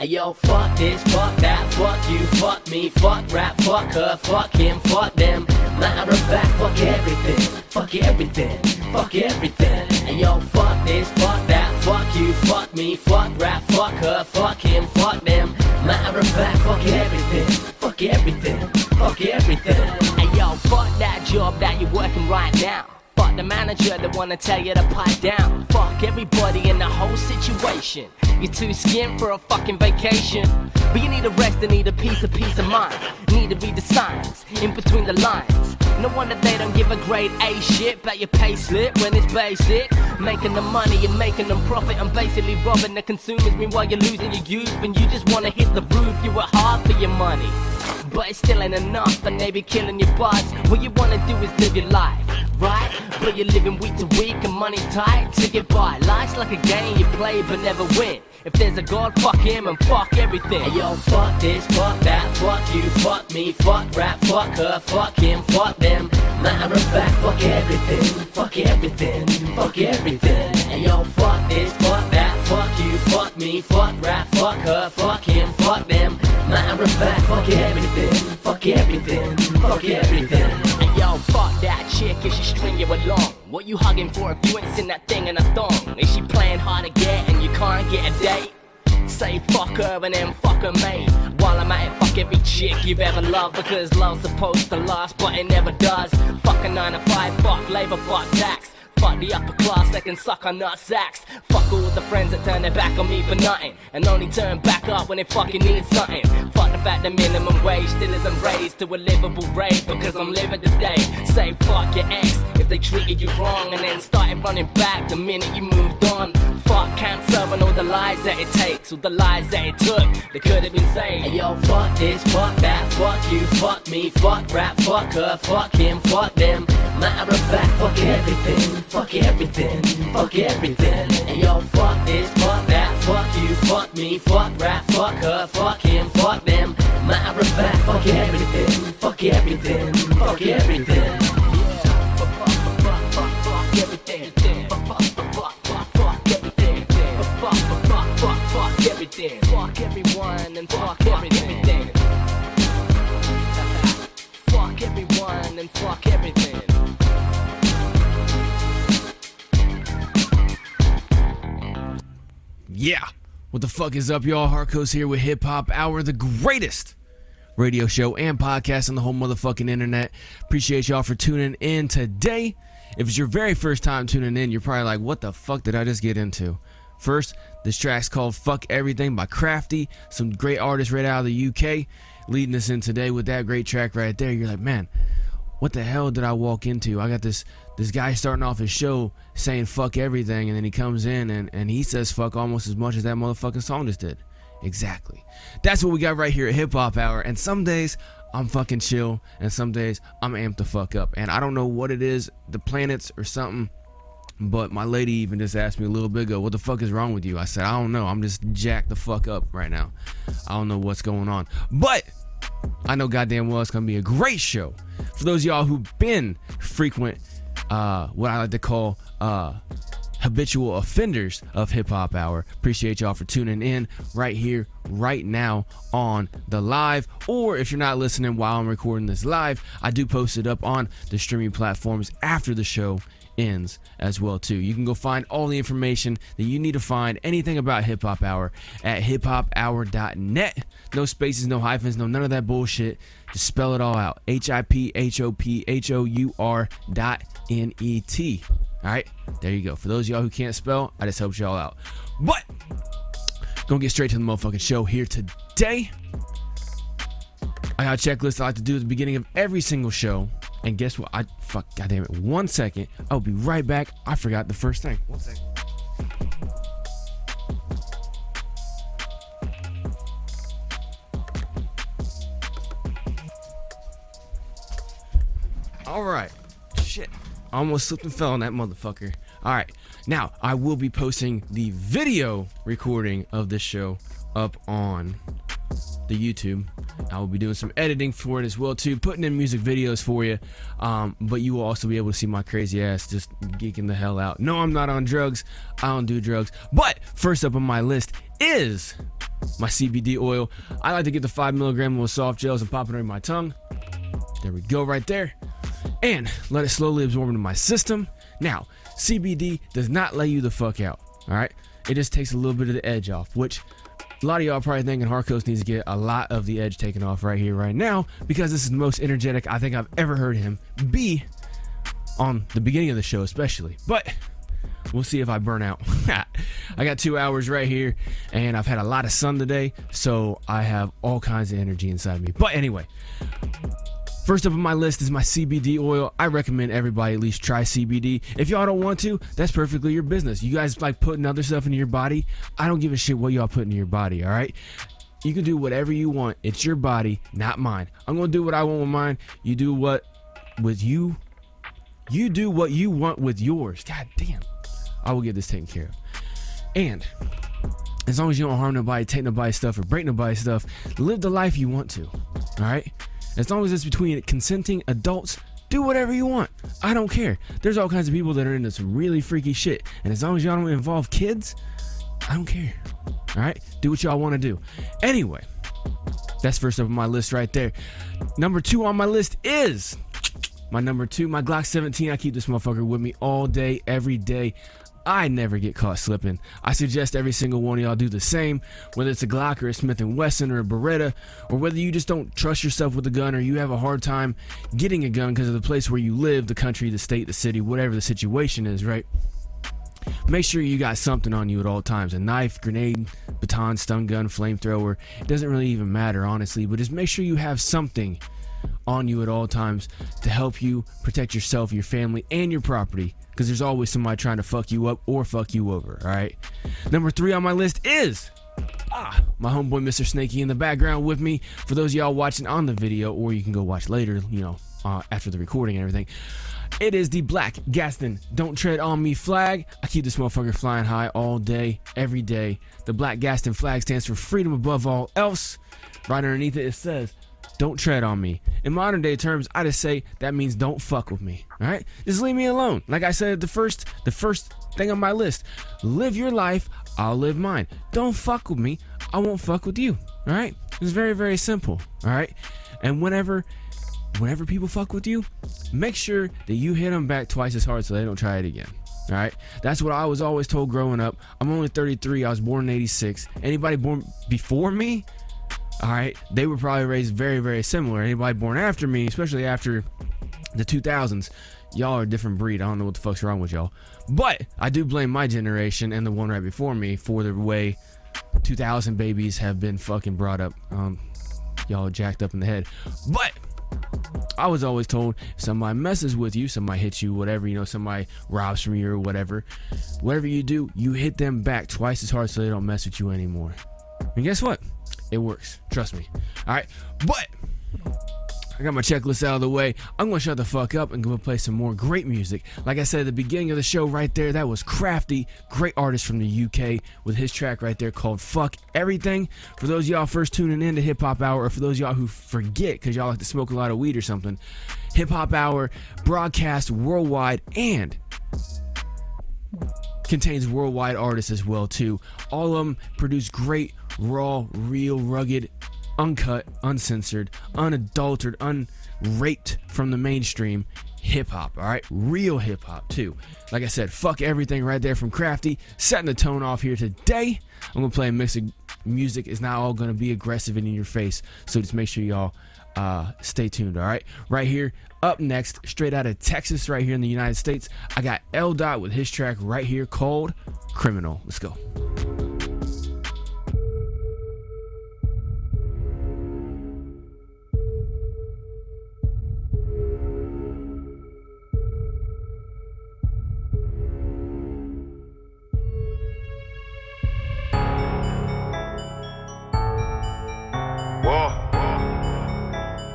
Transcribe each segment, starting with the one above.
Hey yo, fuck this, fuck that, fuck you, fuck me, fuck rap, fuck her, fuck him, fuck them. Matter of fact, fuck everything, fuck everything, fuck everything. Hey yo, fuck this, fuck that, fuck you, fuck me, fuck rap, fuck her, fuck him, fuck them. Matter of fact, fuck everything, fuck everything, fuck everything. Hey yo, fuck that job that you're working right now. Fuck the manager that wanna tell you to pipe down. Fuck everybody in the whole situation. You're too skint for a fucking vacation. But you need a rest and need a peace of mind. Need to read the signs in between the lines. No wonder they don't give a grade A shit about your pay slip when it's basic. Making the money and making them profit and basically robbing the consumers. Meanwhile you're losing your youth and you just wanna hit the roof. You work hard for your money, but it still ain't enough, and they be killing your buzz. What you wanna do is live your life, right? But you're living week to week and money's tight to get by. Life's like a game you play but never win. If there's a God, fuck him and fuck everything. Hey yo, fuck this, fuck that, fuck you, fuck me, fuck rap, fuck her, fuck him, fuck them. Matter of fact, fuck everything, fuck everything, fuck everything. Hey yo, fuck this, fuck that, fuck you, fuck me, fuck rap, fuck her, fuck him, fuck them. Matter of fact, fuck everything, fuck everything, fuck everything. Hey yo, fuck that chick if she string you along. What you hugging for if you ain't seen that thing in a thong? Is she playing hard to get and you can't get a date? Say fuck her and then fuck her mate. While I'm at it, fuck every chick you've ever loved, because love's supposed to last but it never does. Fuck a 9 to 5, fuck labor, fuck tax. Fuck the upper class that can suck on nut sacks. Fuck all the friends that turn their back on me for nothing and only turn back up when they fucking need something. Fuck the fact the minimum wage still isn't raised to a livable rate because I'm living today. Say fuck your ex if they treated you wrong and then started running back the minute you moved on. Fuck cancer and all the lies that it takes, all the lies that it took that could have been saved. Hey yo, fuck this, fuck that, fuck you, fuck me, fuck rap, fuck her, fuck him, fuck them. Matter of fact, fuck everything, fuck everything, fuck everything. Hey yo, fuck this, fuck that, fuck you, fuck me, fuck rap, fuck her, fuck him, fuck them. Matter of fact, fuck everything, fuck everything, fuck everything. Yeah, fuck everything, fuck everything, fuck everything, fuck everyone and fuck everything. Fuck everyone and fuck everything. Yeah, what the fuck is up, y'all? Harkos here with Hip Hop Hour, the greatest radio show and podcast on the whole motherfucking internet. Appreciate y'all for tuning in today. If it's your very first time tuning in, you're probably like, what the fuck did I just get into? First, this track's called Fuck Everything by Krafty, some great artists right out of the UK, leading us in today with that great track right there. You're like, man, what the hell did I walk into? I got this guy starting off his show saying fuck everything, and then he comes in and he says fuck almost as much as that motherfucking song just did. Exactly. That's what we got right here at Hip Hop Hour, and some days I'm fucking chill, and some days I'm amped the fuck up, and I don't know what it is, the planets or something, but my lady even just asked me a little bit ago, what the fuck is wrong with you? I said, I don't know, I'm just jacked the fuck up right now. I don't know what's going on, but I know goddamn well it's gonna be a great show. For those of y'all who've been frequent, what I like to call habitual offenders of Hip Hop Hour, appreciate y'all for tuning in right here, right now on the live. Or if you're not listening while I'm recording this live, I do post it up on the streaming platforms after the show ends as well too. You can go find all the information that you need to find anything about Hip Hop Hour at hiphophour.net. No spaces, no hyphens, no none of that bullshit. Just spell it all out. HIPHOPHOUR.net. Alright, there you go. For those of y'all who can't spell, I just helped y'all out. But gonna get straight to the motherfucking show here today. I got a checklist I like to do at the beginning of every single show. And guess what? Goddamn it. 1 second. I'll be right back. I forgot the first thing. 1 second. Alright. Shit. I almost slipped and fell on that motherfucker. Alright. Now, I will be posting the video recording of this show up on the YouTube. I will be doing some editing for it as well too, putting in music videos for you, but you will also be able to see my crazy ass just geeking the hell out. No, I'm not on drugs. I don't do drugs. But first up on my list is my CBD oil. I like to get the 5 milligram little soft gels and pop it under my tongue. There we go right there. And let it slowly absorb into my system. Now, CBD does not lay you the fuck out, all right? It just takes a little bit of the edge off, which a lot of y'all probably thinking Harkos needs to get a lot of the edge taken off right here, right now, because this is the most energetic I think I've ever heard him be on the beginning of the show especially. But we'll see if I burn out. I got 2 hours right here, and I've had a lot of sun today, so I have all kinds of energy inside me. But anyway, first up on my list is my CBD oil. I recommend everybody at least try CBD. If y'all don't want to, that's perfectly your business. You guys like putting other stuff into your body. I don't give a shit what y'all put into your body, all right? You can do whatever you want. It's your body, not mine. I'm going to do what I want with mine. You do what with you. You do what you want with yours. God damn. I will get this taken care of. And as long as you don't harm nobody, take nobody's stuff, or break nobody's stuff, live the life you want to, all right? As long as it's between consenting adults, do whatever you want. I don't care. There's all kinds of people that are into some really freaky shit. And as long as y'all don't involve kids, I don't care. All right? Do what y'all want to do. Anyway, that's first up on my list right there. Number 2 on my list is my number 2, my Glock 17. I keep this motherfucker with me all day, every day. I never get caught slipping. I suggest every single one of y'all do the same, whether it's a Glock or a Smith & Wesson or a Beretta, or whether you just don't trust yourself with a gun, or you have a hard time getting a gun because of the place where you live, the country, the state, the city, whatever the situation is, right? Make sure you got something on you at all times. A knife, grenade, baton, stun gun, flamethrower. It doesn't really even matter, honestly, but just make sure you have something on you at all times to help you protect yourself, your family, and your property, because there's always somebody trying to fuck you up or fuck you over, all right? Number 3 on my list is my homeboy Mr. Snakey in the background with me. For those of y'all watching on the video, or you can go watch later, you know, after the recording and everything, it is the Blac Gaston Don't Tread on Me flag. I keep this motherfucker flying high all day, every day. The Blac Gaston flag stands for freedom above all else. Right underneath it, it says, don't tread on me. In modern day terms, I just say that means don't fuck with me. All right? Just leave me alone. Like I said, the first thing on my list. Live your life, I'll live mine. Don't fuck with me, I won't fuck with you. All right? It's very, very simple. All right? And whenever people fuck with you, make sure that you hit them back twice as hard so they don't try it again. All right? That's what I was always told growing up. I'm only 33. I was born in 86. Anybody born before me, all right, they were probably raised very, very similar. Anybody born after me, especially after the 2000s, y'all are a different breed. I don't know what the fuck's wrong with y'all. But I do blame my generation and the one right before me for the way 2000 babies have been fucking brought up. Y'all are jacked up in the head. But I was always told, if somebody messes with you, somebody hits you, whatever, you know, somebody robs from you or whatever you do, you hit them back twice as hard so they don't mess with you anymore. And guess what? It works. Trust me. All right. But I got my checklist out of the way. I'm going to shut the fuck up and go play some more great music. Like I said at the beginning of the show right there, that was Krafty, great artist from the UK, with his track right there called Fuck Everything. For those of y'all first tuning in to HipHop Hour, or for those of y'all who forget because y'all like to smoke a lot of weed or something, HipHop Hour broadcasts worldwide and contains worldwide artists as well too. All of them produce great, raw, real, rugged, uncut, uncensored, unadulterated, unraped from the mainstream hip-hop, all right? Real hip-hop too. Like I said, fuck everything right there from Krafty. Setting the tone off here today. I'm gonna play a mix of music. It's not all gonna be aggressive and in your face, so just make sure y'all stay tuned, all right? Right here, up next, straight out of Texas, right here in the United States, I got L. with his track right here called Criminal. Let's go.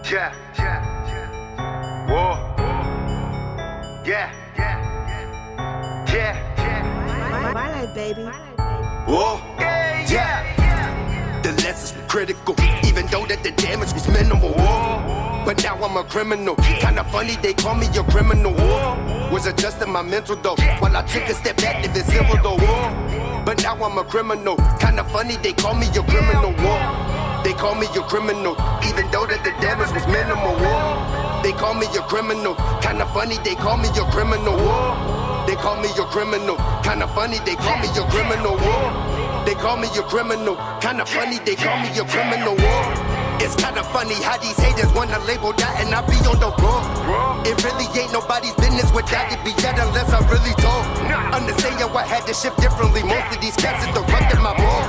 Yeah, whoa, yeah, My life, baby. whoa, yeah. The lessons were critical, even though that the damage was minimal. Whoa. But now I'm a criminal. Kinda funny they call me a criminal. Whoa. Was adjusting my mental though, while I took a step back, living civil though. Whoa. but now I'm a criminal. Kinda funny, they call me a criminal. They call me a criminal, even though that the damage was minimal. They call me a criminal, kinda funny, they call me a criminal. They call me a criminal, kinda funny, they call me a criminal. They call me a criminal, kinda funny, they call me a criminal. It's kinda funny how these haters wanna label that and I be on the floor. It really ain't nobody's business without it be yet unless I really talk. Understand yo, I had to shift differently. Most of these cats interrupted my ball.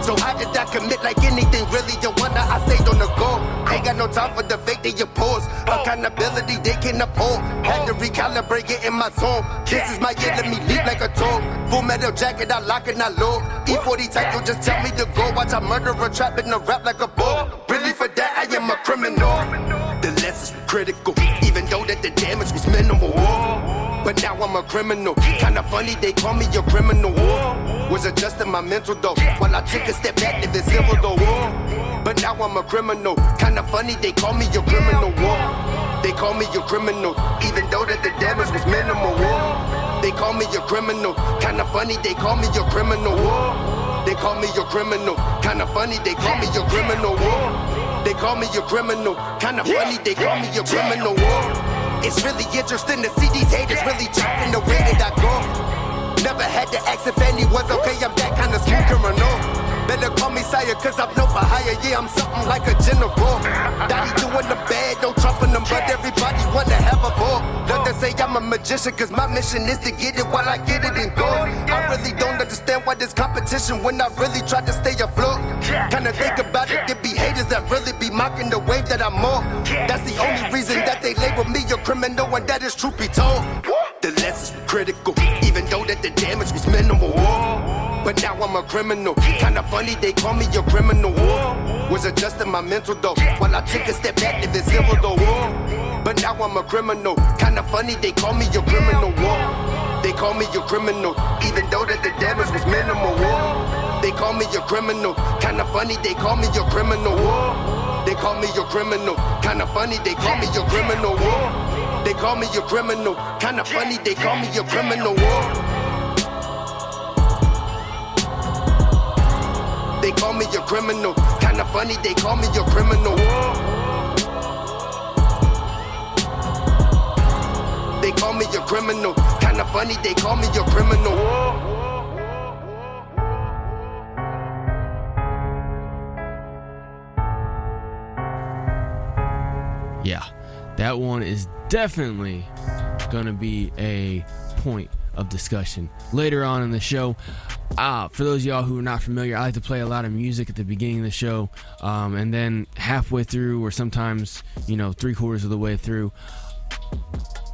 So how did I commit like anything really? You wonder I stayed on the go. Ain't got no time for the fake they oppose. Accountability they can uphold. Had to recalibrate it in my zone. This is my year, let me leap like a toad. Full metal jacket, I lock and I load. E40 type, you just tell me to go. Watch I murder a trap in a rap like a bull. Really for that I am a criminal. The lessons were critical, even though that the damage was minimal. But now I'm a criminal. Kinda funny, they call me a criminal. Was adjusting my mental though, while I took a step back, if it's civil though. But now I'm a criminal. Kinda funny, they call me a criminal. They call me a criminal, even though that the damage was minimal. They call me a criminal. Kinda funny, they call me a criminal. They call me a criminal. Kinda funny, they call me a criminal. They call me a criminal. Kinda funny, they call me a criminal. It's really interesting to see these haters really chopping the way that I go. Never had to ask if any was okay, I'm that kind of smooth criminal. Better call me sire, cause I'm no for hire, yeah, I'm something like a general. Daddy doing the bad, no trumping them, but everybody wanna have a ball. Love to say I'm a magician, cause my mission is to get it while I get it in gold. I really don't understand why this competition when I really try to stay afloat. Kinda think about it, there be haters that really be mocking the wave that I'm on. That's the only reason that they label me a criminal, and that is truth be told. The lessons were critical, even though that the damage was minimal. But now I'm a criminal. Kinda funny, they call me a criminal. Was adjusting my mental though, while I took a step back, if it's civil though. But now I'm a criminal. Kinda funny, they call me a criminal. They call me a criminal, even though that the damage was minimal. They call me a criminal. Kinda funny, they call me a criminal. They call me a criminal. Kinda funny, they call me a criminal. They call me a criminal. Kinda funny, they call me a criminal. They call me a criminal. Kinda funny, they call me a criminal. They call me a criminal. Kinda funny, they call me a criminal. Yeah, that one is definitely gonna be a point of discussion later on in the show. For those of y'all who are not familiar, I like to play a lot of music at the beginning of the show, and then halfway through, or sometimes, 3/4 of the way through,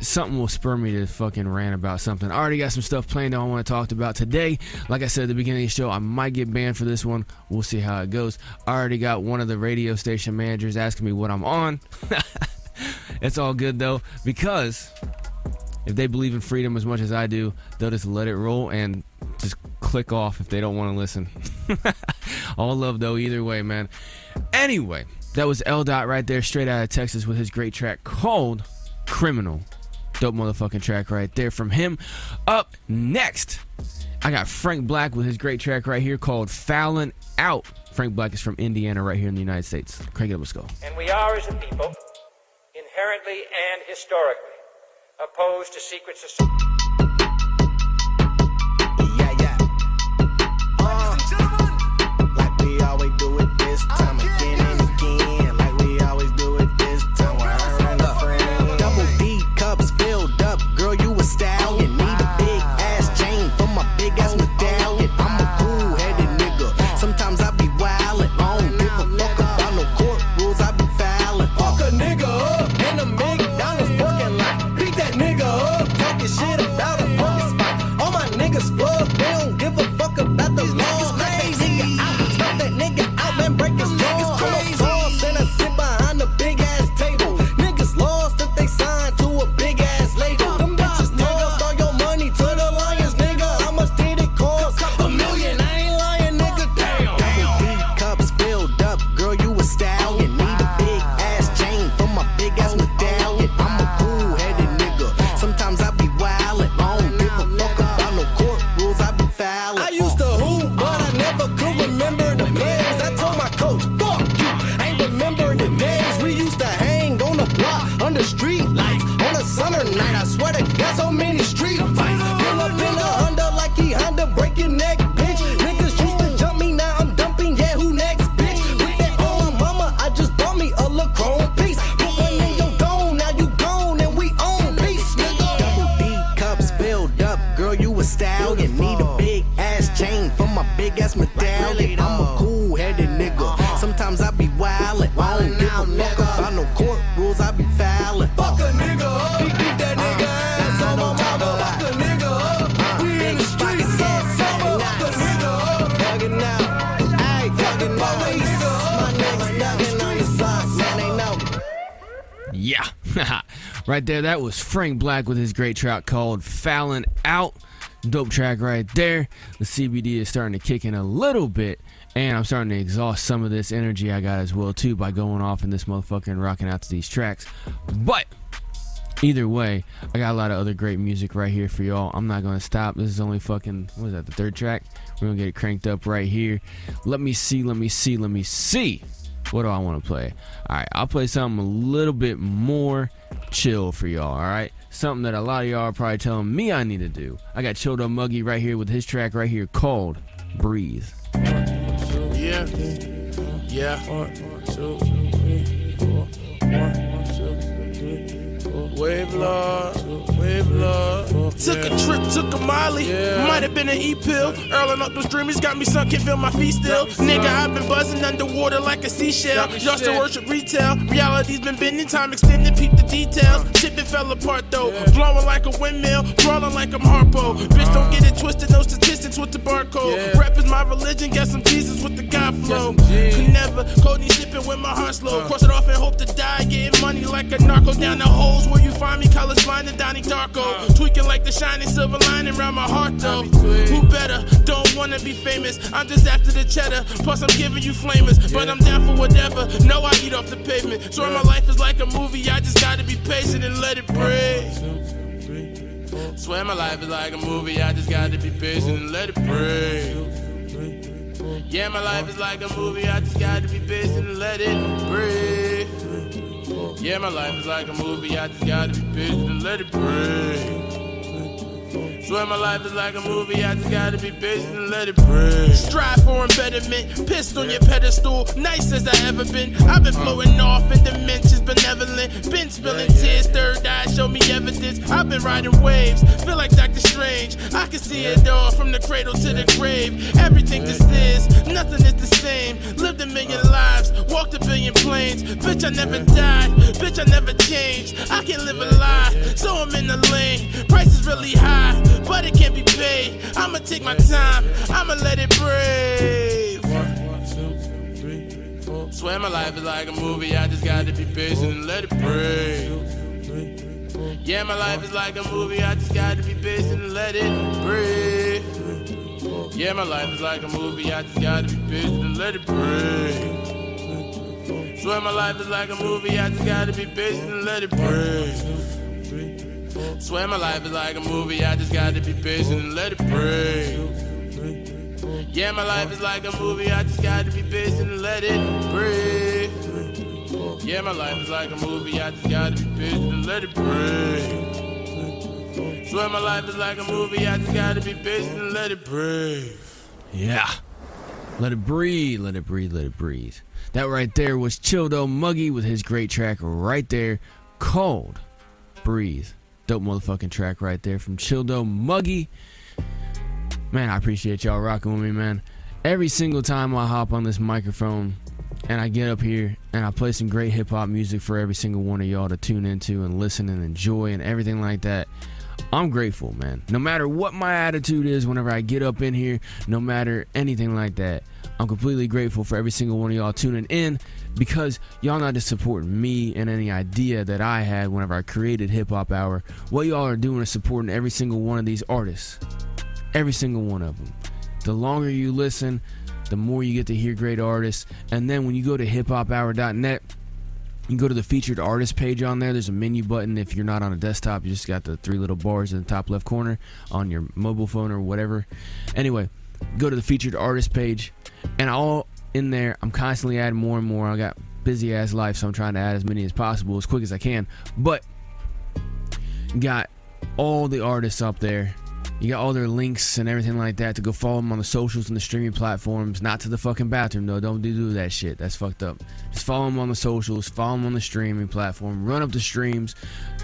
something will spur me to fucking rant about something. I already got some stuff planned that I want to talk about today. Like I said at the beginning of the show, I might get banned for this one. We'll see how it goes. I already got one of the radio station managers asking me what I'm on. It's all good though, because if they believe in freedom as much as I do, they'll just let it roll and just click off if they don't want to listen. All love though, either way, man. Anyway, that was L. Dot right there, straight out of Texas, with his great track called Criminal. Dope motherfucking track right there from him. Up next, I got Franc Blac with his great track right here called Foulin Out. Franc Blac is from Indiana, right here in the United States. Crank it up, let's go. And we are, as a people, inherently and historically opposed to secret society. Like we always do it this time again and again. Like we always do it this time with her and a friend. Double D cups filled up, girl, you a stallion. Need a big ass chain for my big ass medallion. I'm a cool-headed nigga. Sometimes I be wildin'. I don't give a fuck about no court rules. I be fouling. Fuck a nigga up in a McDonald's parking lot. Beat that nigga up, talking shit about a parking spot. All my niggas fuck, they don't give a fuck about the law. Crazy. Stop that nigga out, man, break his jaw. I'm a boss and I sit behind a big ass table. Niggas lost that they signed to a big ass label. Them bitches tossed all your money to the Lions, nigga. How much did it cost? $1 million. I ain't lying, nigga. Damn. Double D cups filled up, girl, you a stallion. Need a big ass chain for my big ass medallion. I'm a cool-headed nigga. Sometimes I be wildin'. I don't give a fuck about no court rules. I be fouling. I used to Yeah. Right there, that was Franc Blac with his great track called Foulin Out. Dope track right there. The CBD is starting to kick in a little bit, and I'm starting to exhaust some of this energy I got as well too by going off in this motherfucker and rocking out to these tracks. But either way, I got a lot of other great music right here for y'all. I'm not gonna stop. This is only fucking, what is that, the third track? We're gonna get it cranked up right here. Let me see. What do I want to play? Alright, I'll play something a little bit more chill for y'all, alright? Something that a lot of y'all are probably telling me I need to do. I got ChillDoh Muggy right here with his track right here called Breathe. Yeah. Wave love. Took a trip, took a Molly. Might have been an E-pill. Earling up those dreamers got me sunk, can't feel my feet still. Nigga, I've been buzzing underwater like a seashell. Y'all still worship retail. Reality's been bending, time extended, peep the details. Shit been fell apart though. Blowing like a windmill, brawling like I'm Harpo. Bitch, don't get it twisted, no statistics with the barcode. Rap is my religion, got some Jesus with the God flow. Could never, Cody sipping with my heart slow. Cross it off and hope to die, getting money like a narco. Down the holes where you find me, colors blind and Donnie Darko. Tweaking like the shining silver lining around my heart though. Who better? Don't wanna be famous. I'm just after the cheddar. Plus I'm giving you flamers, but I'm down for whatever. No, I eat off the pavement. So my life is like a movie. I just gotta be patient and let it breathe. Swear my life is like a movie. I just gotta be patient and let it breathe. Yeah, my life is like a movie. I just gotta be patient and let it breathe. Yeah, my life is like a movie. I just gotta be patient and let it breathe. Swear my life is like a movie, I just gotta be patient and let it breathe. Strive for embetterment, pissed on your pedestal, nice as I ever been. I've been flowing off in dimensions, benevolent. Been spilling tears, third eye, show me evidence. I've been riding waves, feel like Doctor Strange. I can see it all from the cradle to the grave. Everything just is, nothing is the same. Lived a million lives, walked a billion planes. Bitch, I never died, bitch, I never changed. I can't live a lie, so I'm in the lane. Price is really high, but it can't be paid. I'ma take my time, I'ma let it breathe. 1, 2, 3, 4. Swear my life is like a movie, I just gotta be patient and let it breathe. Yeah, my life is like a movie, I just gotta be patient and let it breathe. Yeah, my life is like a movie, I just gotta be patient and let it breathe. Swear my life is like a movie, I just gotta be patient and let it breathe. Swear my life is like a movie, I just gotta be patient and let it breathe. Yeah, my life is like a movie, I just gotta be patient and let it breathe. Yeah, my life is like a movie, I just gotta be patient and let it breathe. Swear my life is like a movie, I just gotta be patient and let it breathe. Yeah. Let it breathe, let it breathe, let it breathe. That right there was ChillDoh Muggy with his great track right there called Breathe. Dope motherfucking track right there from ChillDoh Muggy. Man, I appreciate y'all rocking with me, man. Every single time I hop on this microphone and I get up here and I play some great hip-hop music for every single one of y'all to tune into and listen and enjoy and everything like that, I'm grateful, man. No matter what my attitude is whenever I get up in here, no matter anything like that, I'm completely grateful for every single one of y'all tuning in, because y'all not just supporting me and any idea that I had whenever I created HipHop Hour. What y'all are doing is supporting every single one of these artists. Every single one of them. The longer you listen, the more you get to hear great artists. And then when you go to hiphophour.net, you can go to the featured artist page on there. There's a menu button. If you're not on a desktop, you just got the 3 little bars in the top left corner on your mobile phone or whatever. Anyway, go to the featured artist page, and all in there, I'm constantly adding more and more. I got busy ass life, so I'm trying to add as many as possible as quick as I can. But got all the artists up there. You got all their links and everything like that to go follow them on the socials and the streaming platforms. Not to the fucking bathroom though. Don't do that shit. That's fucked up. Just follow them on the socials. Follow them on the streaming platform. Run up the streams.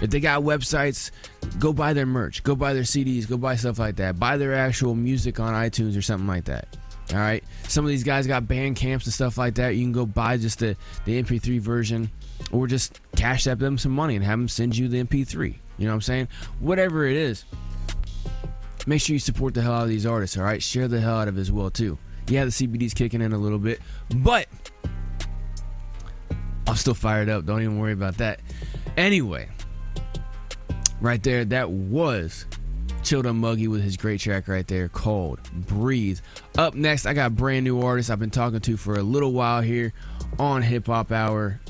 If they got websites, go buy their merch. Go buy their CDs. Go buy stuff like that. Buy their actual music on iTunes or something like that. All right. Some of these guys got band camps and stuff like that. You can go buy just the MP3 version, or just cash app them some money and have them send you the MP3. You know what I'm saying? Whatever it is. Make sure you support the hell out of these artists, all right? Share the hell out of it as well, too. Yeah, the CBD's kicking in a little bit, but I'm still fired up. Don't even worry about that. Anyway, right there, that was ChillDoh Muggy with his great track right there called Breathe. Up next, I got a brand new artist I've been talking to for a little while here on HipHop Hour.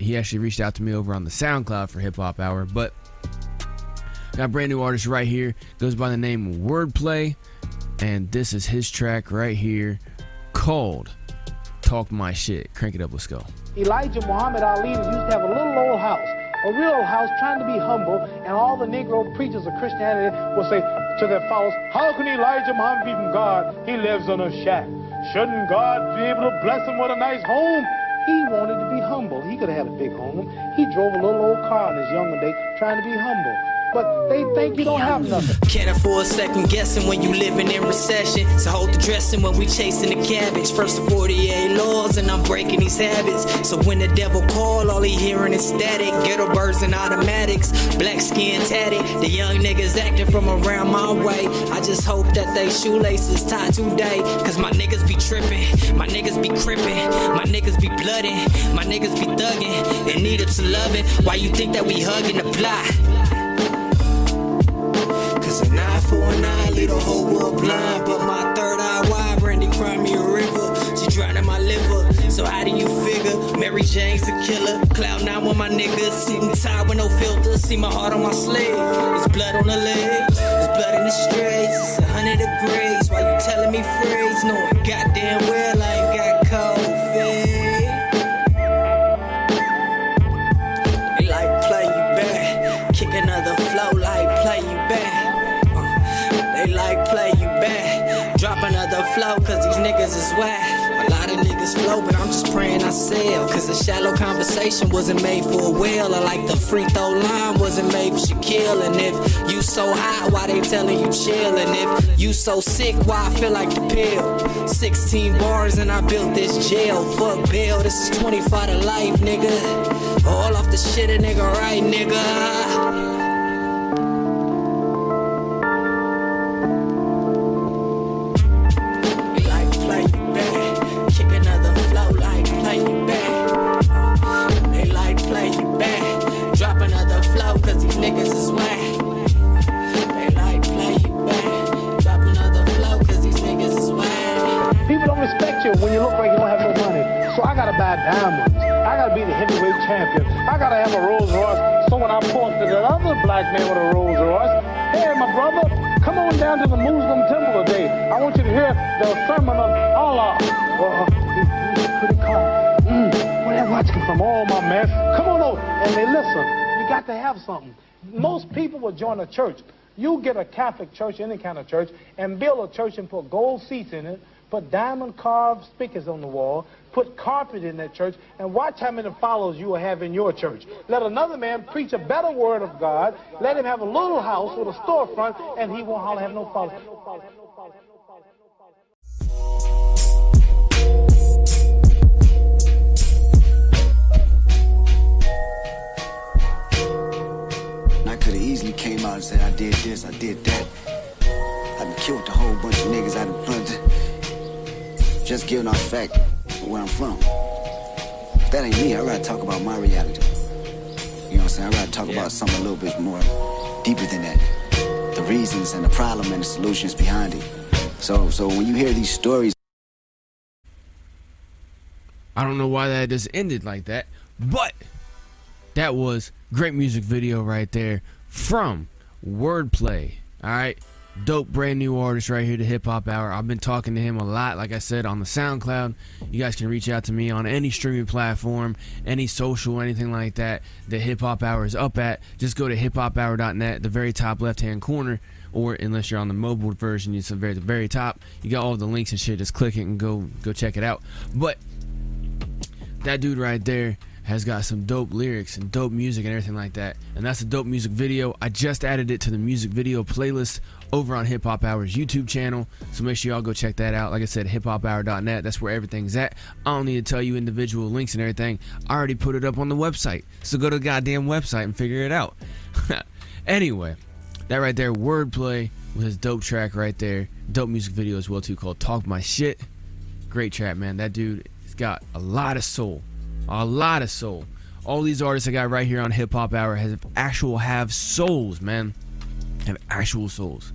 He actually reached out to me over on the SoundCloud for HipHop Hour, but got a brand new artist right here. Goes by the name Wordplay, and this is his track right here called Talk My Shit. Crank it up, let's go. Elijah Muhammad Ali used to have a little old house, a real house, trying to be humble, and all the Negro preachers of Christianity will say to their followers, how can Elijah Muhammad be from God? He lives in a shack. Shouldn't God be able to bless him with a nice home? He wanted to be humble. He could have had a big home. He drove a little old car in his younger day trying to be humble. But they think you don't have nothing. Can't afford second guessing when you living in recession. So hold the dressing when we chasing the cabbage. First of 48 laws and I'm breaking these habits. So when the devil call, all he hearing is static. Ghetto birds and automatics, black skin tatted. The young niggas acting from around my way. I just hope that they shoelaces tied today. Cause my niggas be tripping, my niggas be crippin', my niggas be bloodin', my niggas be thuggin', in need of to loving. Why you think that we hugging the plot? Cause an eye for an eye, lead the whole world blind. But my third eye wide, Brandy cried me a river. She drowned in my liver, so how do you figure? Mary Jane's a killer, Cloud 9 with my niggas. Sitting tied with no filter, see my heart on my sleeve. It's blood on the legs, it's blood in the streets. It's 100 degrees, why you telling me freeze? Knowing goddamn well I ain't got COVID. They like play you back, kick another flow like play you back. They like play you back, drop another flow cause these niggas is whack. A lot of niggas flow but I'm just praying I sail. Cause a shallow conversation wasn't made for a whale. Or like the free throw line wasn't made for Shaquille. And if you so hot, why they telling you chill? And if you so sick, why I feel like the pill? 16 bars and I built this jail. Fuck bail, this is 25 to life, nigga. All off the shit a nigga right, nigga. Niggas is whack. They like play you back. Drop another flow cause these niggas is whack. People don't respect you when you look like you don't have no money. So I gotta buy diamonds. I gotta be the heavyweight champion. I gotta have a Rolls Royce. So when I point to that other black man with a Rolls Royce, hey my brother, come on down to the Muslim temple today. I want you to hear the sermon of Allah. He's pretty calm. Where that watch come from? Oh my man. Come on over. And they listen. You got to have something. Most people will join a church. You get a Catholic church, any kind of church, and build a church and put gold seats in it, put diamond carved speakers on the wall, put carpet in that church, and watch how many followers you will have in your church. Let another man preach a better word of God, let him have a little house with a storefront, and he won't hardly have no followers. Could have easily came out and said, I did this, I did that. I done killed a whole bunch of niggas, I done plugged. Just giving off fact of where I'm from. That ain't me, I'd rather talk about my reality. You know what I'm saying? I'd rather talk about something a little bit more deeper than that. The reasons and the problem and the solutions behind it. So when you hear these stories, I don't know why that just ended like that, but that was great music video right there from Wordplay. Alright, dope brand new artist right here to HipHop Hour. I've been talking to him a lot, like I said, on the SoundCloud. You guys can reach out to me on any streaming platform, any social, anything like that that HipHop Hour is up at. Just go to hiphophour.net, the very top left hand corner, or unless you're on the mobile version, it's at the very top. You got all the links and shit. Just click it and go check it out. But that dude right there has got some dope lyrics and dope music and everything like that. And that's a dope music video. I just added it to the music video playlist over on HipHop Hour's YouTube channel. So make sure y'all go check that out. Like I said, hiphophour.net. That's where everything's at. I don't need to tell you individual links and everything. I already put it up on the website. So go to the goddamn website and figure it out. Anyway, that right there, Wordplay with his dope track right there. Dope music video as well too, called Talk My Shit. Great track, man. That dude has got a lot of soul. A lot of soul. All these artists I got right here on Hip Hop Hour have souls, man. Have actual souls.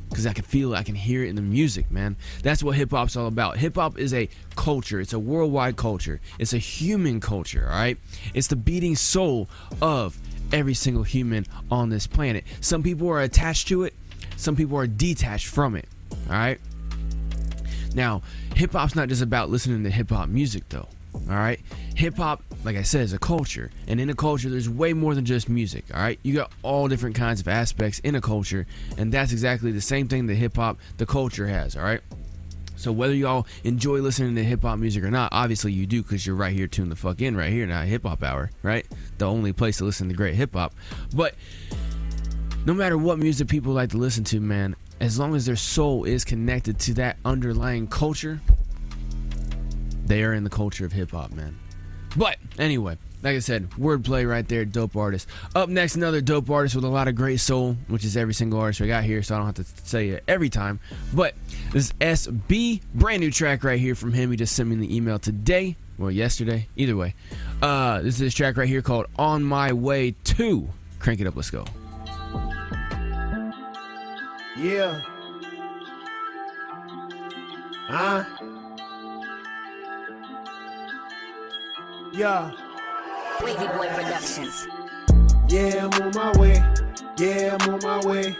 Because I can feel it, I can hear it in the music, man. That's what hip hop's all about. Hip hop is a culture. It's a worldwide culture. It's a human culture, all right? It's the beating soul of every single human on this planet. Some people are attached to it. Some people are detached from it, all right? Now, hip hop's not just about listening to hip hop music, though. All right, hip hop, like I said, is a culture, and in a culture, there's way more than just music. All right, you got all different kinds of aspects in a culture, and that's exactly the same thing that hip hop, the culture, has. All right, so whether y'all enjoy listening to hip hop music or not, obviously you do, because you're right here, tuned the fuck in, right here now, Hip Hop Hour, right? The only place to listen to great hip hop. But no matter what music people like to listen to, man, as long as their soul is connected to that underlying culture, they are in the culture of hip-hop, man. But anyway, like I said, wordplay right there, dope artist. Up next, another dope artist with a lot of great soul, which is every single artist I got here, so I don't have to say it every time. But this is S.bee, brand new track right here from him. He just sent me the email today, well, yesterday, either way. This is this track right here called On My Way To. Crank it up, let's go. Yeah. Yeah. Wavy Boy Productions. Yeah, I'm on my way. Yeah, I'm on my way.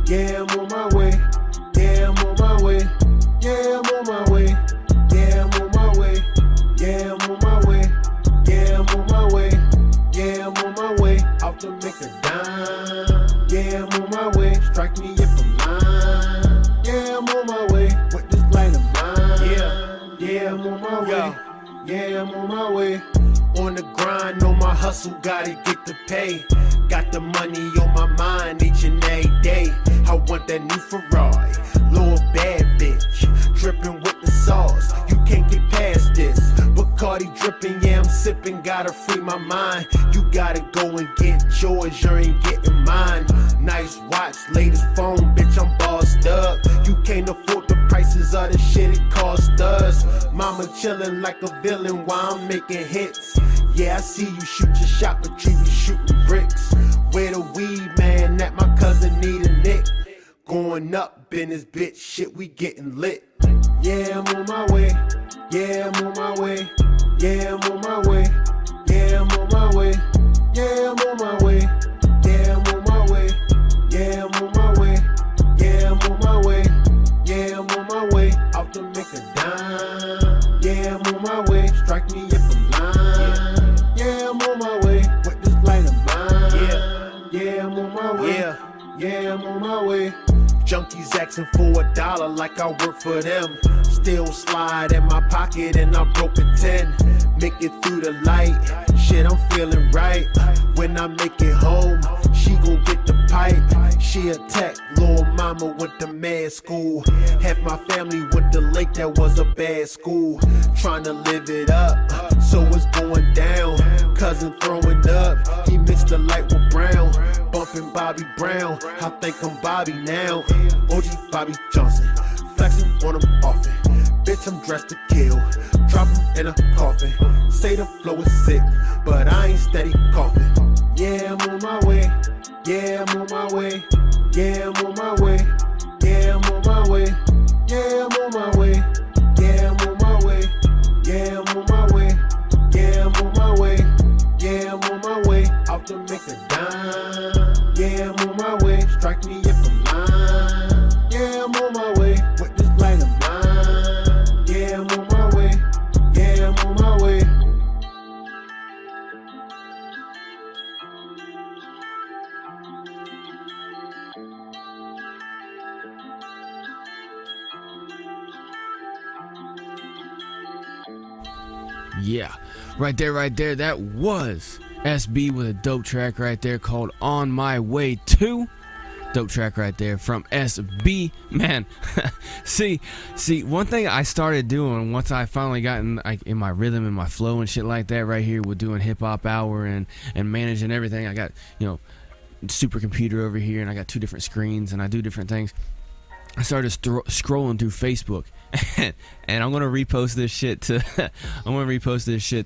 Yeah, I'm on my way. Yeah, I'm on my way. Yeah, I'm on my way. Yeah, I'm on my way. Yeah, I'm on my way. Yeah, I'm on my way. Yeah, I'm on my way. Out to make a dime. Yeah, I'm on my way. Strike me if I'm lying. Yeah, I'm on my way. With this light of mine. Yeah, I'm on my way. Yeah, I'm on my way. On the grind, on my hustle, gotta get the pay. Got the money on my mind each and every day. I want that new Ferrari, little bad bitch, dripping with the sauce. You can't get past this. Bacardi dripping, yeah, I'm sipping, gotta free my mind. You gotta go and get yours, you ain't getting mine. Nice watch, latest phone, bitch, I'm bossed up. You can't afford the prices of the shit it cost us. Mama chillin' like a villain while I'm making hits. Yeah, I see you shoot your shot, but you be shooting bricks. Where the weed, man, that my cousin need a nick. Going up in this bitch, shit, we getting lit. Yeah, I'm on my way. Yeah, I'm on my way. Yeah, I'm on my way. Yeah, I'm on my way. Yeah, I'm on my way. Yeah, I'm on my way. Yeah, I'm on my way. Yeah, I'm on my way. Yeah, I'm on my way. Out to make a dime. Yeah, I'm on my way. Strike me if I'm lying. Yeah, I'm on my way. With this light of mine. Yeah, I'm on my way. Yeah, I'm on my way. Junkies asking for $1 like I work for them. Still slide in my pocket and I broke a 10. Make it through the light. Shit, I'm feeling right. When I make it home, she gon' get the pipe. She a tech, little mama went to med school. Half my family went to Lake, that was a bad school. Trying to live it up, so it's going down. Cousin throwing up, he mixed the light with brown. Bumping Bobby Brown, I think I'm Bobby now. OG Bobby Johnson, flexing on him often. Bitch, I'm dressed to kill, drop him in a coffin. Say the flow is sick, but I ain't steady coughing. Yeah, I'm on my way. Yeah, I'm on my way. Yeah, I'm on my way. Yeah, I'm on my way. Yeah, I'm on my way. Yeah, I'm on my way. Yeah, I'm on my way. Yeah, I'm on my way. Yeah, I'm on my way. Out to make a dime. Yeah, I'm on my way. Strike me if I'm lying. Yeah, I'm on my way. With this light of mine. Yeah, I'm on my way. Yeah, I'm on my way. Yeah, right there. That was S.bee with a dope track right there called On My Way To. Dope track right there from S.bee. Man, see, one thing I started doing once I finally got in my rhythm and my flow and shit like that right here with doing Hip Hop Hour and managing everything. I got, supercomputer over here and I got 2 different screens and I do different things. I started scrolling through Facebook, and I'm gonna repost this shit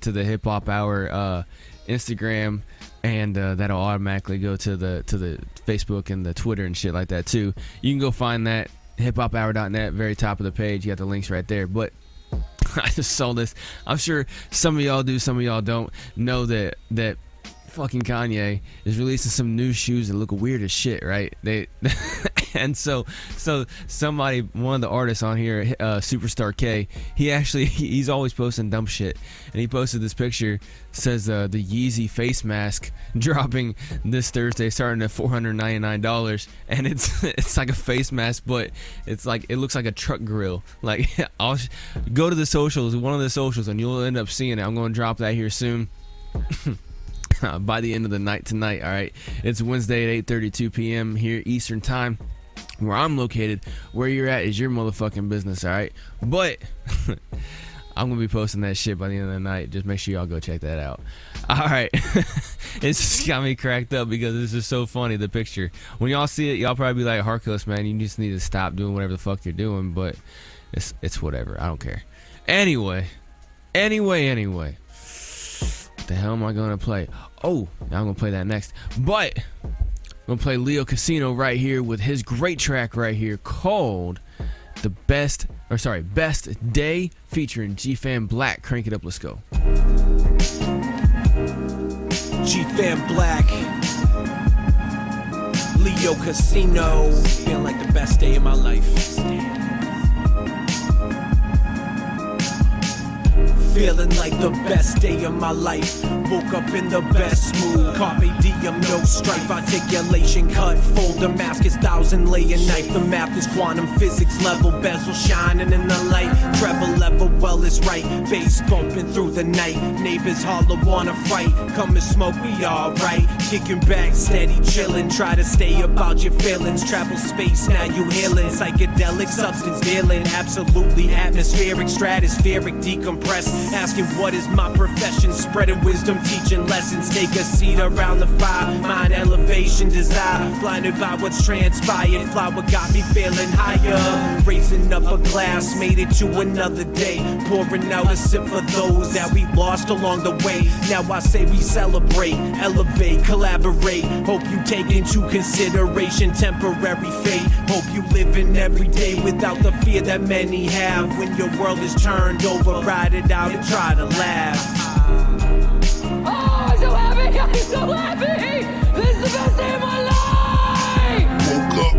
to the Hip Hop Hour Instagram, and that'll automatically go to the Facebook and the Twitter and shit like that too. You can go find that hiphophour.net, very top of the page. You got the links right there. But I just saw this. I'm sure some of y'all do, some of y'all don't know that fucking Kanye is releasing some new shoes that look weird as shit, right? And so somebody, one of the artists on here, Superstar K, he's always posting dumb shit, and he posted this picture. Says the Yeezy face mask dropping this Thursday, starting at $499, and it's like a face mask, but it looks like a truck grill. Like, I'll go to the socials, one of the socials, and you'll end up seeing it. I'm going to drop that here soon. By the end of the night tonight. All right, it's Wednesday at 8:32 p.m. here Eastern time, where I'm located. Where you're at is your motherfucking business. All right, but I'm gonna be posting that shit by the end of the night. Just make sure y'all go check that out. All right, it's just got me cracked up because it's just so funny, the picture. When y'all see it, y'all probably be like, Harkos, man, you just need to stop doing whatever the fuck you're doing. But it's whatever. I don't care. Anyway. What the hell am I gonna play? Oh, now I'm gonna play that next. But I'm gonna play Leo CaSeeNo right here with his great track right here called Best Day, featuring G-Fam Blac. Crank it up, let's go. G-Fam Blac, Leo CaSeeNo, feeling like the best day of my life. Feeling like the best day of my life. Woke up in the best mood. Carpe diem, no strife. Articulation cut full. Damascus 1,000-layer knife. The math is quantum physics level. Bezel shining in the light. Treble level, well is right. Bass bumping through the night. Neighbors holler, wanna fight. Come and smoke, we alright. Kicking back, steady chilling. Try to stay about your feelings. Travel space, now you healing. Psychedelic substance dealing. Absolutely atmospheric, stratospheric, decompress. Asking what is my profession, spreading wisdom, teaching lessons. Take a seat around the fire, mind elevation, desire. Blinded by what's transpired, flower got me feeling higher. Raising up a glass, made it to another day. Pouring out a sip for those that we lost along the way. Now I say we celebrate, elevate, collaborate. Hope you take into consideration temporary fate. Hope you living every day without the fear that many have. When your world is turned over, ride it out and try to laugh. Oh, I'm so happy! I'm so happy! This is the best day of my life! Woke up,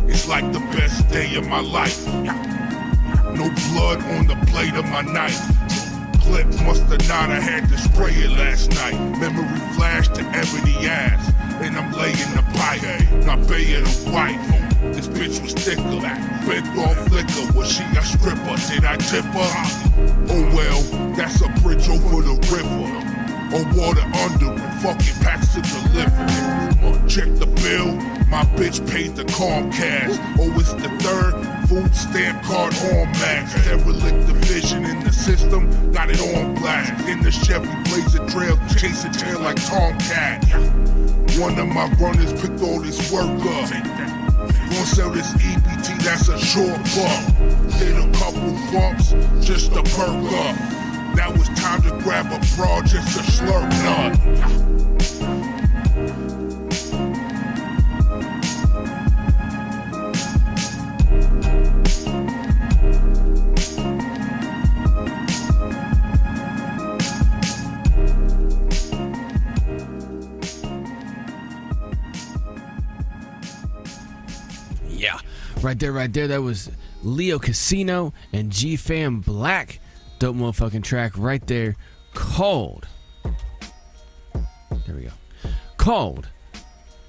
it's like the best day of my life. No blood on the blade of my knife. Clip must have not have had to spray it last night. Memory flashed to ebony ass, and I'm laying the pipe. Not baying a wife. This bitch was thicker, bent off liquor. Was she a stripper? Did I tip her? Oh well, that's a bridge over the river. Or water under it, fucking packs to deliver. Check the bill, my bitch paid the Comcast. Oh, it's the third food stamp card on max. Derelict division in the system, got it on blast. In the Chevy Blazer trail, chase a tail like Tomcat. One of my runners picked all this work up. Gonna sell this EBT, that's a short buck. Did a couple bumps, just to perk up. Now it's time to grab a broad, just to slurp nut. Yeah, right there. That was Leo CaSeeNo and G-Fam Blac. Dope motherfucking track right there. Called. There we go. Called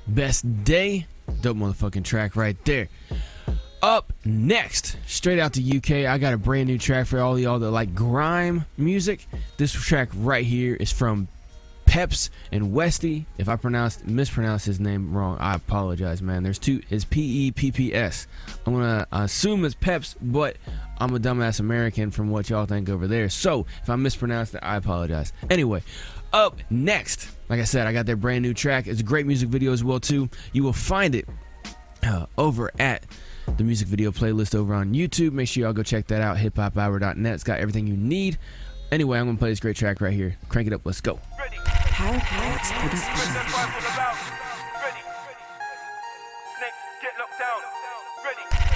Best Day. Dope motherfucking track right there. Up next, straight out the UK, I got a brand new track for all y'all that like grime music. This track right here is from Pepps and Westy. If I mispronounced his name wrong, I apologize, man. There's two. It's P-E-P-P-S. I'm gonna assume it's Pepps, but I'm a dumbass American from what y'all think over there. So if I mispronounced it, I apologize. Anyway, up next, like I said, I got their brand new track. It's a great music video as well too. You will find it over at the music video playlist over on YouTube. Make sure y'all go check that out. HipHopHour.net. It's got everything you need. Anyway, I'm going to play this great track right here. Crank it up. Let's go. Harkos production.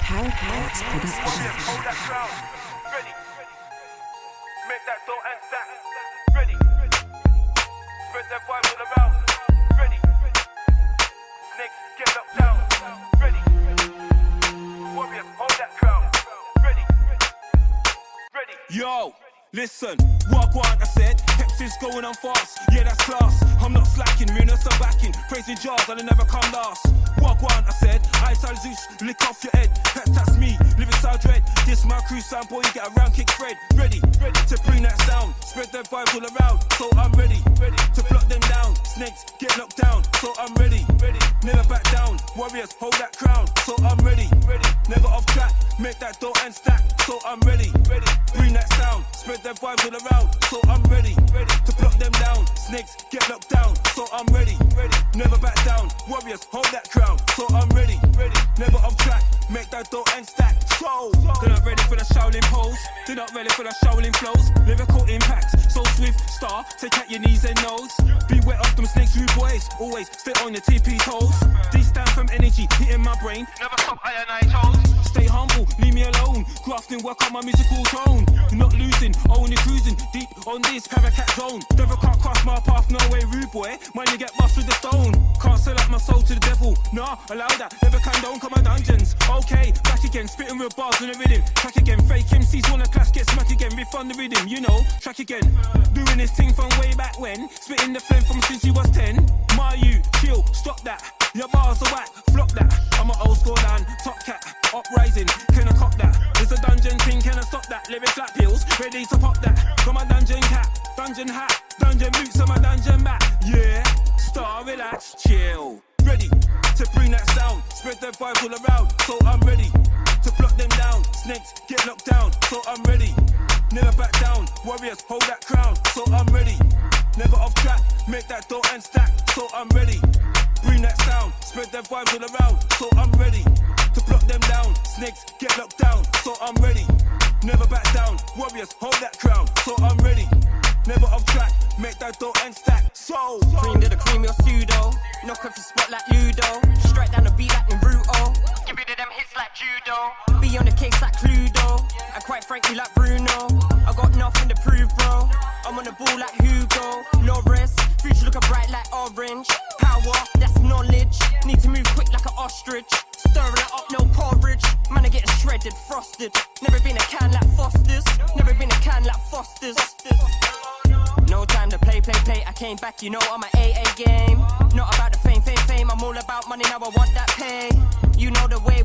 Harkos production. Make that door and stack. Ready. Spread that vibe all around. Ready. Snakes get locked down. Ready. Warriors hold that crown. Ready. Yo, listen, walk one, I said. Pepps is going on fast. Yeah, that's class. I'm not slacking, ruinous I'm backing. Praising jars, and I never come last. Walk one, I said. I tell Zeus, lick off your head. Pepps, that's me, live inside dread. This my crew sound, boy, you get around, kick Fred. Ready to bring that sound. Spread that vibe all around. So I'm ready to block them down. Snakes get knocked down. So I'm ready. Never back down. Warriors hold that crown. So I'm ready. Never off track. Make that dough and stack. So I'm ready. Bring that sound. Spread that vibe all around. So I'm ready to block them down. Snakes get knocked down. So I'm ready. Never back down. Warriors hold that crown. So I'm ready. Never off track. Make that dough and stack. So they're not ready for the Shaolin pose. They're not ready for the Shaolin flows. Lyrical impact. So swift star. Take out your knees and nose. Beware of them snakes, rude boys. Always stay on your TP toes. D stand from energy hitting my brain. Never stop iron I toes. Stay humble, leave me alone. Grafting, work on my musical tone. Not losing, only cruising. Deep on this paracat zone. Never can't cross my path, no way, rude boy. Mind you get bust with the stone. Can't sell out my soul to the devil. Nah, allow that. Never condone, come my dungeons. Okay, back again, spitting real bars on the rhythm. Track again, fake MCs wanna clash, get smack again. Riff on the rhythm, you know. Track again. Doing this thing from way back when. Spitting the flame from since you was 10. You chill, stop that. Your bars are whack, flop that. I'm an old school man, top cat, uprising. Can I cop that? It's a dungeon thing, can I stop that? Lyrics like pills, ready to pop that. Got my dungeon cat, dungeon hat, dungeon boots on my dungeon back. Yeah, star, relax, chill. Ready to bring that sound, spread that vibe all around. So I'm ready to block them down. Snakes get knocked down. So I'm ready. Never back down. Warriors hold that crown. So I'm ready. Never off track, make that dough and stack. So I'm ready. Bring that sound, spread that vibes all around. So I'm ready to block them down. Snakes get knocked down. So I'm ready. Never back down. Warriors hold that crown. So I'm ready. Never off track, make that dough and stack. So cream to the cream, your pseudo. Knock off your spot like Ludo. Strike down the beat like Naruto. Give it to them hits like judo. Be on the case like ChillDoh. And quite frankly like Bruno. I got nothing to prove, bro. I'm on the ball like Hugo. Loris, future looking bright like orange. Power, that's knowledge. Need to move quick like an ostrich. Stirring it up, no porridge. Man, I getting shredded, frosted. Never been a can like Foster's. Never been a can like Foster's. No time to play. I came back, you know I'm an AA game. Not about the fame. I'm all about money, now I want that pay. You know the way.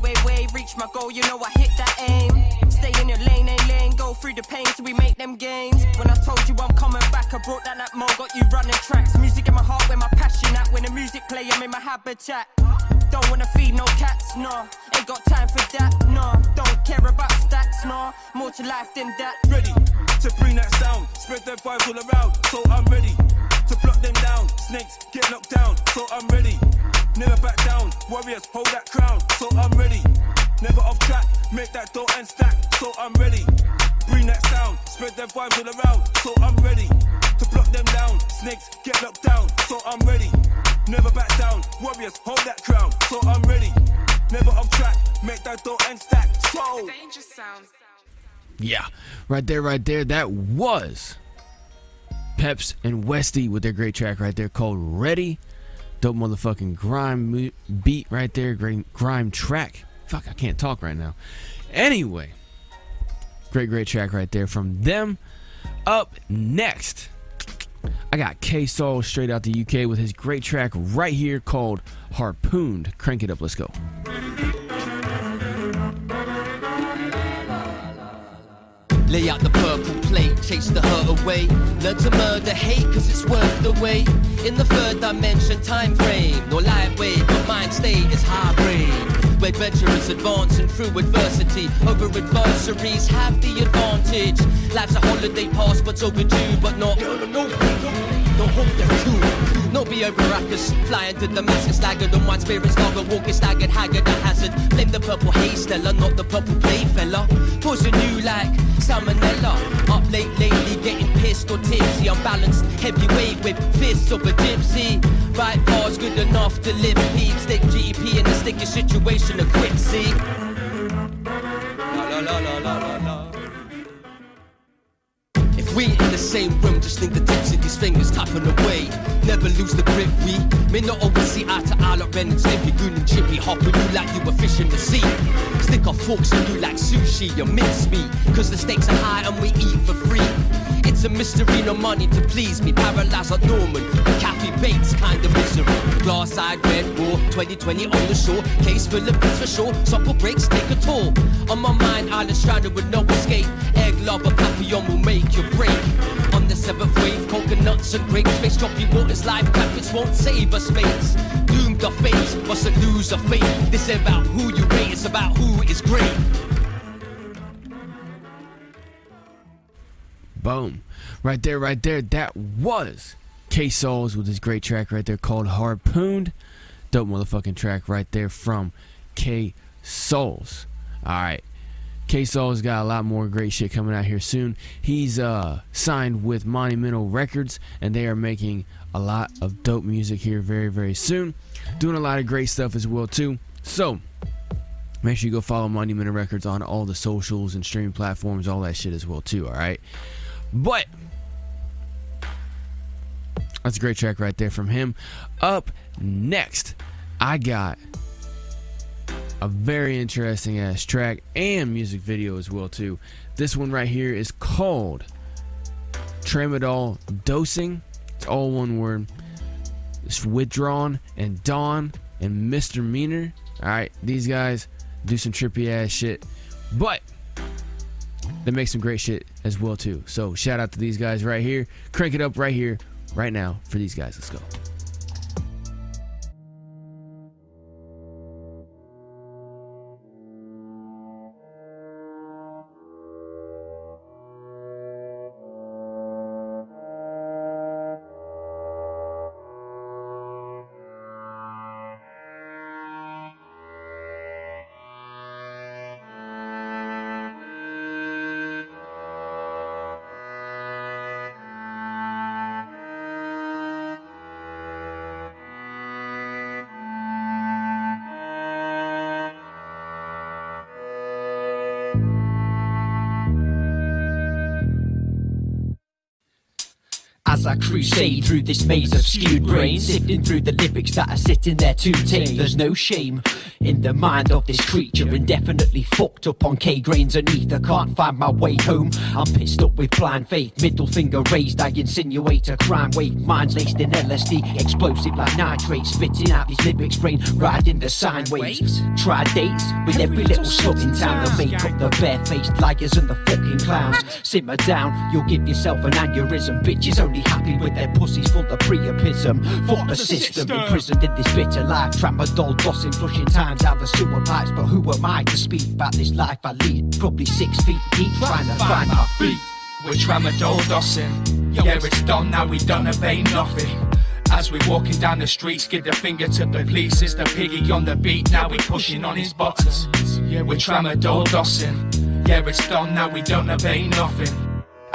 Reach my goal, you know I hit that aim. Stay in your lane. Go through the pain so we make them gains. When I told you I'm coming back, I brought that like Mo, got you running tracks. Music in my heart, where my passion at. When the music play, I'm in my habitat. Don't wanna feed no cats, nah. Ain't got time for that, nah. Don't care about stats, nah. More to life than that. Ready to bring that sound, spread that vibe all around. So I'm ready to block them down. Snakes get knocked down. So I'm ready. Never back down. Warriors hold that crown. So I'm ready. Never off track. Make that dough and stack. So I'm ready. Bring that sound, spread that vibes all around. So I'm ready to block them down. Snakes get knocked down. So I'm ready. Never back down. Warriors hold that crown. So I'm ready. Never off track. Make that dough and stack. So danger sounds. Yeah, right there. That was Pepps and Westy with their great track right there called Ready. Dope motherfucking grime beat right there. Great grime track. Fuck, I can't talk right now. Anyway, great track right there from them. Up next, I got K-Saulz straight out the UK with his great track right here called Harpooned. Crank it up, let's go. Lay out the purple plate, chase the hurt away. Learn to murder hate, cause it's worth the wait. In the third dimension time frame, no lightweight, but mind state is high brain. Where adventure is advancing through adversity. Over adversaries have the advantage. Life's a holiday pass, but overdue, but not. No no hope they're cool. No be over Rackers, flying to Damascus, staggered on one spirit, staggered, walking staggered, haggard, a hazard. Blame the purple haze Stella, not the purple play fella. Poison you like salmonella. Up late lately, getting pissed or tipsy, unbalanced, heavyweight with fists of a gypsy. Right bars good enough to live peep, stick GEP in a sticky situation of quit, see. La la la la la la. If we in the same room, just think the tips of these fingers tapping away. Never lose the grip, we may not always see eye to eye like Ren and Stimpy, Goon and Chippy, hopping you like you were fish in the sea. Stick our forks in you like sushi, you mince meat, cause the stakes are high and we eat for free. It's a mystery, no money to please me. Paralyzed like Norman, Kathy Bates, kind of misery. Glass-eyed red war, 2020 on the shore. Case full of bits for sure, supple breaks take a toll. On my mind, island stranded with no escape. Egg lover, papillon will make you break. On the seventh wave, coconuts and grapes. Face choppy waters, life rapids won't save us, mates. Doomed our fates, must lose our faith. This ain't about who you rate, it's about who is great. Boom. Right there. That was K-Saulz with his great track right there called Harpooned. Dope motherfucking track right there from K-Saulz. Alright. K-Saulz got a lot more great shit coming out here soon. He's signed with Monumental Records, and they are making a lot of dope music here very, very soon. Doing a lot of great stuff as well, too. So, make sure you go follow Monumental Records on all the socials and streaming platforms, all that shit as well, too, alright? But that's a great track right there from him. Up next, I got a very interesting ass track and music video as well too. This one right here is called Tramadolldossing. It's all one word. It's Withdrawn and Dawn and Mr. Meaner. Alright, these guys do some trippy ass shit, but they make some great shit as well too. So shout out to these guys right here. Crank it up right here, right now for these guys. Let's go. As I crusade through this maze of skewed brains, sifting through the lyrics that are sitting there too tame. There's no shame in the mind of this creature, indefinitely fucked up on K-grains and ether. Can't find my way home, I'm pissed up with blind faith. Middle finger raised, I insinuate a crime wave. Minds laced in LSD, explosive like nitrate. Spitting out these lyrics, brain riding the sine waves. Try dates with every little slut in town to make up the barefaced liars and the fucking clowns. Simmer down, you'll give yourself an aneurysm. Bitches only happy with their pussies full of priapism. Fuck the system, imprisoned in this bitter life. Tramadolldossing, flushing time down the sewer pipes. But who am I to speak about this life I lead? Probably 6 feet deep, trying to find my feet. We're Tramadolldossing. Yeah, it's done now, we don't obey nothing. As we're walking down the streets, give the finger to the police. It's the piggy on the beat, now we're pushing on his buttons. Yeah, we're Tramadolldossing. Yeah, it's done now, we don't obey nothing.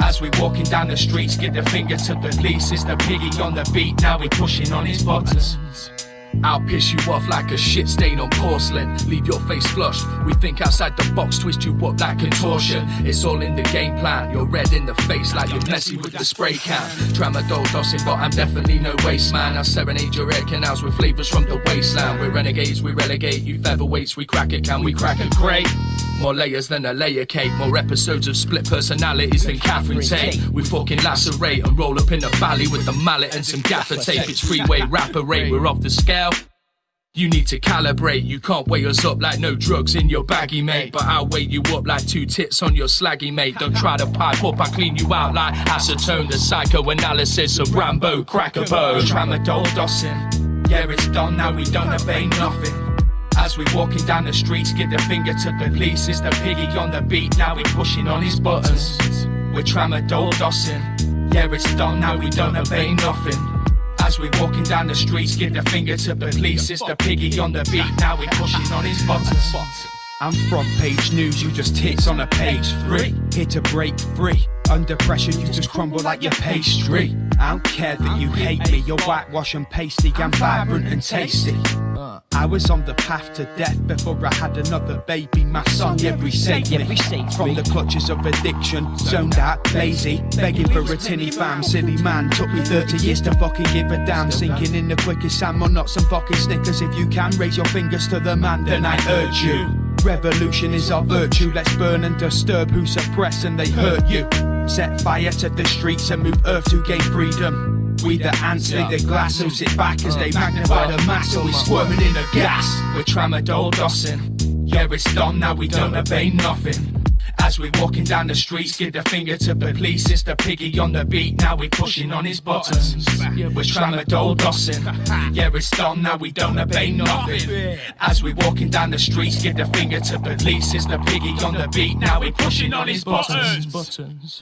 As we're walking down the streets, give the finger to the police. It's the piggy on the beat, now we're pushing on his buttons. I'll piss you off like a shit stain on porcelain. Leave your face flushed. We think outside the box, twist you up like contortion. It's all in the game plan. You're red in the face like you're messy with the spray can. Tramadolldossing, but I'm definitely no waste man. I serenade your air canals with flavors from the wasteland. We're renegades, we relegate you featherweights. We crack it, can we crack it? Great. More layers than a layer cake. More episodes of split personalities than Catherine Tate. We fucking lacerate and roll up in the valley with the mallet and some gaffer tape. It's freeway rapper rate, we're off the scale. You need to calibrate. You can't weigh us up like no drugs in your baggy, mate. But I'll weigh you up like 2 tits on your slaggy, mate. Don't try to pipe up, I clean you out like acetone. The psychoanalysis of Rambo Crackerbo. Tramadolldossing. Yeah, it's done now, we don't obey nothing. As we're walking down the streets, give the finger to the police. It's the piggy on the beat, now we're pushing on his buttons. We're Tramadolldossing. Yeah, it's done, now we don't obey nothing. As we walking down the streets, give the finger to police. It's the piggy on the beat, now we pushing on his buttons. I'm front page news, you just hits on a page 3. Here to break free. Under pressure, you just crumble like your pastry. I don't care that you hate me, you're whitewash and pasty. I'm vibrant and tasty. I was on the path to death before I had another baby. My son, yeah, we saved me from the clutches of addiction. Zoned out, lazy, begging for a tinny fam. Silly man, took me 30 years to fucking give a damn. Sinking in the quickest sand, or not some fucking Snickers. If you can, raise your fingers to the man, then I urge you. Revolution is our virtue, let's burn and disturb who suppress and they hurt you. Set fire to the streets and move earth to gain freedom. We the ants, they the glass, so sit back as they magnify the mass, so we squirming in the gas. We're Tramadolldossing, yeah, it's done, now we don't obey nothing. As we walking down the streets, give the finger to police. It's the piggy on the beat, now we pushing on his buttons. We're Tramadolldossing, yeah, it's done, now we don't obey nothing. As we walking down the streets, give the finger to police. It's the piggy on the beat, now we pushing on his buttons.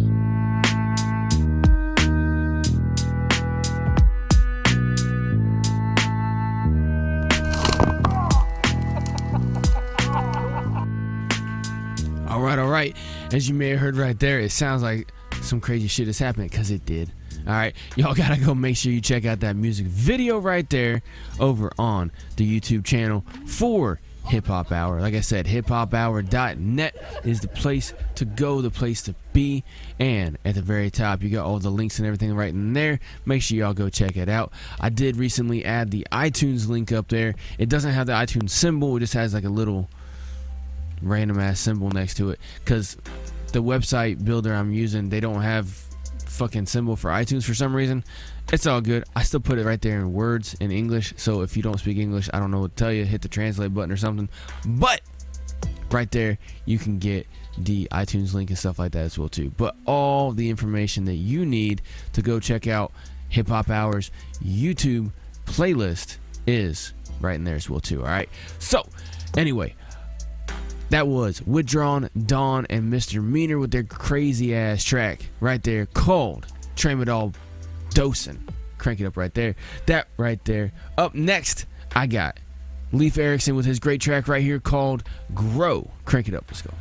All right. As you may have heard right there, it sounds like some crazy shit is happening, because it did. All right, y'all gotta go make sure you check out that music video right there over on the YouTube channel for HipHop Hour. Like I said, hiphophour.net is the place to go, the place to be. And at the very top, you got all the links and everything right in there. Make sure y'all go check it out. I did recently add the iTunes link up there. It doesn't have the iTunes symbol, it just has like a little random ass symbol next to it, because the website builder I'm using, they don't have fucking symbol for iTunes for some reason. It's all good. I still put it right there in words in English, so if you don't speak English, I don't know what to tell you, hit the translate button or something. But right there you can get the iTunes link and stuff like that as well too. But all the information that you need to go check out Hip Hop Hour's YouTube playlist is right in there as well too. All right, so anyway, that was Withdrawn, Dawn, and Mr. Meaner with their crazy ass track right there called Tramadolldossing. Crank it up right there. That right there. Up next, I got Erikson with his great track right here called Grow. Crank it up. Let's go.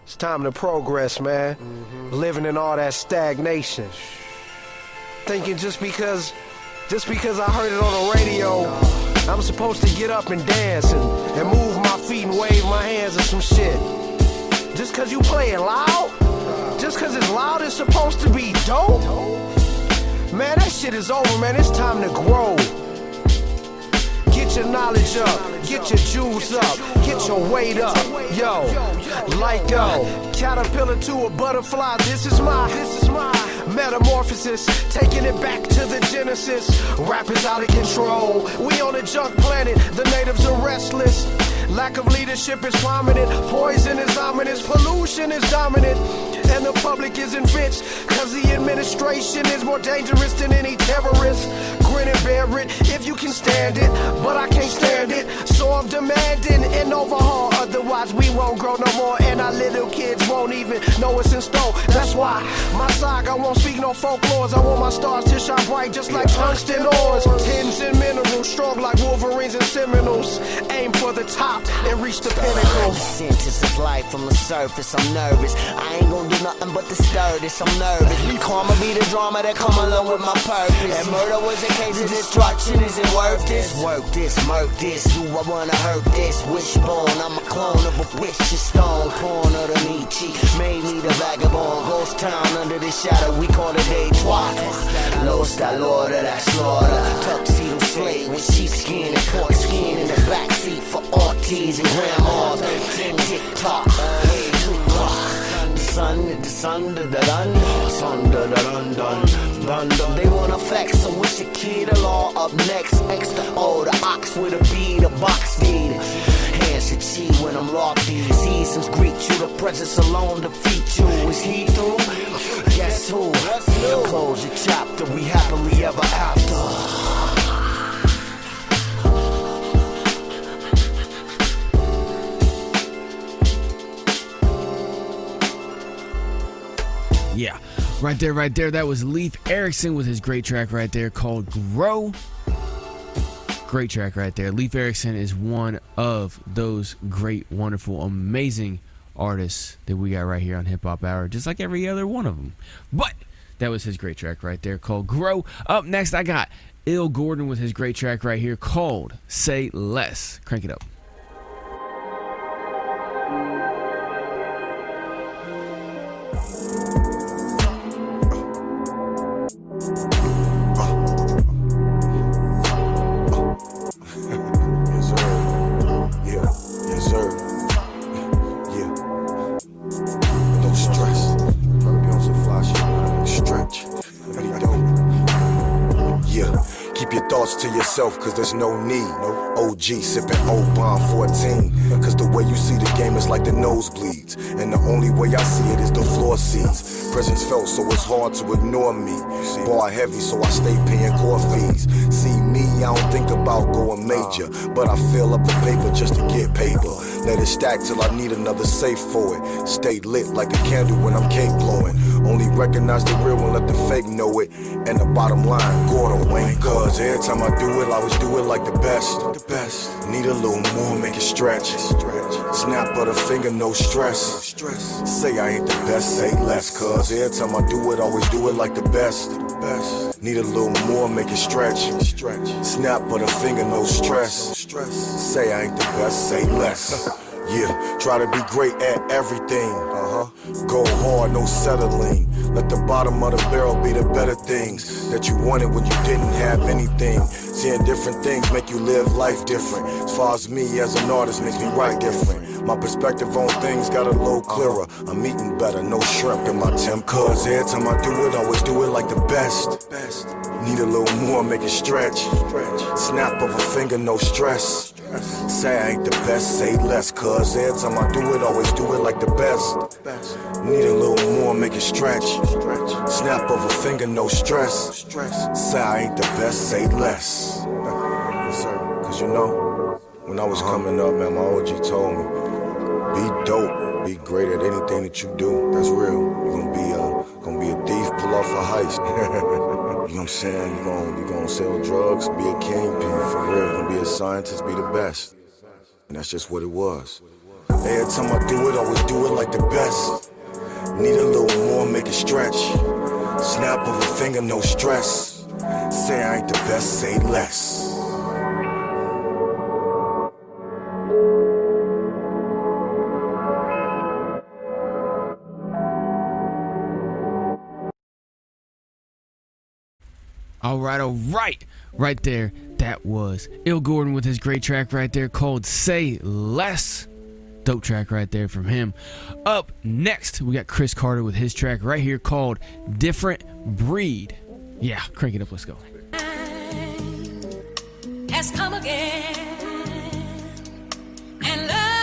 It's time to progress, man. Living in all that stagnation. Thinking just because I heard it on the radio, I'm supposed to get up and dance and move my feet and wave my hands or some shit. Just cause you play it loud? Just cause it's loud, it's supposed to be dope? Man, that shit is over, man. It's time to grow. Get your knowledge up, get your juice up, get your weight up. Yo, like caterpillar to a butterfly. This is my metamorphosis, taking it back to the genesis. Rap is out of control, we on a junk planet, the natives are restless. Lack of leadership is prominent, poison is ominous, pollution is dominant, and the public is enriched, cause the administration is more dangerous than any terrorist. Grin and bear it if you can stand it, but I can't stand it, so I'm demanding an overhaul, otherwise we won't grow no more, and our little kids won't even know what's in store. That's why my saga won't speak no folklores. I want my stars to shine bright just like tungsten ores. Tins and minerals, strong like Wolverines and Seminoles. Aim for the top and reach the pinnacle. Sentence of life from the surface, I'm nervous. I ain't gonna do nothing but disturb this, I'm nervous. Karma be the drama that come along with my purpose. And murder was a case of destruction, is it worth this? Work this, murk this, do I wanna hurt this? Wishbone, I'm a clone of a witch's stone. Corn of the Nietzsche, made me the vagabond. Ghost town under the shadow, we call it day trois. Lost that lord of that slaughter. Tuxedo slave with sheepskin and pork skin in the backseat for Ortiz and Grandma. 13 tick-tock, hey, the sun, they wanna flex, so we should key the law up next. Extra O, the ox with a B, the box deed. Hands should cheat when I'm lofty. Seasons greet you, the presence alone defeat you. Is he through? Guess who? Close your chapter, we happily ever after. Yeah, right there. That was Leif Erikson with his great track right there called Grow. Great track right there. Leif Erikson is one of those great, wonderful, amazing artists that we got right here on Hip Hop Hour, just like every other one of them. But that was his great track right there called Grow. Up next, I got Ill Gordon with his great track right here called Say Less. Crank it up. To yourself, cause there's no need. No OG sipping old Bond 14. Cause the way you see the game is like the nosebleeds. And the only way I see it is the floor seats. Presence felt, so it's hard to ignore me. Bar heavy, so I stay paying core fees. See me, I don't think about going major, but I fill up the paper just to get paper. Let it stack till I need another safe for it. Stay lit like a candle when I'm cake blowing. Only recognize the real and let the fake know it. And the bottom line, Gordon Wayne. Cause every time I do it, I always do it like the best. Need a little more, make it stretch. Snap of the finger, no stress. Say I ain't the best, say less. Cause every time I do it, I always do it like the best. Need a little more, make it stretch. Snap of the finger, no stress. Say I ain't the best, say less. Yeah, try to be great at everything. Go hard, no settling. Let the bottom of the barrel be the better things that you wanted when you didn't have anything. Seeing different things make you live life different. As far as me as an artist makes me write different. My perspective on things got a little clearer. I'm eating better, no shrimp in my temp. Cause every time I do it, I always do it like the best. Need a little more, make it stretch. Snap of a finger, no stress. Say I ain't the best, say less. Cause every time I do it, always do it like the best. Need a little more, make it stretch. Snap of a finger, no stress. Say I ain't the best, say less. Yes, sir. Cause you know, when I was coming up, man, my OG told me, be dope, be great at anything that you do. That's real. You're gonna be a thief, pull off a heist. You know what I'm saying? You're gonna sell drugs, be a kingpin, for real. You're gonna be a scientist, be the best. And that's just what it was. Every time I do it, I always do it like the best. Need a little more, make it stretch. Snap of a finger, no stress. Say I ain't the best, say less. All right. Right there, that was Ill Gordon with his great track right there called Say Less. Dope track right there from him. Up next, we got Chris Carter with his track right here called Different Breed. Yeah, crank it up, let's go. Has come again, and love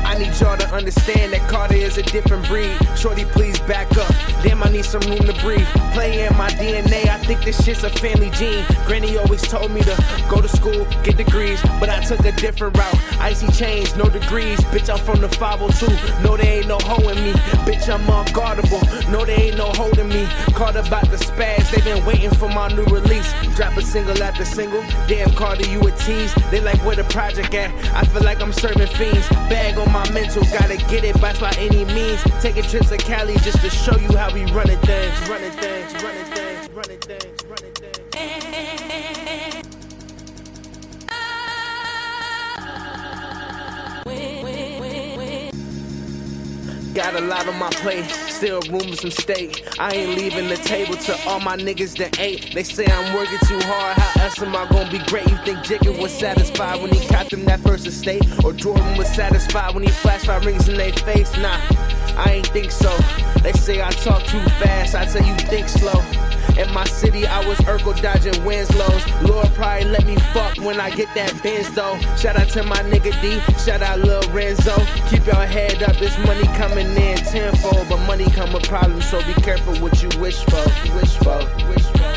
I need y'all to understand that Carter is a different breed. Shorty, please back up. Damn, I need some room to breathe. Play in my DNA, I think this shit's a family gene. Granny always told me to go to school, get degrees, but I took a different route. Icy chains, no degrees. Bitch, I'm from the 502. No, there ain't no hoe in me. Bitch, I'm unguardable. No, there ain't no holding me. Carter about the spaz, they been waiting for my new release. Drop a single after single. Damn, Carter, you a tease. They like where the project at. I feel like I'm serving fiends. Bag on my mental, gotta get it by any means. Taking trips to Cali just to show you how we running things. Running things, running things, running things, running things. Got a lot on my plate, still room for some steak. I ain't leaving the table to all my niggas that ate. They say I'm working too hard, how else am I gonna be great? You think Jigga was satisfied when he caught them that first estate? Or Jordan was satisfied when he flashed 5 rings in their face? Nah, I ain't think so. They say I talk too fast, I tell you think slow. In my city, I was Urkel dodging Winslows. Lord probably let me fuck when I get that Benz though. Shout out to my nigga D, shout out Lil Renzo. Keep your head up, this money coming in tenfold. But money come with problems, so be careful what you wish for. Wish for, wish for.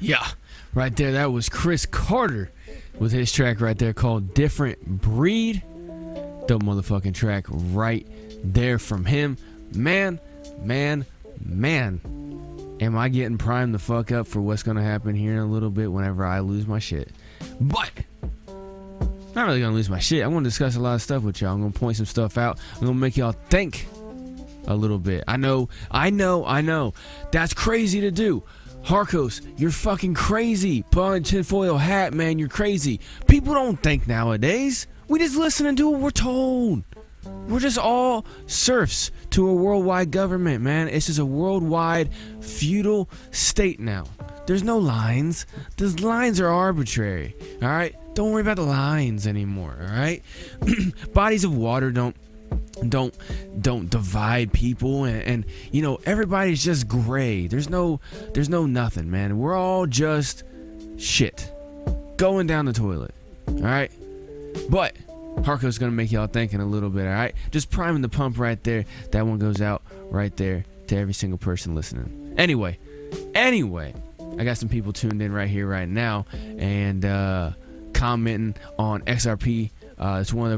Yeah, right there, that was Chris Carter with his track right there called Different Breed. Dope motherfucking track right there from him. Man, am I getting primed the fuck up for what's gonna happen here in a little bit whenever I lose my shit. But I'm not really gonna lose my shit. I'm gonna discuss a lot of stuff with y'all. I'm gonna point some stuff out. I'm gonna make y'all think a little bit. I know. That's crazy to do. Harkos, you're fucking crazy. Put on a tinfoil hat, man. You're crazy. People don't think nowadays. We just listen and do what we're told. We're just all serfs to a worldwide government, man. It's just a worldwide feudal state now. There's no lines. The lines are arbitrary, all right? Don't worry about the lines anymore, all right? Bodies of water don't divide people, and you know, everybody's just gray. There's no nothing, man. We're all just shit going down the toilet, all right? But Harko's gonna make y'all thinking a little bit, all right? Just priming the pump right there. That one goes out right there to every single person listening. Anyway, I got some people tuned in right here, right now, and commenting on XRP. It's one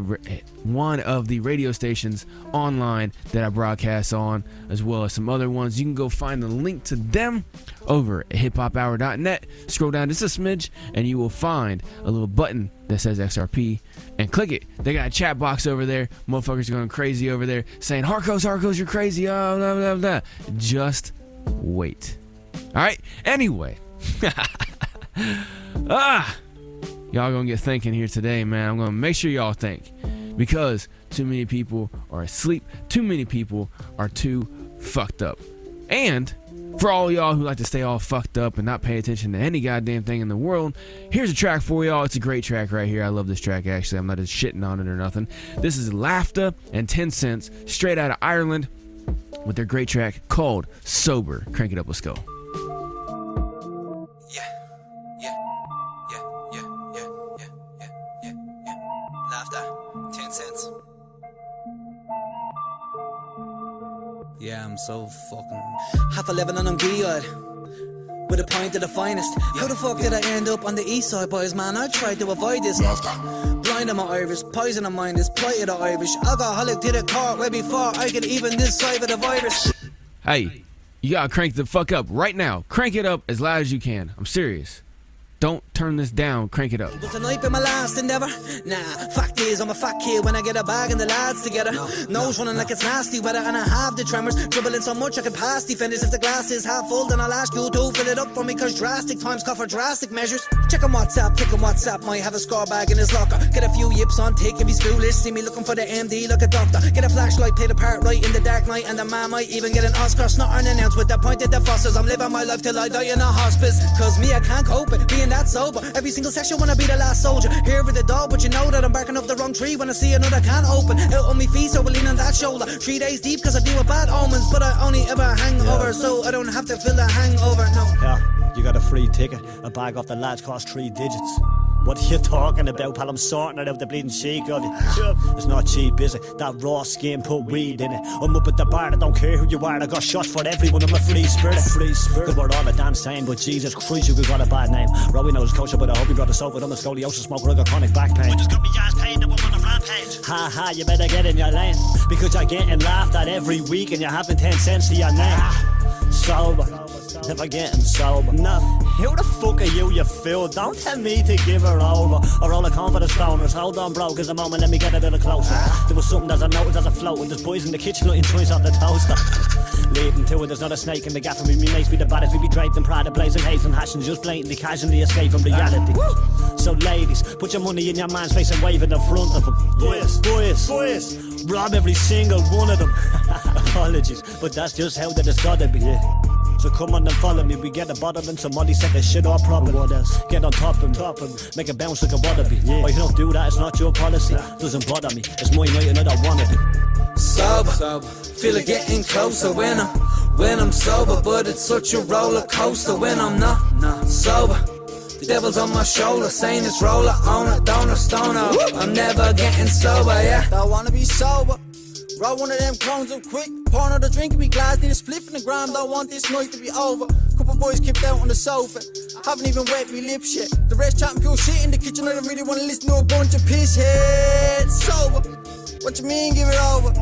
of the radio stations online that I broadcast on, as well as some other ones. You can go find the link to them over at hiphophour.net. Scroll down just a smidge, and you will find a little button that says XRP, and click it. They got a chat box over there. Motherfuckers are going crazy over there, saying, Harkos, you're crazy. Oh, blah, blah, blah. Just wait. All right? Anyway. Y'all gonna get thinking here today, man. I'm gonna make sure y'all think, because too many people are asleep. Too many people are too fucked up. And for all y'all who like to stay all fucked up and not pay attention to any goddamn thing in the world, here's a track for y'all. It's a great track right here. I love this track, actually. I'm not just shitting on it or nothing. This is Lafdah and TenSence, straight out of Ireland, with their great track called Sober. Crank it up, let's go. Yeah, I'm so fucking half 11 and I'm geared with a pint of the finest. How the fuck did I end up on the east side, boys, man? I tried to avoid this. Blind on my Irish, poison on mine, this plight of the Irish. Alcoholic to the car way before I could even this side of the virus. Hey, you gotta crank the fuck up right now. Crank it up as loud as you can. I'm serious. Don't turn this down, crank it up. Was tonight been my last endeavor? Nah, fact is I'm a fat kid when I get a bag and the lads together. Nose running like it's nasty weather and I have the tremors. Dribbling so much I can pass defenders. If the glass is half full then I'll ask you to fill it up for me, cause drastic times call for drastic measures. Check on WhatsApp, pick on WhatsApp, might have a score bag in his locker. Get a few yips on tick if he's foolish. See me looking for the MD like a doctor. Get a flashlight, play the part right in the dark night, and the man might even get an Oscar. Snot unannounced with the pointed the fosters. I'm living my life till I die in a hospice, cause me I can't cope with being that sober. Every single section wanna be the last soldier. Here with the dog, but you know that I'm barking up the wrong tree when I see another can open. Out on me feet, so I lean on that shoulder. 3 days deep, cause I deal with bad omens, but I only ever hang over, so I don't have to feel the hangover, no. Yeah, you got a free ticket. A bag off the lads cost 3 digits. What are you talking about, pal? I'm sorting it out the bleeding cheek of you. It's not cheap, is it? That raw skin, put weed in it. I'm up at the bar, I don't care who you are. I got shots for everyone, I'm a free spirit. Cause we're all the damn same, but Jesus Christ, you got a bad name. Rowie knows kosher, but I hope you brought us over. I'm a scoliosis smoker, I got chronic back pain. I just got me ass pain, now I'm on a rampage. Ha ha, you better get in your lane, because you're getting laughed at every week and you haven't 10 cents to your name. Sober, never getting sober. No, who the fuck are you fool? Don't tell me to give her over. Or all the confidence stoners. Hold on, bro, cause a moment, let me get a little closer. There was something that I noticed as I floated. There's boys in the kitchen eating twins off the toaster. Leading to it, there's not a snake in the gap. And me mates be the baddest. We be draped in pride, blazing hate and hashing, just blatantly, casually escape from reality. So ladies, put your money in your man's face and wave in the front of them. Boys, rob every single one of them. Apologies, but that's just how that it's gotta be. So come on and follow me, we get a bottle and somebody set the shit off properly. What else? Get on top and make it bounce like a wallaby. Why you don't do that, it's not your policy. Doesn't bother me, it's my night and I don't wanna be. Sober, feel it getting closer when I'm sober, but it's such a roller coaster when I'm not sober. The devil's on my shoulder, saying it's roller, owner, donor, stoner. I'm never getting sober, yeah. Don't wanna be sober. Roll one of them clones up quick. Pour another drink in me glass, need a spliff in the ground. Don't want this night to be over. couple boys kicked out on the sofa. Haven't even wet me lips yet. The rest chatting pure shit in the kitchen. I don't really wanna listen to a bunch of piss heads. Sober. What you mean, give it over?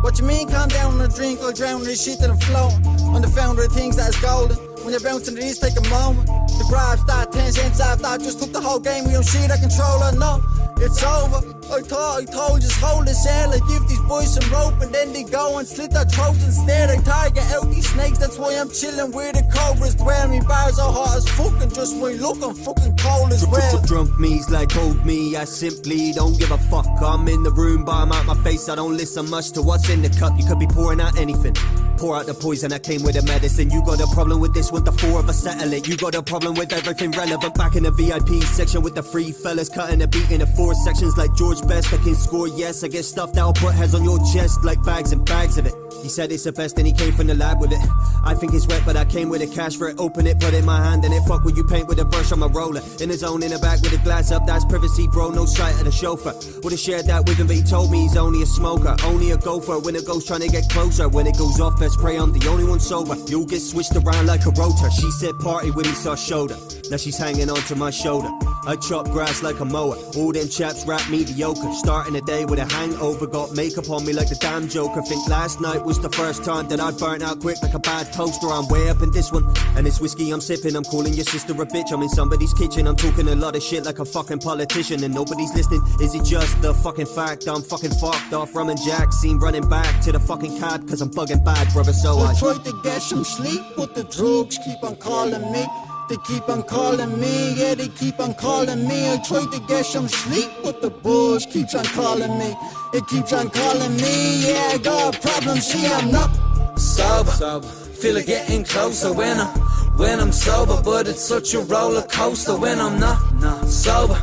What you mean, calm down on a drink or drown in the shit that I'm flowing? On the founder of things that is golden. When you're bouncing to these, take a moment. The gripe start TenSence after I just took the whole game. We don't shit, I control her, no. It's over. I told, just hold the shell. I give these boys some rope and then they go and slit their throats instead. I target out these snakes, that's why I'm chilling with the cobras. Dwell me bars are hot as fuck and just when look I'm fucking cold as well. Drunk me's like hold me, I simply don't give a fuck. I'm in the room, but I'm out my face. I don't listen much to what's in the cup. You could be pouring out anything. Pour out the poison that came with the medicine. You got a problem with this one, the four of us settle it. You got a problem with everything relevant. Back in the VIP section with the free fellas, cutting a beat in the four sections like George Best. I can score, yes, I get stuff that'll put heads on your chest like bags and bags of it. He said it's the best and he came from the lab with it. I think it's wet, but I came with the cash for it. Open it, put it in my hand and it fuck when you paint with a brush on my roller. In his own in the back with the glass up, that's privacy, bro, no sight of the chauffeur. Would've shared that with him, but he told me he's only a smoker, only a gopher. When it goes trying to get closer, when it goes off, best pray I'm the only one sober. You'll get switched around like a rotor. She said party when he saw shoulder. Now she's hanging onto my shoulder. I chop grass like a mower. All them chaps rap mediocre. Starting the day with a hangover. Got makeup on me like the damn Joker. Think last night was the first time that I burnt out quick like a bad toaster. I'm way up in this one. And this whiskey I'm sipping. I'm calling your sister a bitch. I'm in somebody's kitchen. I'm talking a lot of shit like a fucking politician. And nobody's listening. Is it just the fucking fact I'm fucking fucked off? Rum and Jack seen running back to the fucking cab. Cause I'm bugging bad, brother, so I tried to get some sleep, but the drugs keep on calling me. They keep on calling me, yeah, they keep on calling me. I tried to get some sleep, but the buzz keeps on calling me. It keeps on calling me, yeah, I got a problem. See, I'm not sober. Feel like getting closer when I'm sober, but it's such a roller coaster when I'm not sober.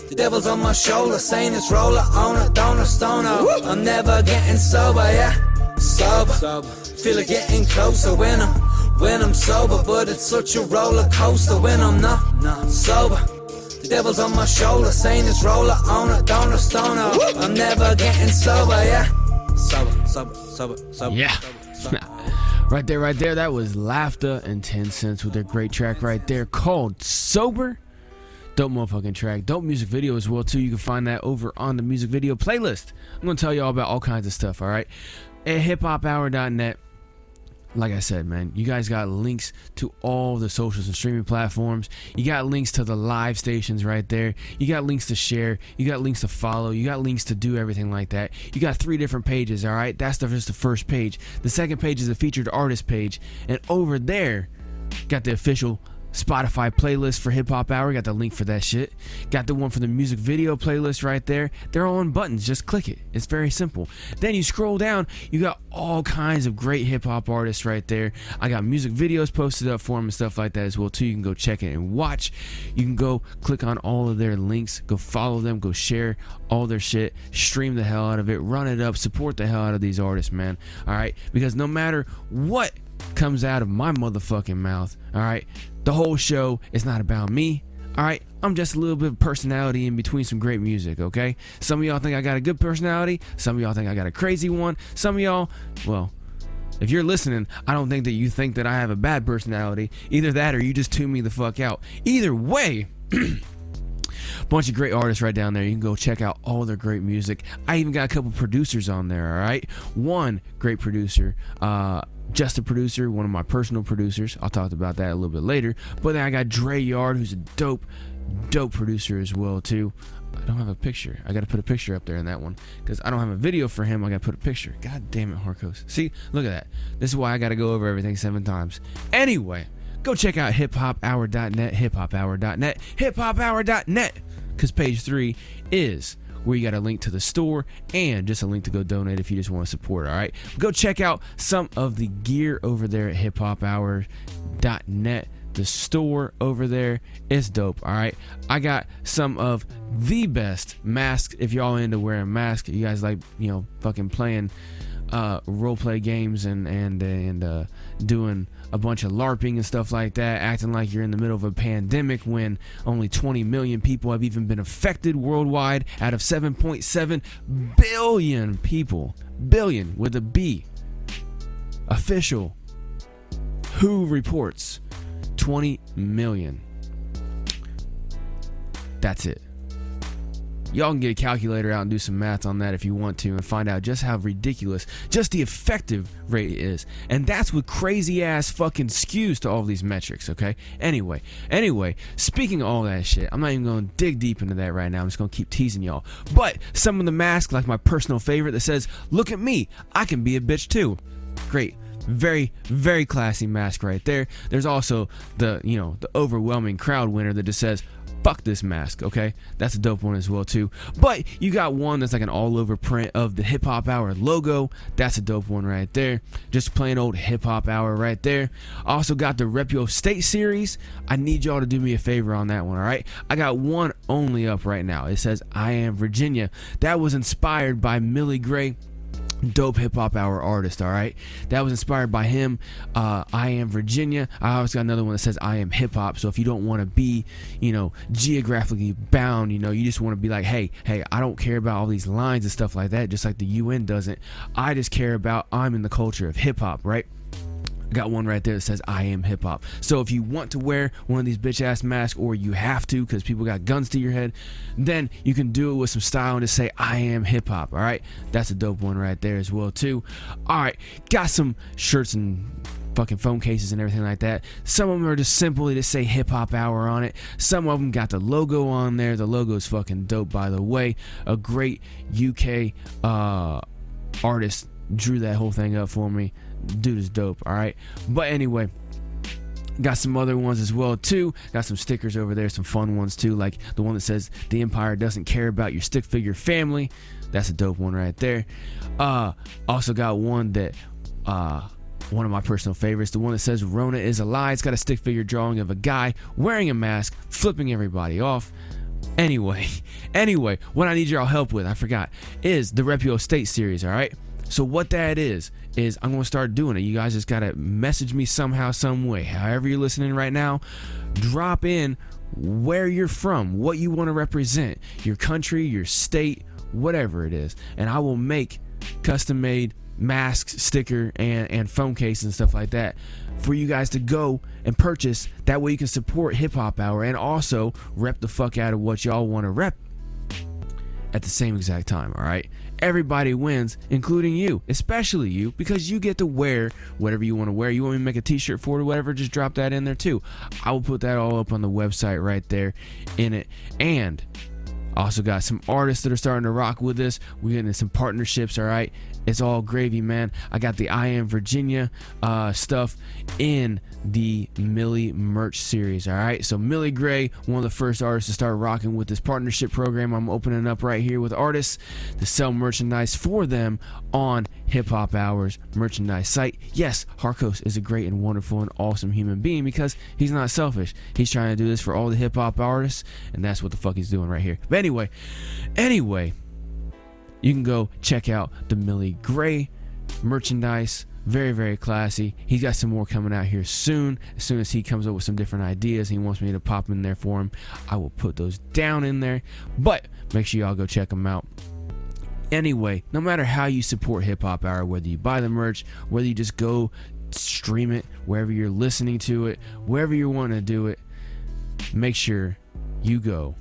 The devil's on my shoulder, saying it's roller owner, donor, stoner. I'm never getting sober, yeah, sober. Feel like getting closer when I'm sober, but it's such a roller coaster when I'm not sober. The devil's on my shoulder, saying it's roller owner, donor, stoner. I'm never getting sober, yeah. Sober. Yeah. Right there. That was Lafdah and TenSence with their great track right there called Sober. Dope motherfucking track. Dope music video as well, too. You can find that over on the music video playlist. I'm going to tell you all about all kinds of stuff, all right? At hiphophour.net. Like I said, man, you guys got links to all the socials and streaming platforms. You got links to the live stations right there. You got links to share. You got links to follow. You got links to do everything like that. You got 3 different pages, all right? That's just the first page. The second page is the featured artist page. And over there, got the official Spotify playlist for Hip Hop Hour. Got the link for that shit. Got the one for the music video playlist right there. They're all on buttons. Just click it. It's very simple. Then you scroll down. You got all kinds of great hip hop artists right there. I got music videos posted up for them and stuff like that as well too. You can go check it and watch. You can go click on all of their links. Go follow them. Go share all their shit. Stream the hell out of it. Run it up. Support the hell out of these artists, man. All right? Because no matter what comes out of my motherfucking mouth, all right, the whole show is not about me, all right? I'm just a little bit of personality in between some great music, okay? Some of y'all think I got a good personality. Some of y'all think I got a crazy one. Some of y'all, well, if you're listening, I don't think that you think that I have a bad personality. Either that or you just tune me the fuck out. Either way, bunch of great artists right down there. You can go check out all their great music. I even got a couple producers on there, all right? One great producer, just a producer, one of my personal producers. I'll talk about that a little bit later. But then I got Dre Yard, who's a dope producer as well too. I don't have a picture. I got to put a picture up there in that one because I don't have a video for him. I got to put a picture. God damn it, Harkos. See, look at that. This is why I got to go over everything 7 times. Anyway, go check out hiphophour.net, hiphophour.net, hiphophour.net, because page 3 is where you got a link to the store and just a link to go donate if you just want to support, all right? Go check out some of the gear over there at hiphophour.net. The store over there is dope, all right? I got some of the best masks. If y'all into wearing masks, you guys like, you know, fucking playing role-play games and doing a bunch of LARPing and stuff like that, acting like you're in the middle of a pandemic when only 20 million people have even been affected worldwide out of 7.7 billion people. Billion with a B. Official WHO reports. 20 million. That's it. Y'all can get a calculator out and do some math on that if you want to and find out just how ridiculous just the effective rate is. And that's with crazy ass fucking skews to all these metrics, okay? Anyway, speaking of all that shit, I'm not even going to dig deep into that right now. I'm just going to keep teasing y'all. But some of the masks, like my personal favorite that says, "Look at me, I can be a bitch too." Great. Very, very classy mask right there. There's also the, the overwhelming crowd winner that just says, "Fuck this mask," okay? That's a dope one as well too. But you got one that's like an all over print of the Hip Hop Hour logo. That's a dope one right there. Just plain old Hip Hop Hour right there. Also got the Rep Your State series. I need y'all to do me a favor on that one, all right? I got one only up right now. It says "I Am Virginia." That was inspired by Millie Gray. Dope Hip Hop Hour artist, all right? That was inspired by him. I Am Virginia. I also got another one that says "I Am Hip Hop." So if you don't want to be, geographically bound, you just want to be like, hey, I don't care about all these lines and stuff like that, just like the UN doesn't. I just care about I'm in the culture of hip hop, right? I got one right there that says "I Am Hip Hop." So if you want to wear one of these bitch ass masks, or you have to because people got guns to your head, then you can do it with some style and just say "I Am Hip Hop." All right, that's a dope one right there as well too. All right, got some shirts and fucking phone cases and everything like that. Some of them are just simply to say Hip Hop Hour on it. Some of them got the logo on there. The logo is fucking dope, by the way. A great UK artist drew that whole thing up for me. Dude is dope, all right? But anyway, got some other ones as well too. Got some stickers over there, some fun ones too, like the one that says "The Empire doesn't care about your stick figure family." That's a dope one right there. Also got one that one of my personal favorites, the one that says "Rona is a lie." It's got a stick figure drawing of a guy wearing a mask flipping everybody off. Anyway, what I need y'all help with, I forgot, is the Rep Your State series, all right? So what that is I'm going to start doing it. You guys just got to message me somehow, some way. However you're listening right now, drop in where you're from, what you want to represent, your country, your state, whatever it is. And I will make custom-made masks, sticker, and phone cases and stuff like that for you guys to go and purchase. That way you can support Hip Hop Hour and also rep the fuck out of what y'all want to rep at the same exact time, all right? Everybody wins, including you, especially you, because you get to wear whatever you want to wear. You want me to make a t-shirt for it or whatever, just drop that in there too. I will put that all up on the website right there in it. And also got some artists that are starting to rock with this. We're getting some partnerships, all right? It's all gravy, man. I got the I Am Virginia stuff in the Millie merch series, all right? So Millie Gray, one of the first artists to start rocking with this partnership program I'm opening up right here with artists to sell merchandise for them on Hip Hop Hour's merchandise site. Yes, Harkos is a great and wonderful and awesome human being because he's not selfish. He's trying to do this for all the hip hop artists, and that's what the fuck he's doing right here. But anyway, you can go check out the Millie Gray merchandise. Very, very classy. He's got some more coming out here soon. As soon as he comes up with some different ideas, he wants me to pop in there for him, I will put those down in there. But make sure y'all go check them out. Anyway, no matter how you support Hip Hop Hour, whether you buy the merch, whether you just go stream it, wherever you're listening to it, wherever you want to do it, make sure you go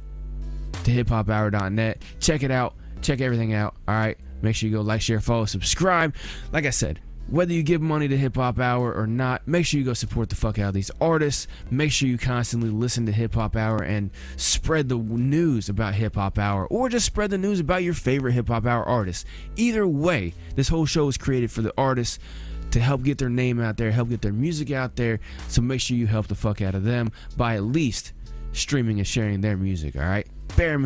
to hiphophour.net. Check it out. Check everything out. All right. Make sure you go like, share, follow, subscribe. Like I said, whether you give money to Hip Hop Hour or not, make sure you go support the fuck out of these artists. Make sure you constantly listen to Hip Hop Hour and spread the news about Hip Hop Hour, or just spread the news about your favorite Hip Hop Hour artists. Either way, this whole show is created for the artists to help get their name out there, help get their music out there. So make sure you help the fuck out of them by at least streaming and sharing their music, all right? Bare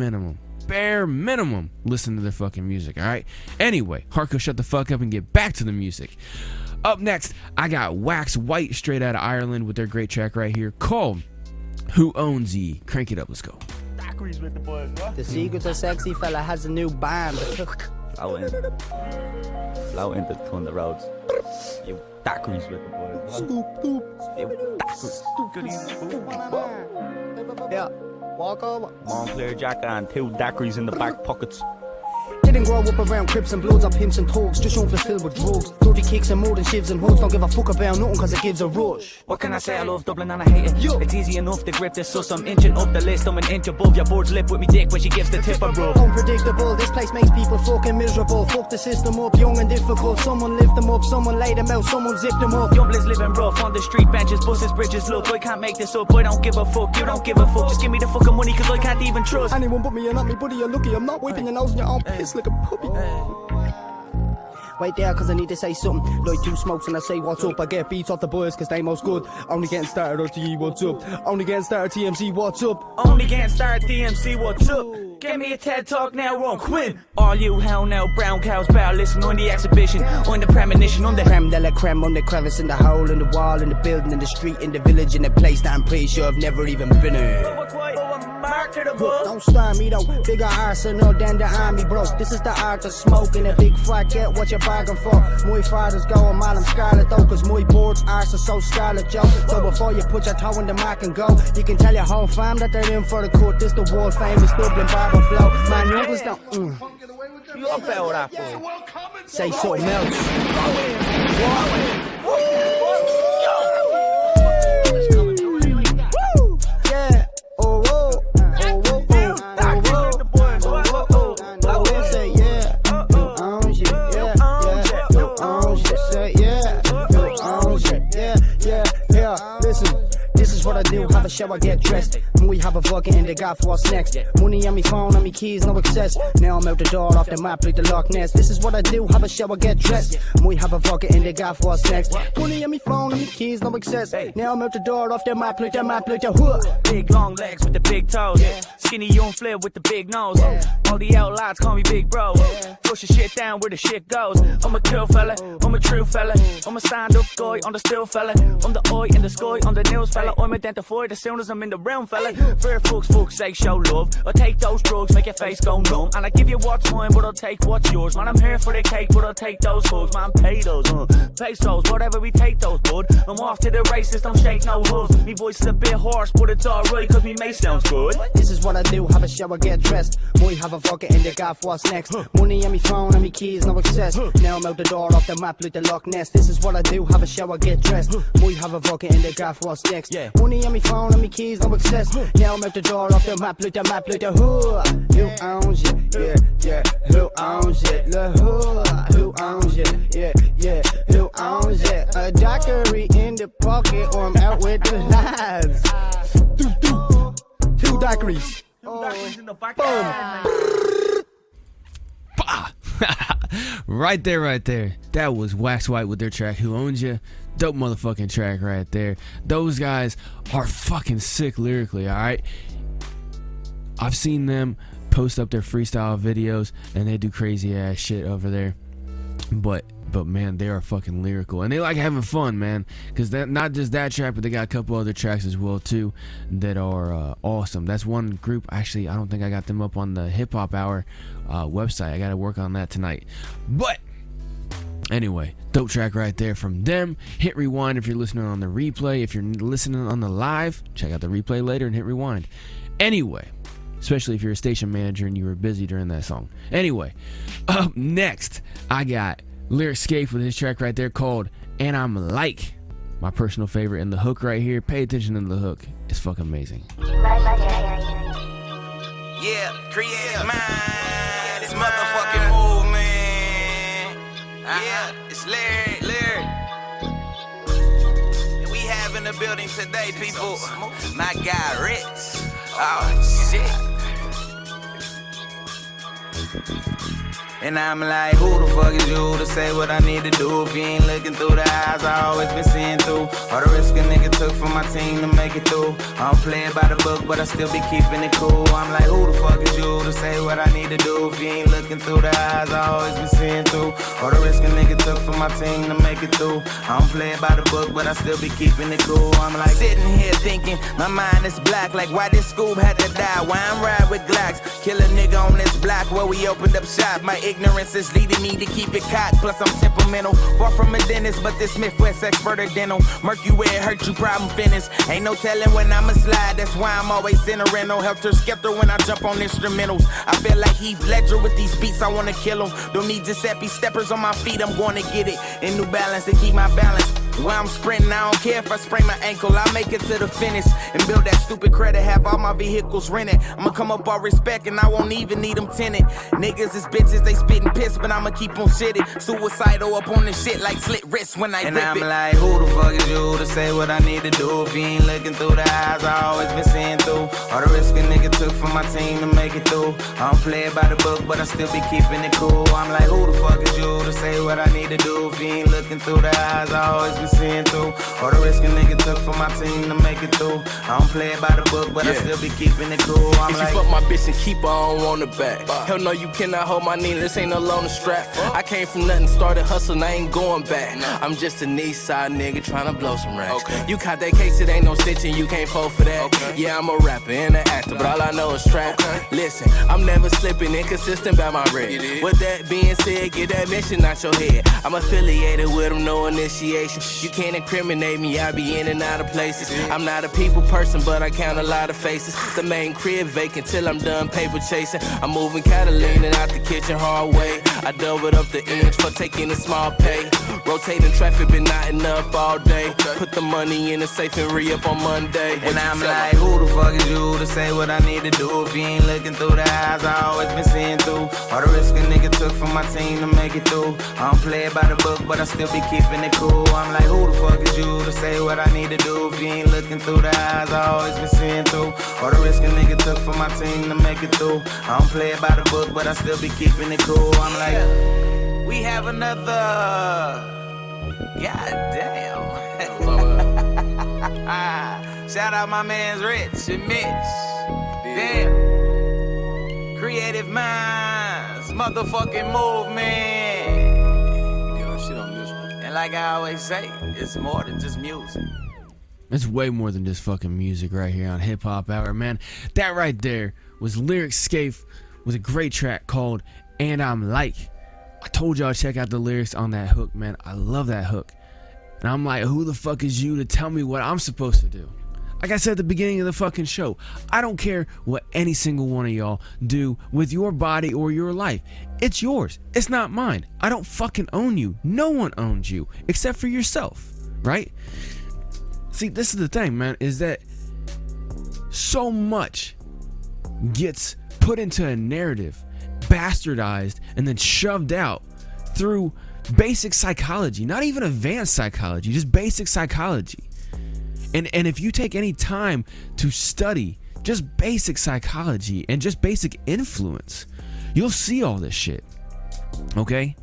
minimum, listen to their fucking music, all right? Anyway, Harko, shut the fuck up and get back to the music. Up next, I got Wax White, straight out of Ireland, with their great track right here called Who Owns Ye. Crank it up, let's go. The Secrets of Sexy Fella has a new band. Floating to the roads. You daiquiris with the boys. Yeah, walk over. Montclair Jack and 2 daiquiris in the back pockets. Didn't grow up around Crips and Bloods or pimps and thugs. Just don't fulfill with drugs. Dirty kicks and more than shivs and hoods. Don't give a fuck about nothing cause it gives a rush. What can I say? I love Dublin and I hate it. It's easy enough to grip this sus. I'm inching up the list. I'm an inch above your board's lip with me dick when she gives the tip a rub. Unpredictable, this place makes people fucking miserable. Fuck the system up, young and difficult. Someone lift them up, someone lay them out, someone zip them up. Young blitz living rough on the street benches, buses, bridges. Look, I can't make this up. I don't give a fuck, you don't give a fuck. Just give me the fucking money cause I can't even trust anyone but me. You're not me buddy, you're lucky. I'm not wiping your nose in your own piss like a puppy. Wait there cause I need to say something. Like 2 smokes and I say what's up. I get beats off the boys cause they most good. Only getting started RTE, what's up? Only getting started TMC, what's up? Only getting started DMC, what's up? Give me a TED Talk now, won't quit. All you hell now, brown cows bow. Listen on the exhibition, on the premonition, on the creme de la creme, on the crevice in the hole, in the wall, in the building, in the street, in the village, in the place that I'm pretty sure I've never even been in. Don't stir me though, bigger arsenal than the army, bro. This is the art of smoking a big fat, get what you're bargaining for. My father's going mad, I'm scarlet though, cause my board's arse are so scarlet, Joe. So before you put your toe in the mark and go, you can tell your whole fam that they're in for the court. This the world famous Dublin barber flow. Man, your uncles don't, You up there with that fool? Say something else. Yeah, oh, whoa. This is what I do, have a shower, get dressed. We have a vodka in the got for what's next. Money on me phone, on me keys, no access. Now I'm out the door, off the map like the Loch Ness. This is what I do, have a shower, get dressed. We have a vodka in the got for what's next. Money on me phone, on me keys, no access. Now I'm out the door, off the map like the hood. Big long legs with the big toes. Skinny young flip with the big nose. All the outlaws call me big bro. Push the shit down where the shit goes. I'm a kill fella, I'm a true fella. I'm a stand up guy, I'm the still fella. I'm the eye in the sky, I'm the news fella. I'm identified as soon as I'm in the realm fella. For fuck's sake, show love. I take those drugs, make your face go numb. And I give you what's mine, but I'll take what's yours. Man, I'm here for the cake, but I'll take those hugs. Man, pay those, pesos, whatever we take those, bud. I'm off to the races, don't shake no hooves. Me voice is a bit harsh, but it's alright, cause me mate sounds good. This is what I do, have a shower, get dressed. We have a vodka in the got for what's next. Money on me phone, on me keys, no access. Now I'm out the door, off the map like the Loch Ness. This is what I do, have a shower, get dressed. We have a vodka in the got for what's next. Money on me phone, on me keys, no access. Now I'm out the door, off the map like the hood. Who owns it? Yeah. Who owns it? The hood. Who owns it? Yeah. Who owns it? A daiquiri in the pocket, or I'm out with the lads. 2 daiquiris. In the back. Right there. That was Wax White with their track Who Owns Ya. Dope motherfucking track right there. Those guys are fucking sick lyrically, alright? I've seen them post up their freestyle videos and they do crazy ass shit over there. But man, they are fucking lyrical and they like having fun, man. Cause that not just that track, but they got a couple other tracks as well too that are awesome. That's one group. Actually, I don't think I got them up on the HipHop Hour website. I got to work on that tonight. But anyway, dope track right there from them. Hit rewind if you're listening on the replay. If you're listening on the live, check out the replay later and hit rewind. Anyway, especially if you're a station manager and you were busy during that song. Anyway, up next, I got Lyrik Scaife with his track right there called And I'm Like. My personal favorite, and the hook right here. Pay attention to the hook. It's fucking amazing. Yeah, create mind. This motherfucking movement. Yeah, it's Lyrik. We have in the building today, people. My guy, Rich. Oh, shit. And I'm like, who the fuck is you to say what I need to do? If you ain't looking through the eyes I always been seeing through. All the risk a nigga took for my team to make it through. I don't play it by the book, but I still be keeping it cool. I'm like, who the fuck is you to say what I need to do? If you ain't looking through the eyes I always been seeing through. All the risk a nigga took for my team to make it through. I don't play it by the book, but I still be keeping it cool. I'm like, sitting here thinking, my mind is black. Like, why this Scoob had to die? Why I'm riding with Glocks? Kill a nigga on this block where we opened up shop. My ignorance is leading me to keep it cocked. Plus I'm temperamental, far from a dentist, but this Midwest expert of dental. Murk you where it hurt you, problem finished. Ain't no telling when I'ma slide, that's why I'm always in a rental. Helter skelter when I jump on instrumentals. I feel like Heath Ledger with these beats, I wanna kill them. Don't need Giuseppe steppers on my feet, I'm gonna get it. In New Balance to keep my balance. While I'm sprinting, I don't care if I sprain my ankle, I make it to the finish and build that stupid credit, have all my vehicles rented. I'ma come up all respect and I won't even need them tinted. Niggas is bitches, they spitting piss, but I'ma keep on shitting. Suicidal up on this shit like slit wrists when I and rip I'm it. Like, who the fuck is you to say what I need to do? If you ain't looking through the eyes I always been seeing through. All the risk a nigga took from my team to make it through. I don't play it by the book, but I still be keeping it cool. I'm like, who the fuck is you to say what I need to do? If you ain't looking through the eyes I always been seeing through. All the risk a nigga took from my team to make it through. I don't play it by the book, but I still be keeping it cool. I'm if like, you fuck my bitch and keep her, I don't want her back. Hell no, you cannot hold my knee, this ain't no loaner strap. I came from nothing, started hustling, I ain't going back. I'm just an east side nigga tryna blow some racks. You caught that case, it ain't no stitching, you can't fall for that. Yeah, I'm a rapper and an actor, but all I know is trap. Listen, I'm never slipping, inconsistent by my red. With that being said, get that mission out your head. I'm affiliated with them, no initiation. You can't incriminate me, I be in and out of places. I'm not a people person, but I count a lot of faces. The main crib vacant till I'm done paper chasing. I'm moving Catalina out the kitchen hard way. I doubled up the inch for taking a small pay. Rotating traffic, been knotting up all day. Put the money in the safe and re-up on Monday. and I'm like, who the fuck is you to say what I need to do? If you ain't looking through the eyes I always been seeing through. All the risk a nigga took from my team to make it through. I don't play it by the book, but I still be keeping it cool. I'm like, who the fuck is you to say what I need to do? If you ain't looking through the eyes I always been seeing through. All the risk a nigga took from my team to make it through. I don't play it by the book, but I still be keeping it cool. I'm like, we have another. Goddamn. Shout out my man's Rich and Mitch. Damn. Creative minds, motherfucking movement. And like I always say, it's more than just music. It's way more than just fucking music right here on Hip Hop Hour, man. That right there was Lyrik Scaife with a great track called And I'm Like. I told y'all check out the lyrics on that hook, man. I love that hook. And I'm like, who the fuck is you to tell me what I'm supposed to do? Like I said at the beginning of the fucking show, I don't care what any single one of y'all do with your body or your life. It's yours. It's not mine. I don't fucking own you. No one owns you except for yourself, right? See, this is the thing, man, is that so much gets put into a narrative, bastardized, and then shoved out through basic psychology, not even advanced psychology, just basic psychology. And if you take any time to study just basic psychology and just basic influence, you'll see all this shit. Okay?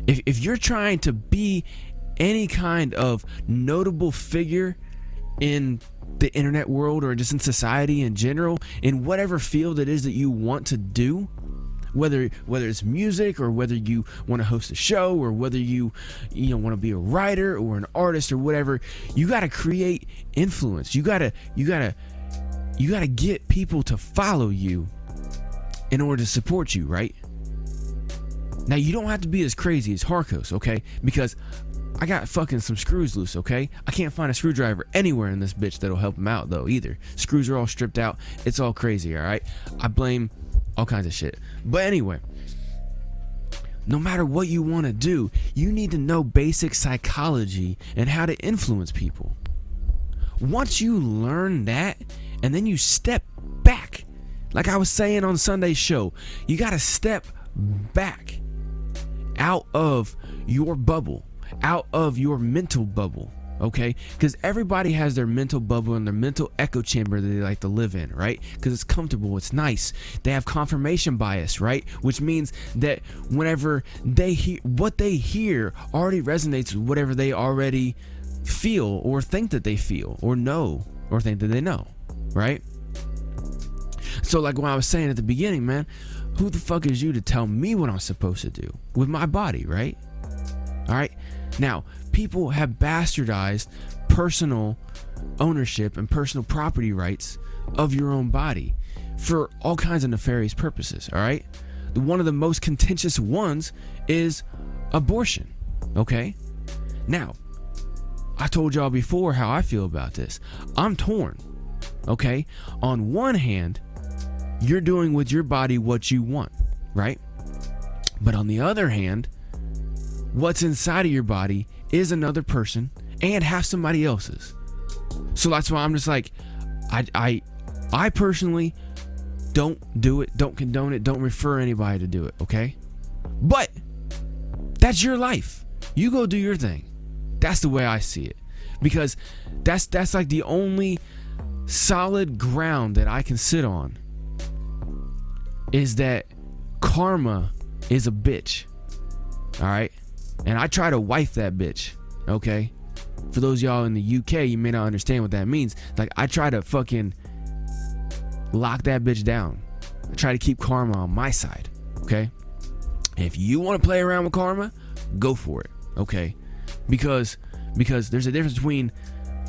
If you're trying to be any kind of notable figure in the internet world or just in society in general, in whatever field it is that you want to do, whether it's music or whether you want to host a show or whether you want to be a writer or an artist or whatever, you got to create influence. You got to get people to follow you in order to support you, right? Now, you don't have to be as crazy as Harkos, okay? Because I got fucking some screws loose, okay? I can't find a screwdriver anywhere in this bitch that'll help him out, though, either. Screws are all stripped out. It's all crazy, all right? I blame all kinds of shit. But anyway, no matter what you want to do, you need to know basic psychology and how to influence people. Once you learn that, and then you step back, like I was saying on Sunday's show, you got to step back out of your bubble, out of your mental bubble, okay? Because everybody has their mental bubble and their mental echo chamber that they like to live in, right? Because it's comfortable, it's nice. They have confirmation bias, right? Which means that whenever they hear, what they hear already resonates with whatever they already feel or think that they feel or know or think that they know, right? So like what I was saying at the beginning, man, who the fuck is you to tell me what I'm supposed to do with my body, right? All right. Now, people have bastardized personal ownership and personal property rights of your own body for all kinds of nefarious purposes, all right? one of the most contentious ones is abortion. Okay? Now, I told y'all before how I feel about this. I'm torn. Okay? On one hand, you're doing with your body what you want, right? But on the other hand, what's inside of your body is another person and half somebody else's. So that's why I'm just like, I personally don't do it, don't condone it, don't refer anybody to do it, okay? But that's your life. You go do your thing. That's the way I see it. Because that's like the only solid ground that I can sit on, is that karma is a bitch. All right? And I try to wife that bitch, okay? For those of y'all in the UK, you may not understand what that means. Like, I try to fucking lock that bitch down. I try to keep karma on my side, okay? If you want to play around with karma, go for it, okay? Because there's a difference between,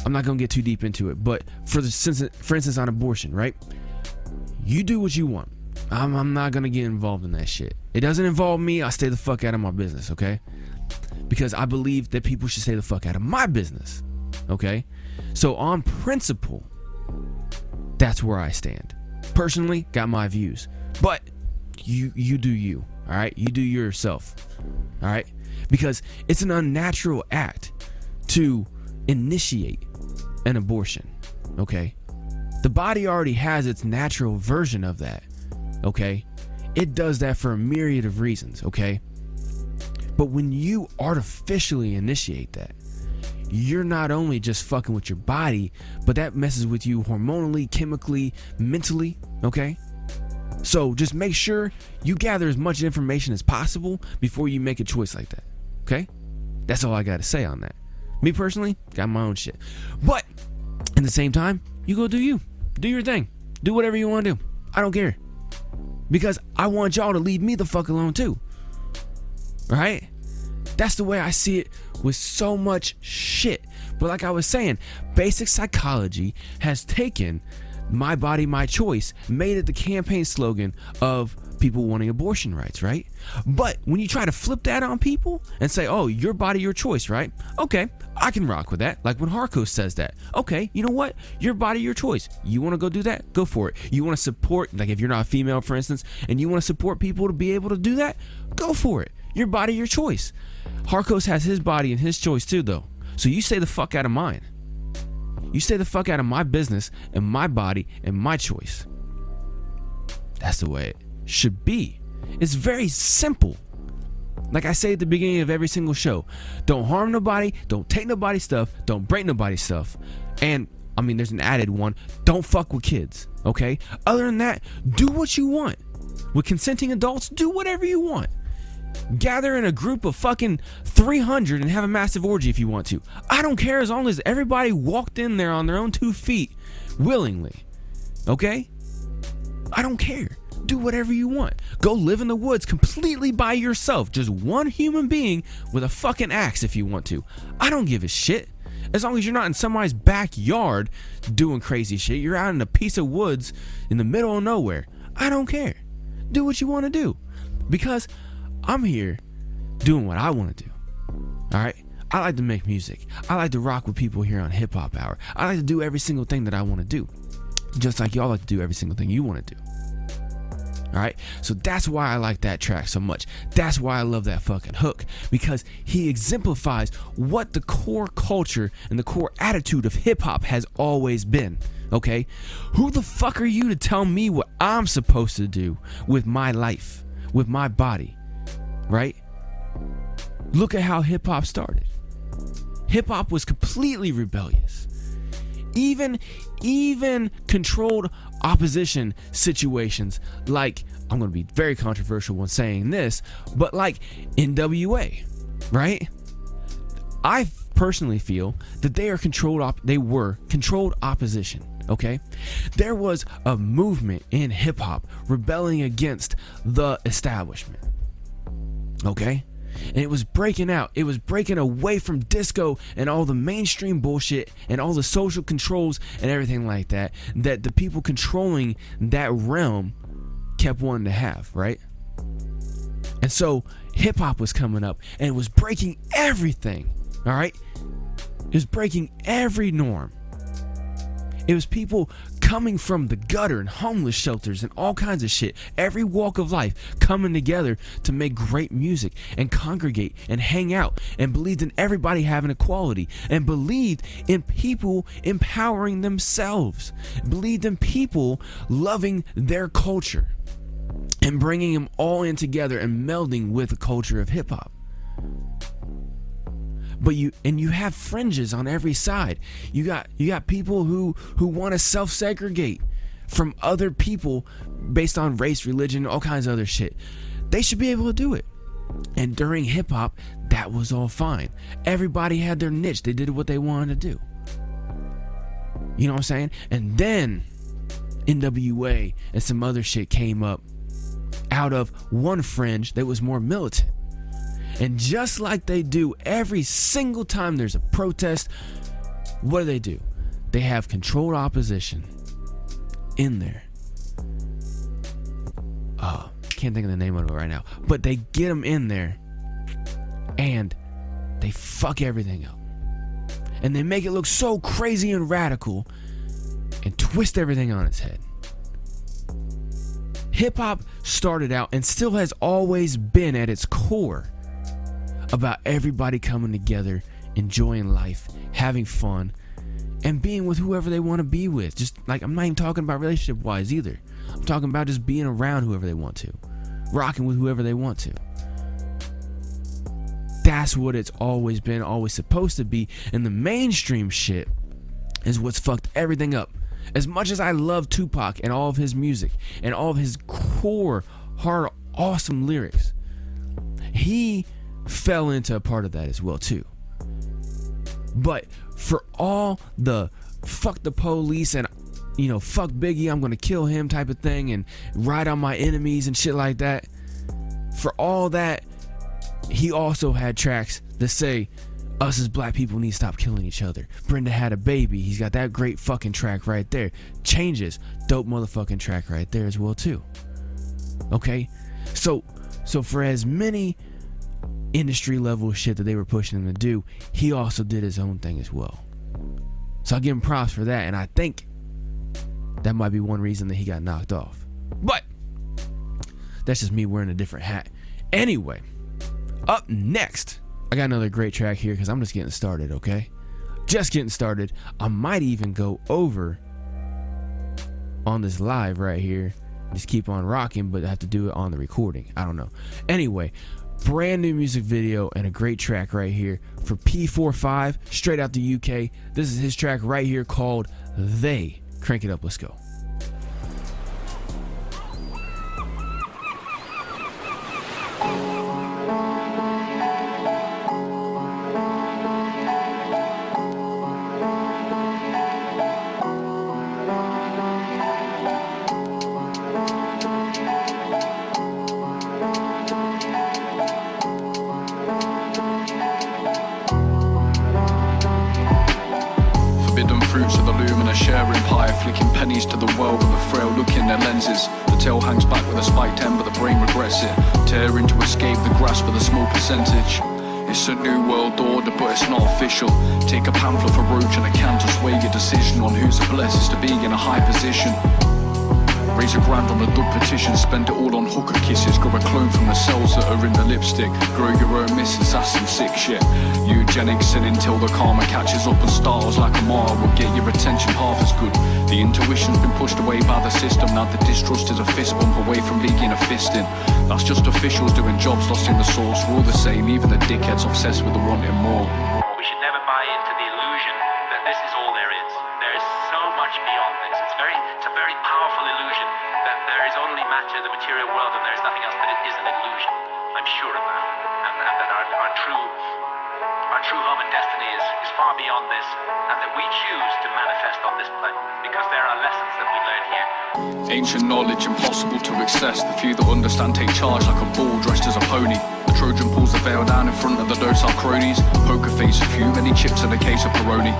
I'm not going to get too deep into it, but for instance on abortion, right? You do what you want. I'm not going to get involved in that shit. It doesn't involve me. I stay the fuck out of my business, okay? Because I believe that people should stay the fuck out of my business, okay? So on principle, that's where I stand. Personally, got my views. But you do you, all right? You do yourself, all right? Because it's an unnatural act to initiate an abortion, okay? The body already has its natural version of that, okay? It does that for a myriad of reasons, okay? But when you artificially initiate that, you're not only just fucking with your body, but that messes with you hormonally, chemically, mentally, okay? So just make sure you gather as much information as possible before you make a choice like that, okay? That's all I got to say on that. Me personally, got my own shit. But at the same time, you go do you. Do your thing. Do whatever you want to do. I don't care. Because I want y'all to leave me the fuck alone too. Right? That's the way I see it with so much shit. But like I was saying, basic psychology has taken my body, my choice, made it the campaign slogan of people wanting abortion rights, right? But when you try to flip that on people and say, oh, your body, your choice, right? Okay, I can rock with that. Like when Harkos says that. Okay, you know what? Your body, your choice. You want to go do that? Go for it. You want to support, like if you're not a female, for instance, and you want to support people to be able to do that? Go for it. Your body, your choice. Harkos has his body and his choice too, though. So you stay the fuck out of mine. You stay the fuck out of my business and my body and my choice. That's the way it should be. It's very simple. Like I say at the beginning of every single show, don't harm nobody, don't take nobody's stuff, don't break nobody's stuff. And I mean, there's an added one, don't fuck with kids, okay? Other than that, do what you want. With consenting adults, do whatever you want. Gather in a group of fucking 300 and have a massive orgy if you want to. I don't care as long as everybody walked in there on their own 2 feet willingly. Okay? I don't care. Do whatever you want. Go live in the woods completely by yourself. Just one human being with a fucking axe if you want to. I don't give a shit. As long as you're not in somebody's backyard doing crazy shit. You're out in a piece of woods in the middle of nowhere. I don't care. Do what you want to do. Because I'm here doing what I want to do. Alright? I like to make music. I like to rock with people here on HipHop Hour. I like to do every single thing that I want to do. Just like y'all like to do every single thing you want to do. Alright? So that's why I like that track so much. That's why I love that fucking hook. Because he exemplifies what the core culture and the core attitude of hip-hop has always been. Okay? Who the fuck are you to tell me what I'm supposed to do with my life? With my body? Right? Look at how hip-hop started. Hip-hop was completely rebellious. Even controlled opposition situations, like, I'm going to be very controversial when saying this, but like NWA, right? I personally feel that they were controlled opposition, okay? There was a movement in hip-hop rebelling against the establishment, okay? And it was breaking out. It was breaking away from disco and all the mainstream bullshit and all the social controls and everything like that, that the people controlling that realm kept wanting to have, right? And so hip hop was coming up and it was breaking everything. All right? It was breaking every norm. It was people coming from the gutter and homeless shelters and all kinds of shit, every walk of life coming together to make great music and congregate and hang out, and believed in everybody having equality, and believed in people empowering themselves, believed in people loving their culture and bringing them all in together and melding with the culture of hip hop. But you have fringes on every side. You got people who want to self-segregate from other people based on race, religion, all kinds of other shit. They should be able to do it. And during hip hop, that was all fine. Everybody had their niche. They did what they wanted to do. You know what I'm saying? And then NWA and some other shit came up out of one fringe that was more militant. And just like they do every single time there's a protest, what do? They have controlled opposition in there. Can't think of the name of it right now. But they get them in there and they fuck everything up. And they make it look so crazy and radical and twist everything on its head. Hip hop started out and still has always been at its core about everybody coming together, enjoying life, having fun, and being with whoever they want to be with. Just like, I'm not even talking about relationship wise either. I'm talking about just being around whoever they want to, rocking with whoever they want to. That's what it's always been, always supposed to be. And the mainstream shit is what's fucked everything up. As much as I love Tupac and all of his music and all of his core, hard, awesome lyrics, he fell into a part of that as well too. But for all the fuck the police and, you know, fuck Biggie, I'm gonna kill him type of thing, and ride on my enemies and shit like that, for all that, he also had tracks that say us as black people need to stop killing each other. Brenda had a baby. He's got that great fucking track right there. Changes, dope motherfucking track right there as well too. Okay, so for as many industry level shit that they were pushing him to do, he also did his own thing as well. So I give him props for that, and I think that might be one reason that he got knocked off. But that's just me wearing a different hat. Anyway, up next, I got another great track here because I'm just getting started, okay? Just getting started. I might even go over on this live right here. Just keep on rocking, but I have to do it on the recording. I don't know. Anyway, brand new music video and a great track right here for P45, straight out the UK. This is his track right here called They. Crank it up, let's go. Flicking pennies to the world with a frail look in their lenses. The tail hangs back with a spiked end, but the brain regrets it. Tearing to escape the grasp of a small percentage. It's a new world order, but it's not official. Take a pamphlet for roach and a can to sway your decision on who's the blessed to be in a high position. Raise a grand on a dub petition, spend it all on hooker kisses. Grow a clone from the cells that are in the lipstick. Grow your own missus, that's some sick shit. Eugenics and until the karma catches up and startles like a Mara will get your attention half as good. The intuition's been pushed away by the system. Now the distrust is a fist bump away from leaking a fist in. That's just officials doing jobs lost in the source. We're all the same, even the dickheads obsessed with the wanting more. We should never buy into the illusion that this is all there is. There is so much beyond this. It's a very powerful illusion that there is only matter, the material world, and there is nothing else, but it is an illusion. I'm sure of that. And that our true home and destiny is far beyond this, and that we choose to manifest on this plane, because there are lessons that we learn here. Ancient knowledge impossible to access. The few that understand take charge like a bull dressed as a pony. The Trojan pulls the veil down in front of the docile cronies. Poker face, a few many chips and a case of Peroni.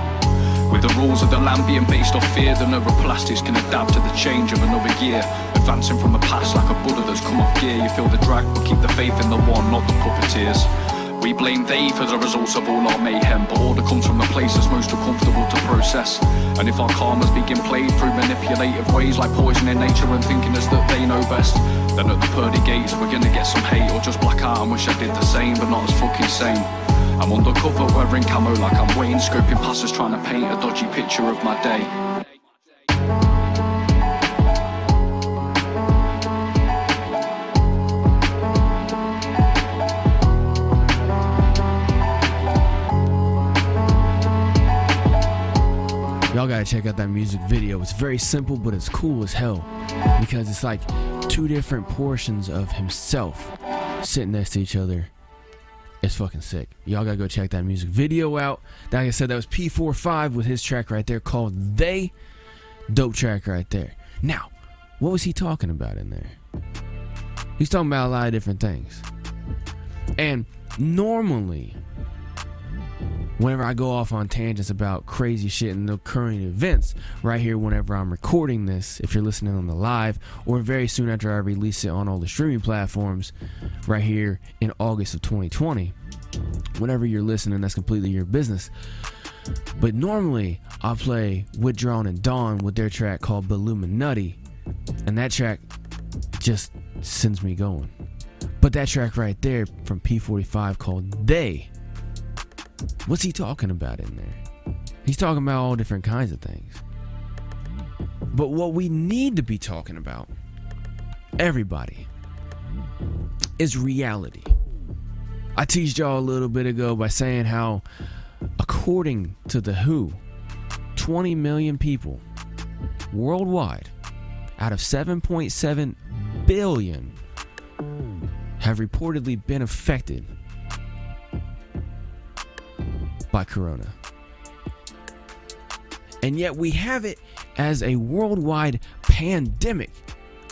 With the rules of the land being based off fear, the neuroplastics can adapt to the change of another year. A advancing from the past like a Buddha that's come off gear. You feel the drag, but keep the faith in the one, not the puppeteers. We blame they for the results of all our mayhem, but order comes from the place that's most uncomfortable to process. And if our karma's being played through manipulative ways like poisoning nature and thinking us that they know best, then at the pearly gates we're gonna get some hate, or just black out and wish I did the same, but not as fucking same. I'm undercover wearing camo like I'm Wayne, scoping passes trying to paint a dodgy picture of my day. Y'all gotta check out that music video. It's very simple, but it's cool as hell because it's like two different portions of himself sitting next to each other. It's fucking sick. Y'all gotta go check that music video out. Like I said, that was P45 with his track right there called They. Dope track right there. Now, what was he talking about in there? He's talking about a lot of different things. And normally, whenever I go off on tangents about crazy shit and the current events, right here whenever I'm recording this, if you're listening on the live, or very soon after I release it on all the streaming platforms, right here in August of 2020, whenever you're listening, that's completely your business. But normally, I'll play Withdrawn and Dawn with their track called Illuminati, and that track just sends me going. But that track right there from P45 called They, what's he talking about in there? He's talking about all different kinds of things. But what we need to be talking about, everybody, is reality. I teased y'all a little bit ago by saying how, according to The WHO, 20 million people worldwide out of 7.7 billion have reportedly been affected by corona. And yet we have it as a worldwide pandemic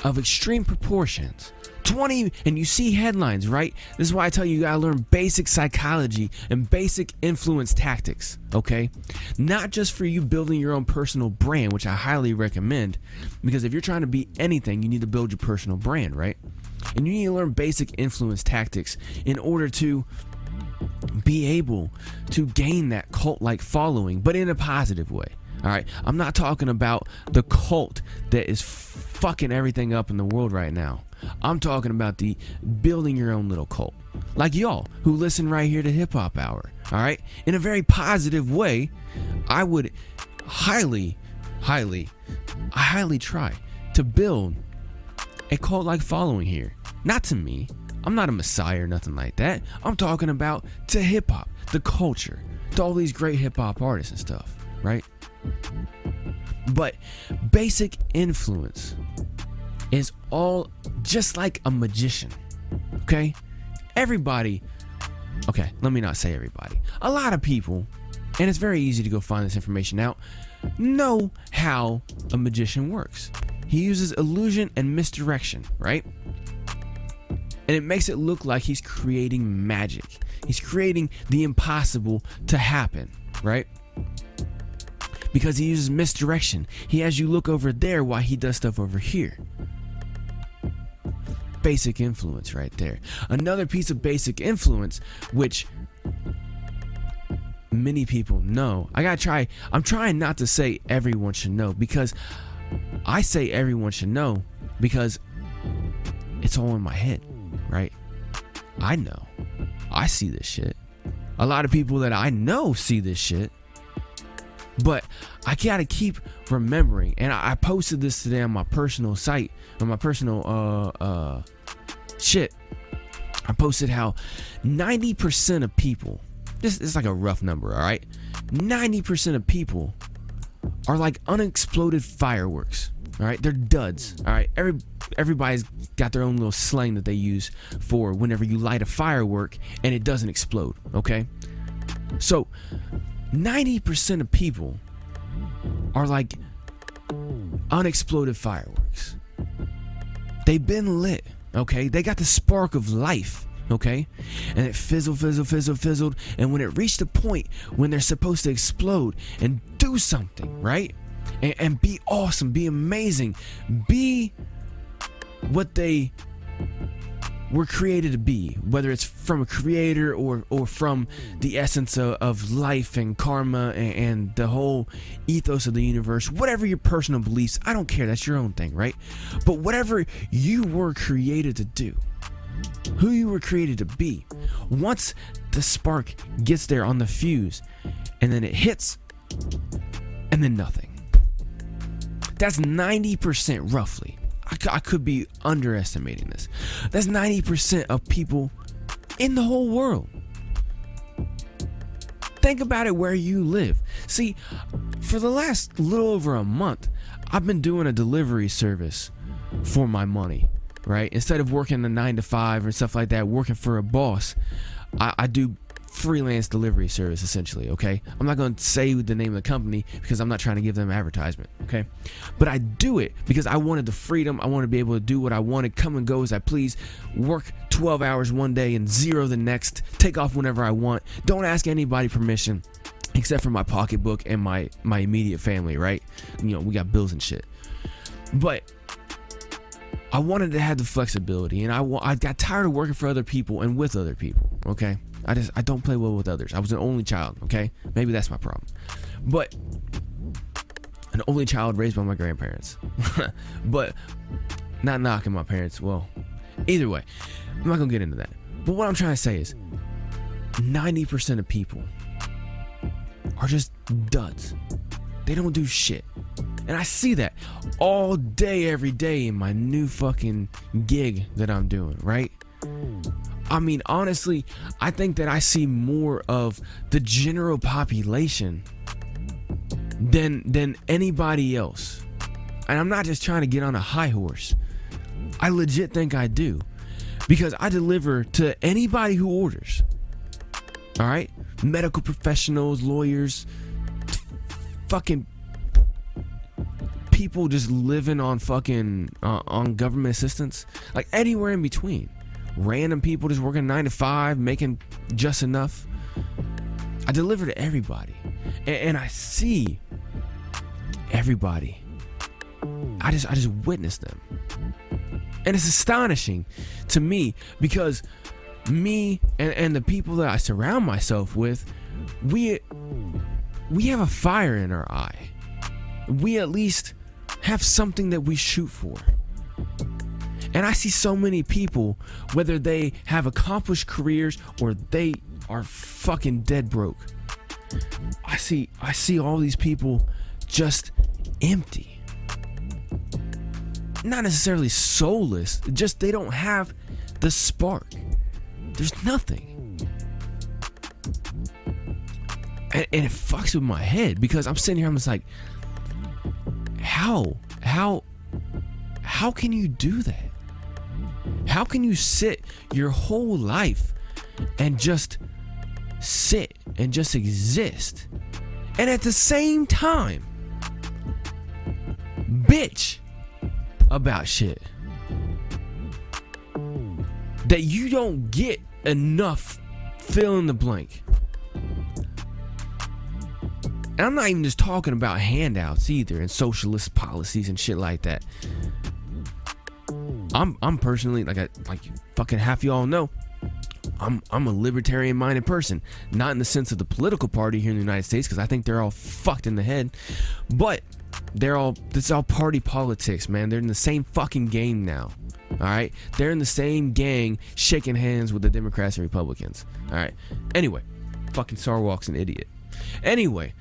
of extreme proportions. 20, and you see headlines, right? This is why I tell you, you gotta learn basic psychology and basic influence tactics, okay? Not just for you building your own personal brand, which I highly recommend, because if you're trying to be anything, you need to build your personal brand, right? And you need to learn basic influence tactics in order to be able to gain that cult-like following, but in a positive way. All right, I'm not talking about the cult that is fucking everything up in the world right now. I'm talking about the building your own little cult, like y'all who listen right here to HipHop Hour. All right, in a very positive way. I would highly try to build a cult-like following here. Not to me. I'm not a messiah or nothing like that. I'm talking about to hip-hop, the culture, to all these great hip-hop artists and stuff, right? But basic influence is all just like a magician, okay? Everybody, okay, let me not say everybody. A lot of people, and it's very easy to go find this information out, know how a magician works. He uses illusion and misdirection, right? And it makes it look like he's creating magic. He's creating the impossible to happen, right? Because he uses misdirection. He has you look over there while he does stuff over here. Basic influence right there. Another piece of basic influence, which many people know. I'm trying not to say everyone should know, because I say everyone should know because it's all in my head. Right? I know. I see this shit. A lot of people that I know see this shit. But I gotta keep remembering. And I posted this today on my personal site, on my personal shit. I posted how 90% of people, this is like a rough number, all right? 90% of people are like unexploded fireworks. All right, they're duds. All right, everybody's got their own little slang that they use for whenever you light a firework and it doesn't explode. Okay, so 90% of people are like unexploded fireworks. They've been lit. Okay, they got the spark of life. Okay, and it fizzled, and when it reached a point when they're supposed to explode and do something, right? And be awesome, be amazing, be what they were created to be, whether it's from a creator or from the essence of life and karma and the whole ethos of the universe, whatever your personal beliefs, I don't care, that's your own thing, right? But whatever you were created to do, who you were created to be, once the spark gets there on the fuse and then it hits and then nothing. That's 90% roughly. I could be underestimating this. That's 90% of people in the whole world. Think about it where you live. See, for the last little over a month, I've been doing a delivery service for my money, right? Instead of working a 9 to 5 or stuff like that, working for a boss, I do freelance delivery service essentially, okay? I'm not going to say the name of the company because I'm not trying to give them advertisement, okay? But I do it because I wanted the freedom. I want to be able to do what I wanted, come and go as I please, work 12 hours one day and 0 the next, take off whenever I want, don't ask anybody permission except for my pocketbook and my immediate family, right? You know, we got bills and shit. But I wanted to have the flexibility, and I got tired of working for other people and with other people, okay? I don't play well with others. I was an only child, okay? Maybe that's my problem. But an only child raised by my grandparents. But not knocking my parents. Well, either way, I'm not gonna get into that. But what I'm trying to say is 90% of people are just duds. They don't do shit. And I see that all day, every day in my new fucking gig that I'm doing, right? I mean, honestly, I think that I see more of the general population than anybody else. And I'm not just trying to get on a high horse. I legit think I do. Because I deliver to anybody who orders. All right? Medical professionals, lawyers, fucking people just living on fucking on government assistance. Like anywhere in between. Random people just working 9 to 5, making just enough. I deliver to everybody, and I see everybody. I just witness them, and it's astonishing to me because me and the people that I surround myself with, we have a fire in our eye. We at least have something that we shoot for. And I see so many people, whether they have accomplished careers or they are fucking dead broke. I see all these people just empty. Not necessarily soulless, just they don't have the spark. There's nothing. And it fucks with my head because I'm sitting here, I'm just like, how can you do that? How can you sit your whole life and just sit and just exist and at the same time bitch about shit that you don't get enough, fill in the blank? And I'm not even just talking about handouts either and socialist policies and shit like that. I'm personally, like fucking half y'all know, I'm a libertarian minded person. Not in the sense of the political party here in the United States, because I think they're all fucked in the head. But this is all party politics, man. They're in the same fucking game now. Alright? They're in the same gang shaking hands with the Democrats and Republicans. Alright. Anyway, fucking Sarwalk's an idiot. Anyway,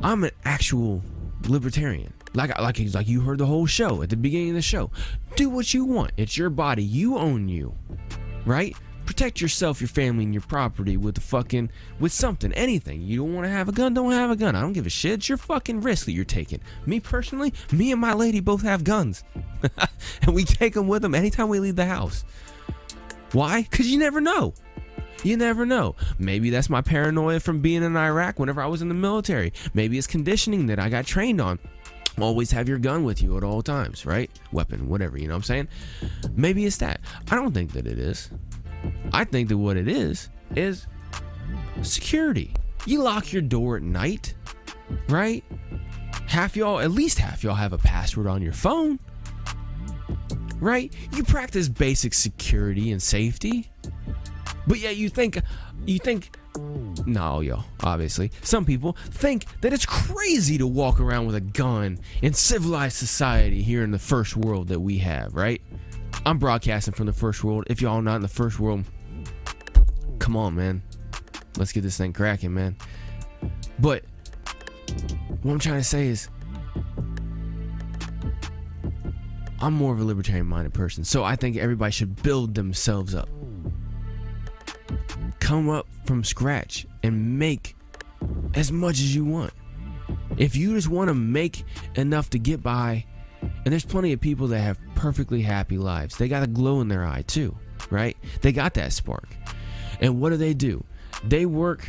I'm an actual libertarian. Like you heard the whole show at the beginning of the show. Do what you want. It's your body. You own you. Right? Protect yourself, your family, and your property with something, anything. You don't want to have a gun, don't have a gun. I don't give a shit. It's your fucking risk that you're taking. Me personally, me and my lady both have guns. And we take them with them anytime we leave the house. Why? Because you never know. You never know. Maybe that's my paranoia from being in Iraq whenever I was in the military. Maybe it's conditioning that I got trained on. Always have your gun with you at all times, right? Weapon, whatever, you know what I'm saying? Maybe it's that. I don't think that it is. I think that what it is security. You lock your door at night, right? At least half y'all have a password on your phone, right? You practice basic security and safety. But yet you think, no, yo, obviously, some people think that it's crazy to walk around with a gun in civilized society here in the first world that we have, right? I'm broadcasting from the first world. If y'all not in the first world, come on, man. Let's get this thing cracking, man. But what I'm trying to say is, I'm more of a libertarian-minded person, so I think everybody should build themselves up. Come up from scratch and make as much as you want. If you just want to make enough to get by, and there's plenty of people that have perfectly happy lives. They got a glow in their eye too, right? They got that spark. And what do? They work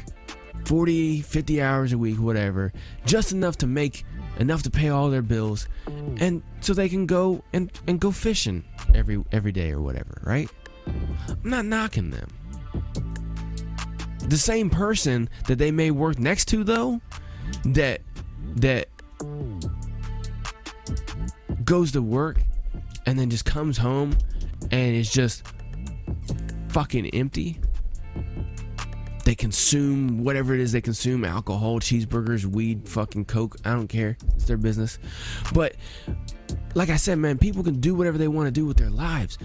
40, 50 hours a week, whatever, just enough to make enough to pay all their bills, and so they can go and go fishing every day or whatever, right? I'm not knocking them. The same person that they may work next to, though, that goes to work and then just comes home and is just fucking empty. They consume whatever it is they consume, alcohol, cheeseburgers, weed, fucking coke, I don't care, it's their business. But like I said, man, people can do whatever they want to do with their lives.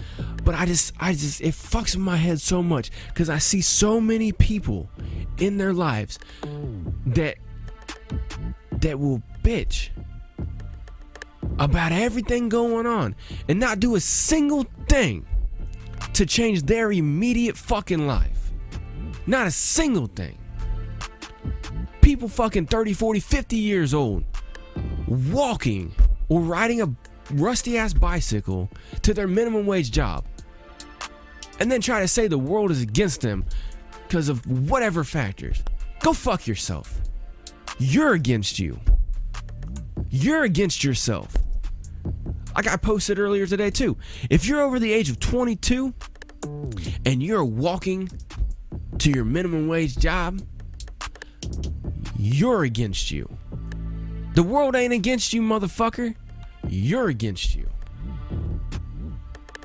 But I just it fucks with my head so much, because I see so many people in their lives that will bitch about everything going on and not do a single thing to change their immediate fucking life. Not a single thing. People fucking 30, 40, 50 years old walking or riding a rusty ass bicycle to their minimum wage job, and then try to say the world is against them because of whatever factors. Go fuck yourself. You're against you. You're against yourself. Like I posted earlier today too. If you're over the age of 22 and you're walking to your minimum wage job, you're against you. The world ain't against you, motherfucker. You're against you.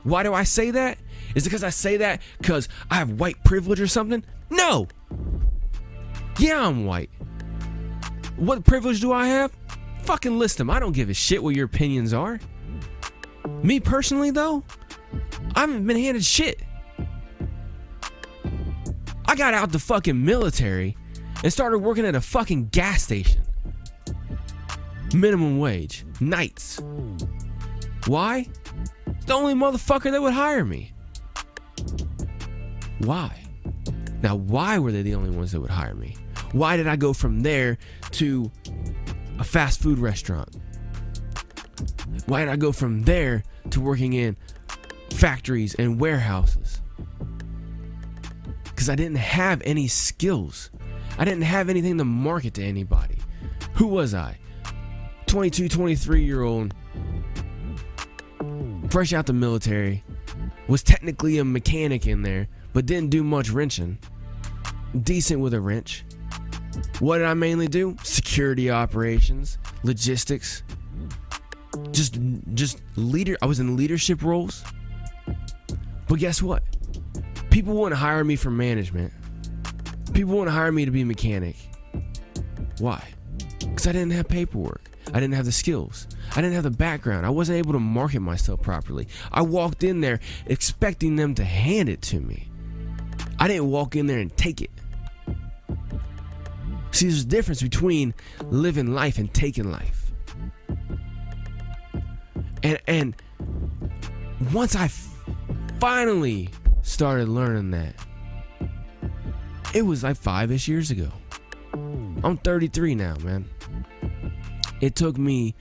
Why do I say that? Is it because I say that because I have white privilege or something? No. Yeah, I'm white. What privilege do I have? Fucking list them. I don't give a shit what your opinions are. Me personally, though, I haven't been handed shit. I got out the fucking military and started working at a fucking gas station. Minimum wage. Nights. Why? It's the only motherfucker that would hire me. Why? Now, why were they the only ones that would hire me? Why did I go from there to a fast food restaurant? Why did I go from there to working in factories and warehouses? Because I didn't have any skills. I didn't have anything to market to anybody. Who was I? 22, 23-year-old, fresh out the military, was technically a mechanic in there, but didn't do much wrenching. Decent with a wrench. What did I mainly do? Security operations, logistics. Just leader. I was in leadership roles. But guess what? People wouldn't hire me for management. People wouldn't hire me to be a mechanic. Why? Because I didn't have paperwork. I didn't have the skills. I didn't have the background. I wasn't able to market myself properly. I walked in there expecting them to hand it to me. I didn't walk in there and take it. See, there's a difference between living life and taking life. And once I finally started learning that, it was like 5-ish years ago. I'm 33 now, man. It took me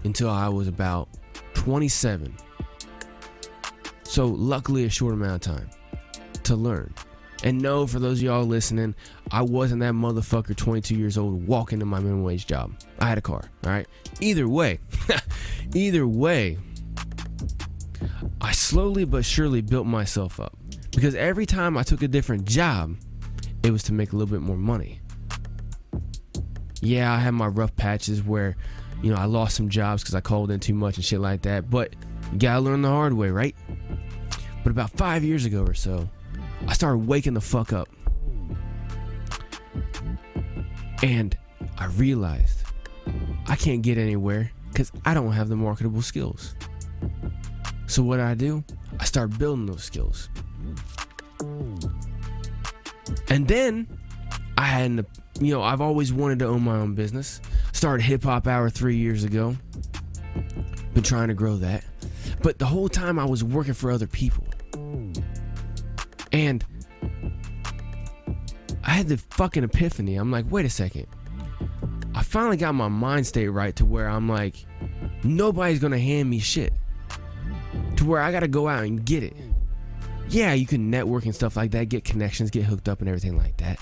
until I was about 27. So luckily a short amount of time to learn. And no, for those of y'all listening, I wasn't that motherfucker 22 years old walking to my minimum wage job. I had a car, all right? Either way, I slowly but surely built myself up. Because every time I took a different job, it was to make a little bit more money. Yeah, I had my rough patches where, I lost some jobs because I called in too much and shit like that. But You gotta learn the hard way, right? But about 5 years ago or so, I started waking the fuck up. And I realized I can't get anywhere because I don't have the marketable skills. So what do? I start building those skills. And then I had, I've always wanted to own my own business. Started HipHop Hour 3 years ago. Been trying to grow that. But the whole time I was working for other people. And I had the fucking epiphany. I'm like, wait a second. I finally got my mind state right to where I'm like, nobody's gonna hand me shit. To where I gotta go out and get it. Yeah, you can network and stuff like that, get connections, get hooked up and everything like that.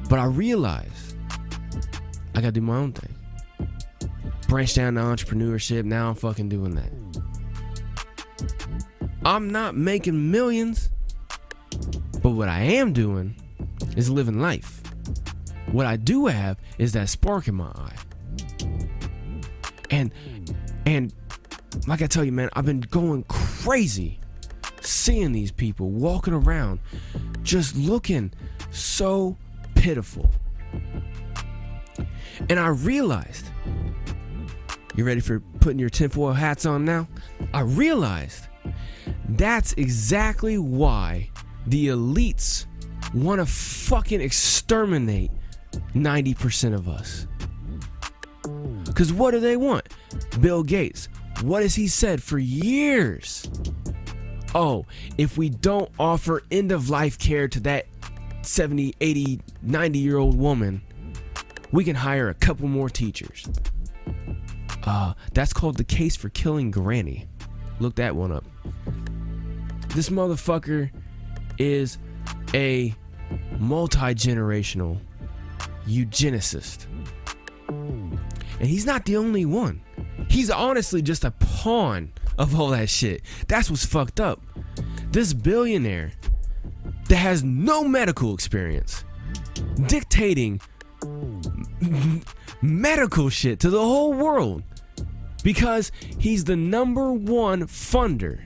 But I realized I gotta do my own thing. Branch down to entrepreneurship, now I'm fucking doing that. I'm not making millions, but what I am doing is living life. What I do have is that spark in my eye. And like I tell you, man, I've been going crazy seeing these people walking around just looking so pitiful. And I realized, you ready for putting your tinfoil hats on now? I realized that's exactly why the elites want to fucking exterminate 90% of us. Because what do they want? Bill Gates, what has he said for years? Oh, if we don't offer end-of-life care to that 70, 80, 90-year-old woman, we can hire a couple more teachers. That's called the case for killing Granny. Look that one up. This motherfucker is a multi-generational eugenicist. And he's not the only one. He's honestly just a pawn of all that shit. That's what's fucked up. This billionaire that has no medical experience dictating medical shit to the whole world because he's the number one funder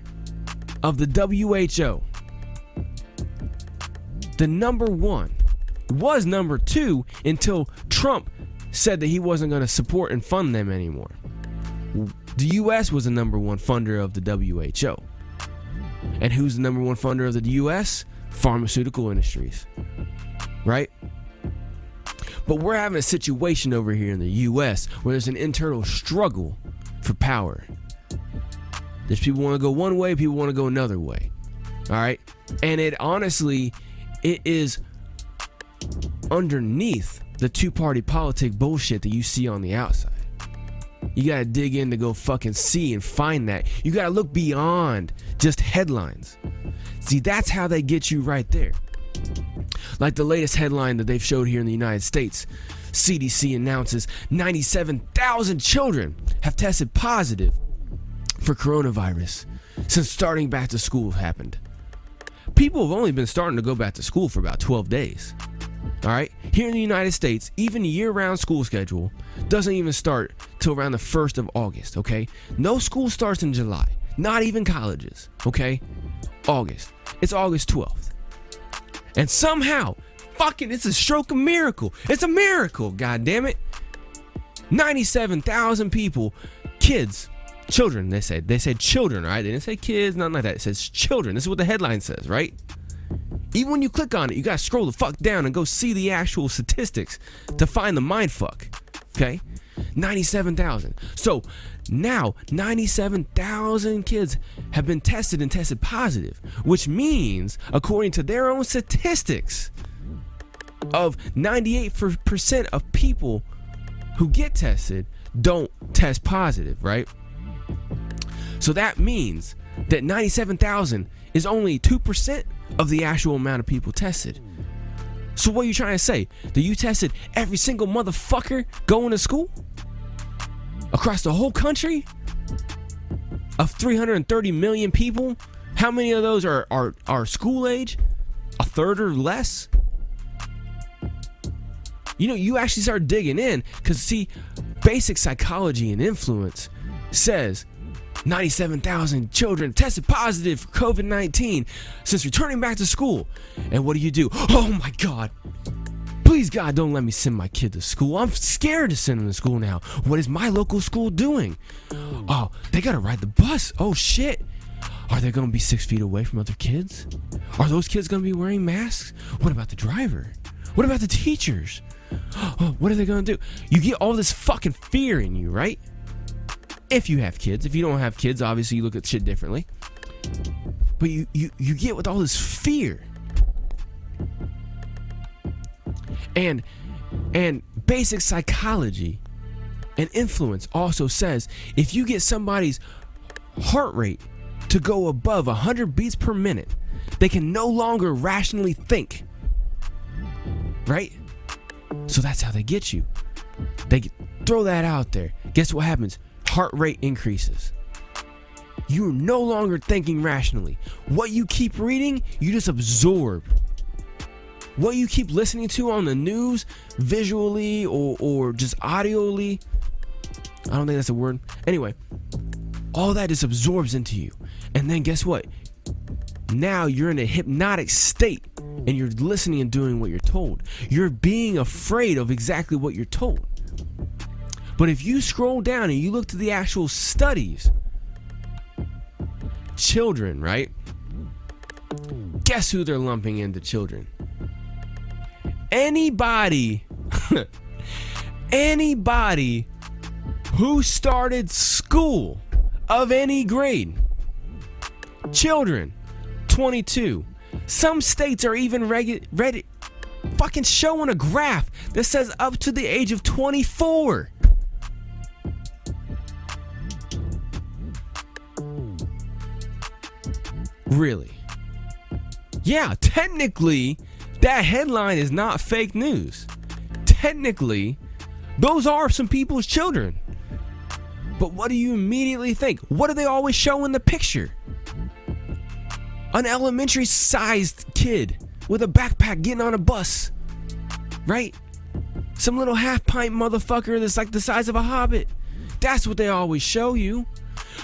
of the WHO. The number one. Was number two until Trump said that he wasn't going to support and fund them anymore. The US was the number one funder of the WHO. And who's the number one funder of the US? Pharmaceutical industries. Right? But we're having a situation over here in the US where there's an internal struggle for power. There's people want to go one way, people want to go another way. All right? And it honestly, it is underneath the two-party politic bullshit that you see on the outside. You gotta dig in to go fucking see and find that. You gotta look beyond just headlines. See, that's how they get you right there. Like the latest headline that they've showed here in the United States. CDC announces 97,000 children have tested positive for coronavirus since starting back to school happened. People have only been starting to go back to school for about 12 days. All right, here in the United States, even a year-round school schedule doesn't even start till around the 1st of August, okay? No school starts in July, not even colleges, okay? August. It's August 12th. And somehow, fucking, it's a stroke of miracle. It's a miracle, god damn it. 97,000 people, kids, children, they said children, right? They didn't say kids, nothing like that. It says children. This is what the headline says, right? Even when you click on it, you gotta scroll the fuck down and go see the actual statistics to find the mindfuck. Okay? 97,000. So now 97,000 kids have been tested and tested positive, which means, according to their own statistics, of 98% of people who get tested don't test positive, right? So that means that 97,000 is only 2% of the actual amount of people tested. So what are you trying to say? That you tested every single motherfucker going to school? Across the whole country? Of 330 million people? How many of those are school age? A third or less? You know, you actually start digging in, because see, basic psychology and influence says 97,000 children tested positive for COVID-19 since returning back to school. And what do? Oh my God. Please, God, don't let me send my kid to school. I'm scared to send him to school now. What is my local school doing? Oh, they gotta ride the bus. Oh shit. Are they gonna be 6 feet away from other kids? Are those kids gonna be wearing masks? What about the driver? What about the teachers? Oh, what are they gonna do? You get all this fucking fear in you, right? If you have kids. If you don't have kids, obviously you look at shit differently. But you get with all this fear. And basic psychology and influence also says if you get somebody's heart rate to go above 100 beats per minute, they can no longer rationally think. Right? So that's how they get you. They throw that out there. Guess what happens? Heart rate increases. You're no longer thinking rationally. What you keep reading, you just absorb. What you keep listening to on the news, visually or just audioly, I don't think that's a word. Anyway, all that just absorbs into you. And then guess what? Now you're in a hypnotic state and you're listening and doing what you're told. You're being afraid of exactly what you're told. But if you scroll down and you look to the actual studies, children, right? Guess who they're lumping into children? Anybody who started school of any grade. Children, 22. Some states are even ready fucking showing a graph that says up to the age of 24. Really? Yeah, technically, that headline is not fake news. Technically, those are some people's children. But what do you immediately think? What do they always show in the picture? An elementary sized kid with a backpack getting on a bus. Right? Some little half pint motherfucker that's like the size of a hobbit. That's what they always show you.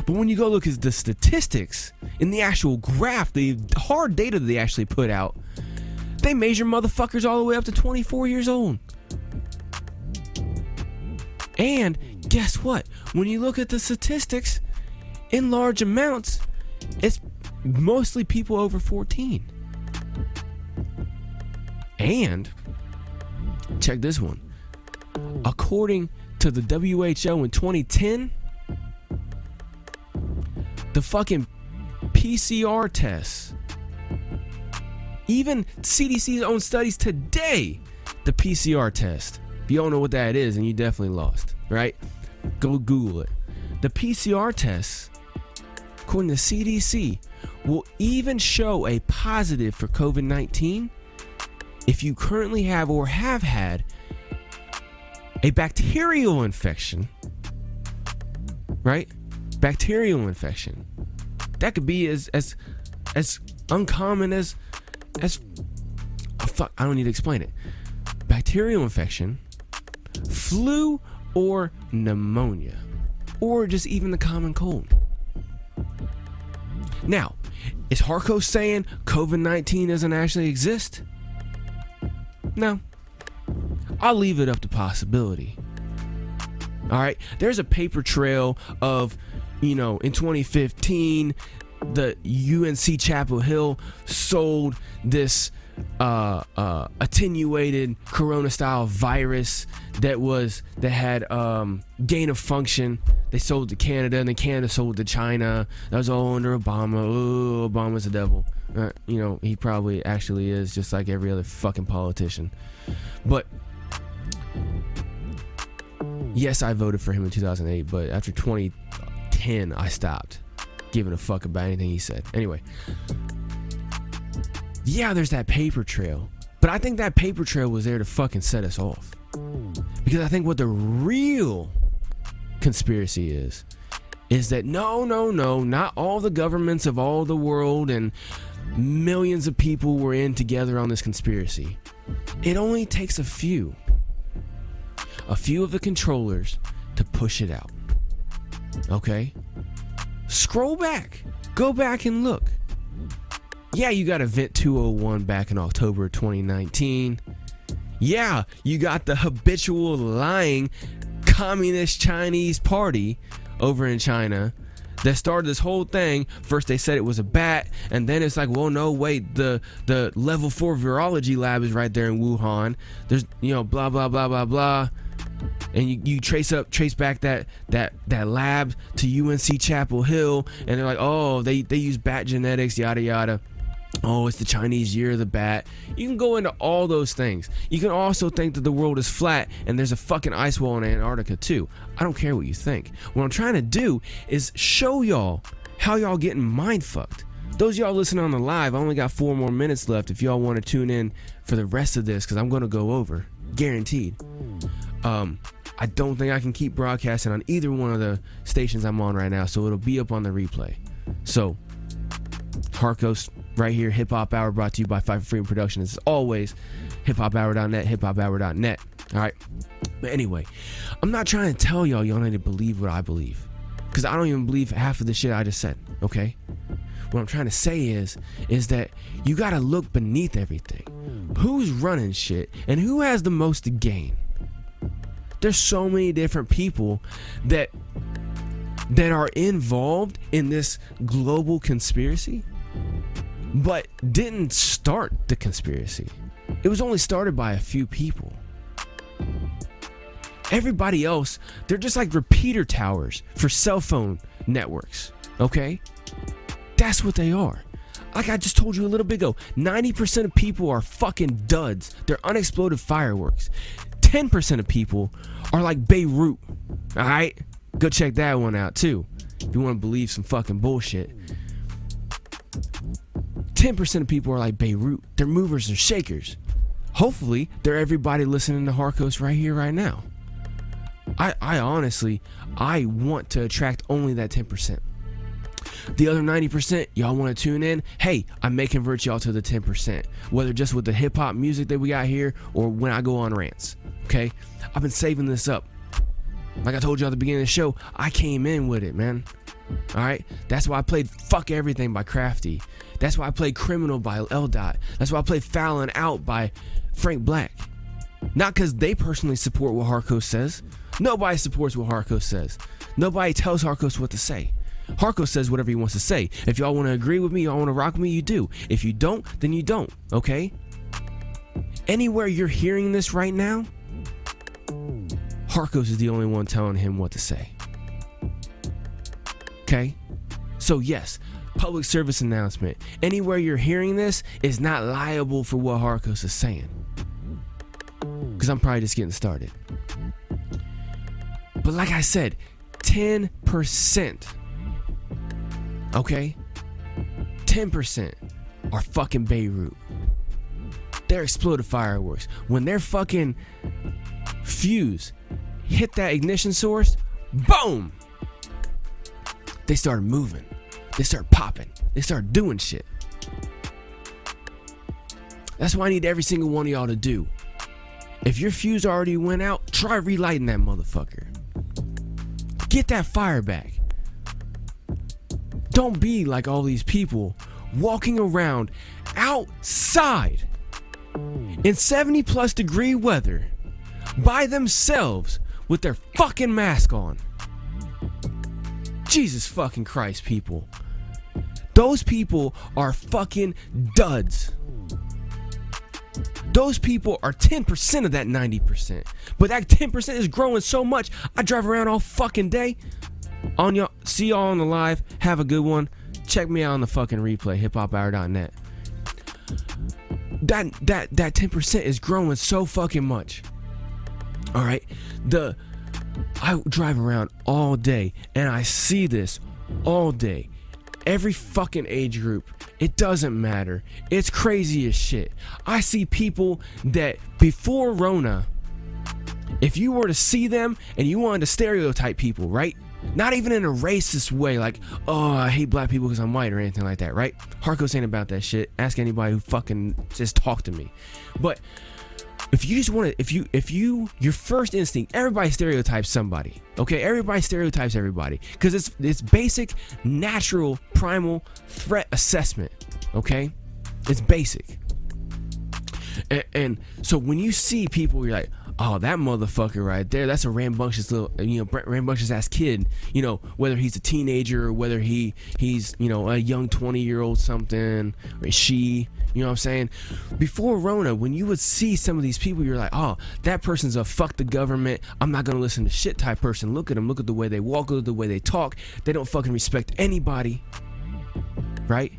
But when you go look at the statistics in the actual graph, the hard data they actually put out, they measure motherfuckers all the way up to 24 years old. And guess what? When you look at the statistics, in large amounts, it's mostly people over 14. And check this one. According to the WHO in 2010, the fucking PCR tests, even CDC's own studies today, the PCR test. If you don't know what that is, and you definitely lost, right? Go Google it. The PCR tests, according to CDC, will even show a positive for COVID-19 if you currently have or have had a bacterial infection, right? Bacterial infection. That could be as uncommon as oh fuck, I don't need to explain it. Bacterial infection, flu, or pneumonia, or just even the common cold. Now, is Harkos saying COVID-19 doesn't actually exist? No. I'll leave it up to possibility. Alright, there's a paper trail of, in 2015, the UNC Chapel Hill sold this attenuated corona style virus that had gain of function. They sold to Canada, and then Canada sold to China. That was all under Obama. Oh, Obama's the devil. He probably actually is, just like every other fucking politician. But yes, I voted for him in 2008, but after 2010 I stopped giving a fuck about anything he said. Anyway, yeah, there's that paper trail, but I think that paper trail was there to fucking set us off. Because I think what the real conspiracy is that no, not all the governments of all the world and millions of people were in together on this conspiracy. It only takes a few of the controllers to push it out. Okay? Scroll back. Go back and look. Yeah, you got Event 201 back in October 2019. Yeah, you got the habitual lying communist Chinese party over in China that started this whole thing. First they said it was a bat, and then it's like, well, no, wait, the level 4 virology lab is right there in Wuhan. There's, blah blah blah blah blah, and you trace back that lab to UNC Chapel Hill, and they're like, oh, they use bat genetics, yada yada. Oh, it's the Chinese year of the bat. You can go into all those things. You can also think that the world is flat and there's a fucking ice wall in Antarctica too. I don't care what you think. What I'm trying to do is show y'all how y'all getting mind fucked. Those y'all listening on the live, I only got 4 more minutes left if y'all want to tune in for the rest of this, because I'm going to go over. Guaranteed. I don't think I can keep broadcasting on either one of the stations I'm on right now, so it'll be up on the replay. So, Harkos right here, Hip Hop Hour, brought to you by Fight for Freedom Productions. As always, hiphophour.net, hiphophour.net. All right. But anyway, I'm not trying to tell y'all need to believe what I believe, because I don't even believe half of the shit I just said. Okay. What I'm trying to say is that you got to look beneath everything. Who's running shit and who has the most to gain? There's so many different people that are involved in this global conspiracy, but didn't start the conspiracy. It was only started by a few people. Everybody else, they're just like repeater towers for cell phone networks, okay? That's what they are. Like I just told you a little bit ago, 90% of people are fucking duds. They're unexploded fireworks. 10% of people are like Beirut, alright? Go check that one out too, if you want to believe some fucking bullshit. 10% of people are like Beirut. They're movers and shakers. Hopefully, they're everybody listening to Harkos right here, right now. I honestly, I want to attract only that 10%. The other 90%, y'all want to tune in? Hey, I may convert y'all to the 10%. Whether just with the hip-hop music that we got here or when I go on rants. Okay? I've been saving this up. Like I told you at the beginning of the show, I came in with it, man. Alright? That's why I played Fuck Everything by Krafty. That's why I played Criminal by L. That's why I played Foulin Out by Franc Blac. Not because they personally support what Harkos says. Nobody supports what Harkos says. Nobody tells Harkos what to say. Harkos says whatever he wants to say. If y'all want to agree with me, y'all want to rock with me, you do. If you don't, then you don't, okay? Anywhere you're hearing this right now, Harkos is the only one telling him what to say. Okay? So yes, public service announcement. Anywhere you're hearing this is not liable for what Harkos is saying. Because I'm probably just getting started. But like I said, 10%. Okay? 10% are fucking Beirut. They're exploded fireworks. When their fucking fuse hit that ignition source, boom! They started moving. They started popping. They started doing shit. That's what I need every single one of y'all to do. If your fuse already went out, try relighting that motherfucker. Get that fire back. Don't be like all these people walking around outside in 70 plus degree weather by themselves with their fucking mask on. Jesus fucking Christ, people. Those people are fucking duds. Those people are 10% of that 90%. But that 10% is growing so much, I drive around all fucking day. On y'all, see y'all on the live. Have a good one. Check me out on the fucking replay, hiphophour.net. That 10% is growing so fucking much. Alright? I drive around all day and I see this all day. Every fucking age group. It doesn't matter. It's crazy as shit. I see people that before Rona, if you were to see them and you wanted to stereotype people, right? Not even in a racist way, like, oh, I hate black people because I'm white or anything like that, right? Harkos ain't about that shit. Ask anybody who fucking just talked to me. But if you just want to, if you, your first instinct, everybody stereotypes somebody, okay? Everybody stereotypes everybody, because it's basic, natural, primal threat assessment, okay? It's basic. And so when you see people, you're like, oh, that motherfucker right there, that's a rambunctious little, rambunctious ass kid, whether he's a teenager or whether he's, a young 20-year-old something, or she, you know what I'm saying? Before Rona, when you would see some of these people, you're like, oh, that person's a fuck the government, I'm not gonna listen to shit type person. Look at them, look at the way they walk, look at the way they talk. They don't fucking respect anybody, right?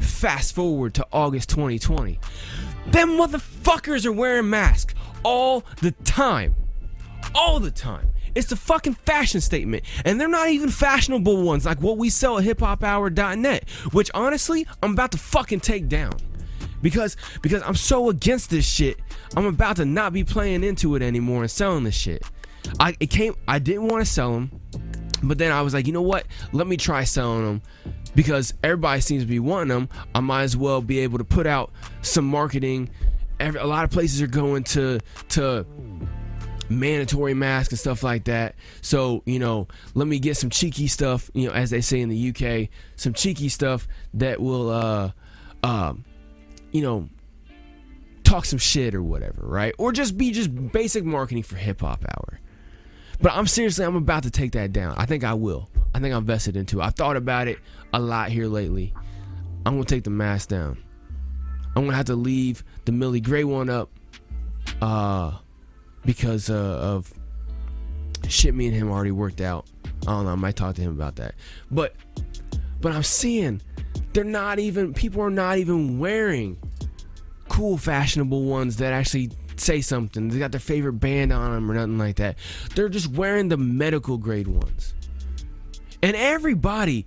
Fast forward to August 2020. Them motherfuckers are wearing masks all the time. All the time. It's a fucking fashion statement. And they're not even fashionable ones like what we sell at hiphophour.net, which honestly, I'm about to fucking take down. Because I'm so against this shit, I'm about to not be playing into it anymore and selling this shit. I didn't want to sell them, but then I was like, you know what? Let me try selling them. Because everybody seems to be wanting them, I might as well be able to put out some marketing. A lot of places are going to mandatory masks and stuff like that. So, let me get some cheeky stuff, as they say in the UK, some cheeky stuff that will, talk some shit or whatever, right? Or just be basic marketing for Hip Hop Hour. But I'm about to take that down. I think I will. I think I'm vested into it. I've thought about it a lot here lately. I'm going to take the mask down. I'm going to have to leave the Millie Gray one up because of shit me and him already worked out. I don't know. I might talk to him about that. But I'm seeing people are not even wearing cool, fashionable ones that actually say something. They got their favorite band on them or nothing like that. They're just wearing the medical grade ones. And everybody,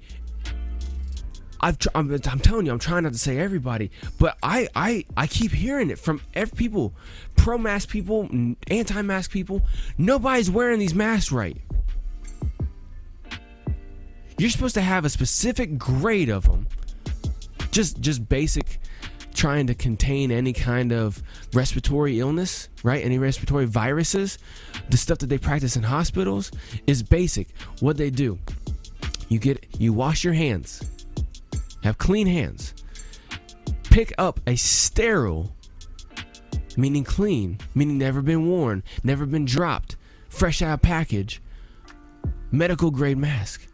I'm telling you, I'm trying not to say everybody, but I keep hearing it from people, pro-mask people, anti-mask people. Nobody's wearing these masks right. You're supposed to have a specific grade of them, just basic, trying to contain any kind of respiratory illness, right? Any respiratory viruses. The stuff that they practice in hospitals is basic. What they do, you wash your hands, have clean hands, pick up a sterile, meaning clean, meaning never been worn, never been dropped, fresh out of package, medical grade mask.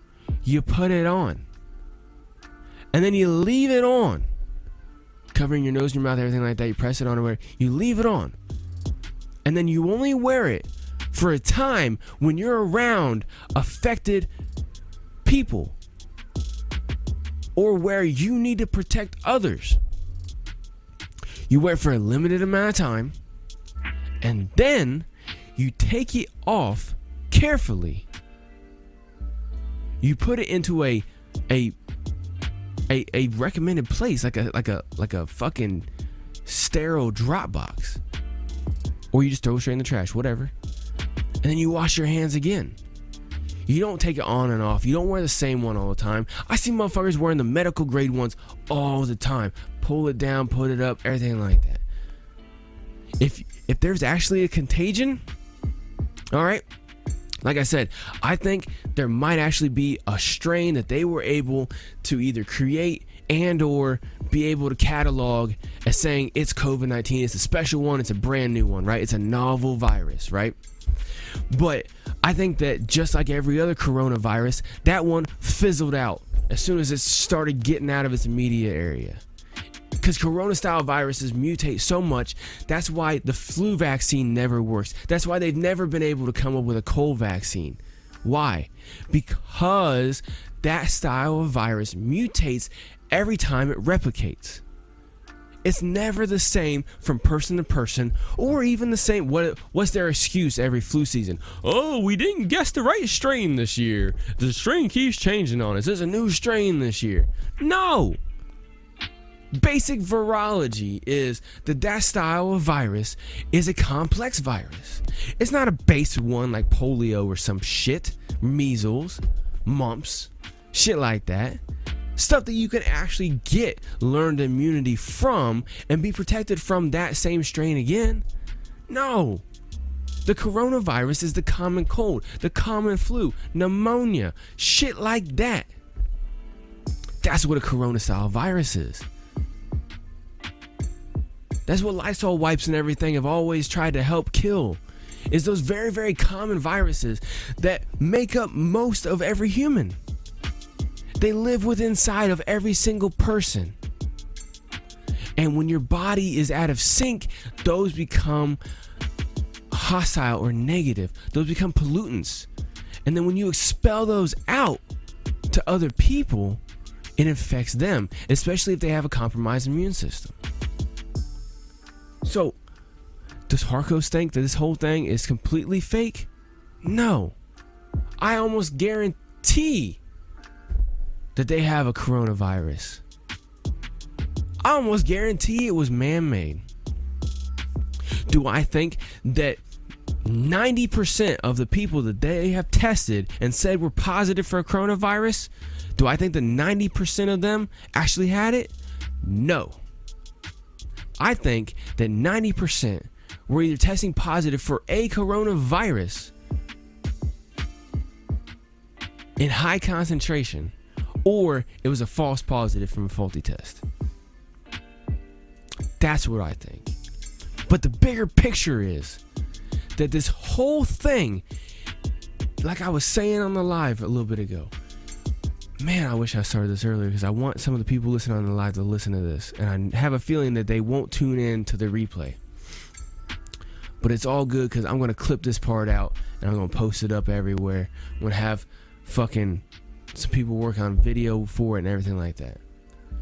You put it on, and then you leave it on, covering your nose and your mouth, everything like that. You press it on or whatever. You leave it on, and then you only wear it for a time when you're around affected people or where you need to protect others. You wear it for a limited amount of time, and then you take it off carefully. You put it into a recommended place, like a fucking sterile drop box, or you just throw it straight in the trash, whatever. And then you wash your hands again. You don't take it on and off. You don't wear the same one all the time. I see motherfuckers wearing the medical grade ones all the time. Pull it down, put it up, everything like that. If there's actually a contagion, all right, like I said, I think there might actually be a strain that they were able to either create and or be able to catalog as saying it's COVID-19. It's a special one. It's a brand new one, right? It's a novel virus, right? But I think that just like every other coronavirus, that one fizzled out as soon as it started getting out of its immediate area. Because corona-style viruses mutate so much, that's why the flu vaccine never works. That's why they've never been able to come up with a cold vaccine. Why? Because that style of virus mutates every time it replicates. It's never the same from person to person, or even the same. What's their excuse every flu season? Oh, we didn't guess the right strain this year. The strain keeps changing on us. There's a new strain this year. No! Basic virology is that style of virus is a complex virus. It's not a base one like polio or some shit, measles, mumps, shit like that. Stuff that you can actually get learned immunity from and be protected from that same strain again. No. The coronavirus is the common cold, the common flu, pneumonia, shit like that. That's what a corona-style virus is. That's what Lysol wipes and everything have always tried to help kill. Is those very, very common viruses that make up most of every human. They live within inside of every single person. And when your body is out of sync, those become hostile or negative. Those become pollutants. And then when you expel those out to other people, it infects them, especially if they have a compromised immune system. So, does Harkos think that this whole thing is completely fake? No. I almost guarantee that they have a coronavirus. I almost guarantee it was man-made. Do I think that 90% of the people that they have tested and said were positive for a coronavirus, do I think that 90% of them actually had it? No. I think that 90% were either testing positive for a coronavirus in high concentration, or it was a false positive from a faulty test. That's what I think. But the bigger picture is that this whole thing, like I was saying on the live a little bit ago, man, I wish I started this earlier because I want some of the people listening on the live to listen to this, and I have a feeling that they won't tune in to the replay. But it's all good because I'm going to clip this part out and I'm going to post it up everywhere. I'm going to have fucking some people work on video for it and everything like that.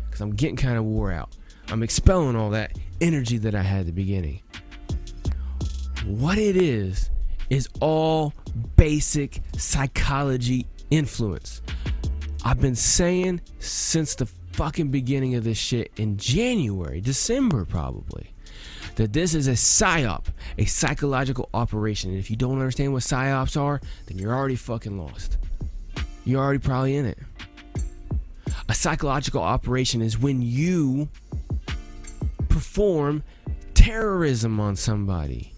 Because I'm getting kind of wore out. I'm expelling all that energy that I had at the beginning. What it is all basic psychology influence. I've been saying since the fucking beginning of this shit in January, December probably, that this is a psyop, a psychological operation. And if you don't understand what psyops are, then you're already fucking lost. You're already probably in it. A psychological operation is when you perform terrorism on somebody.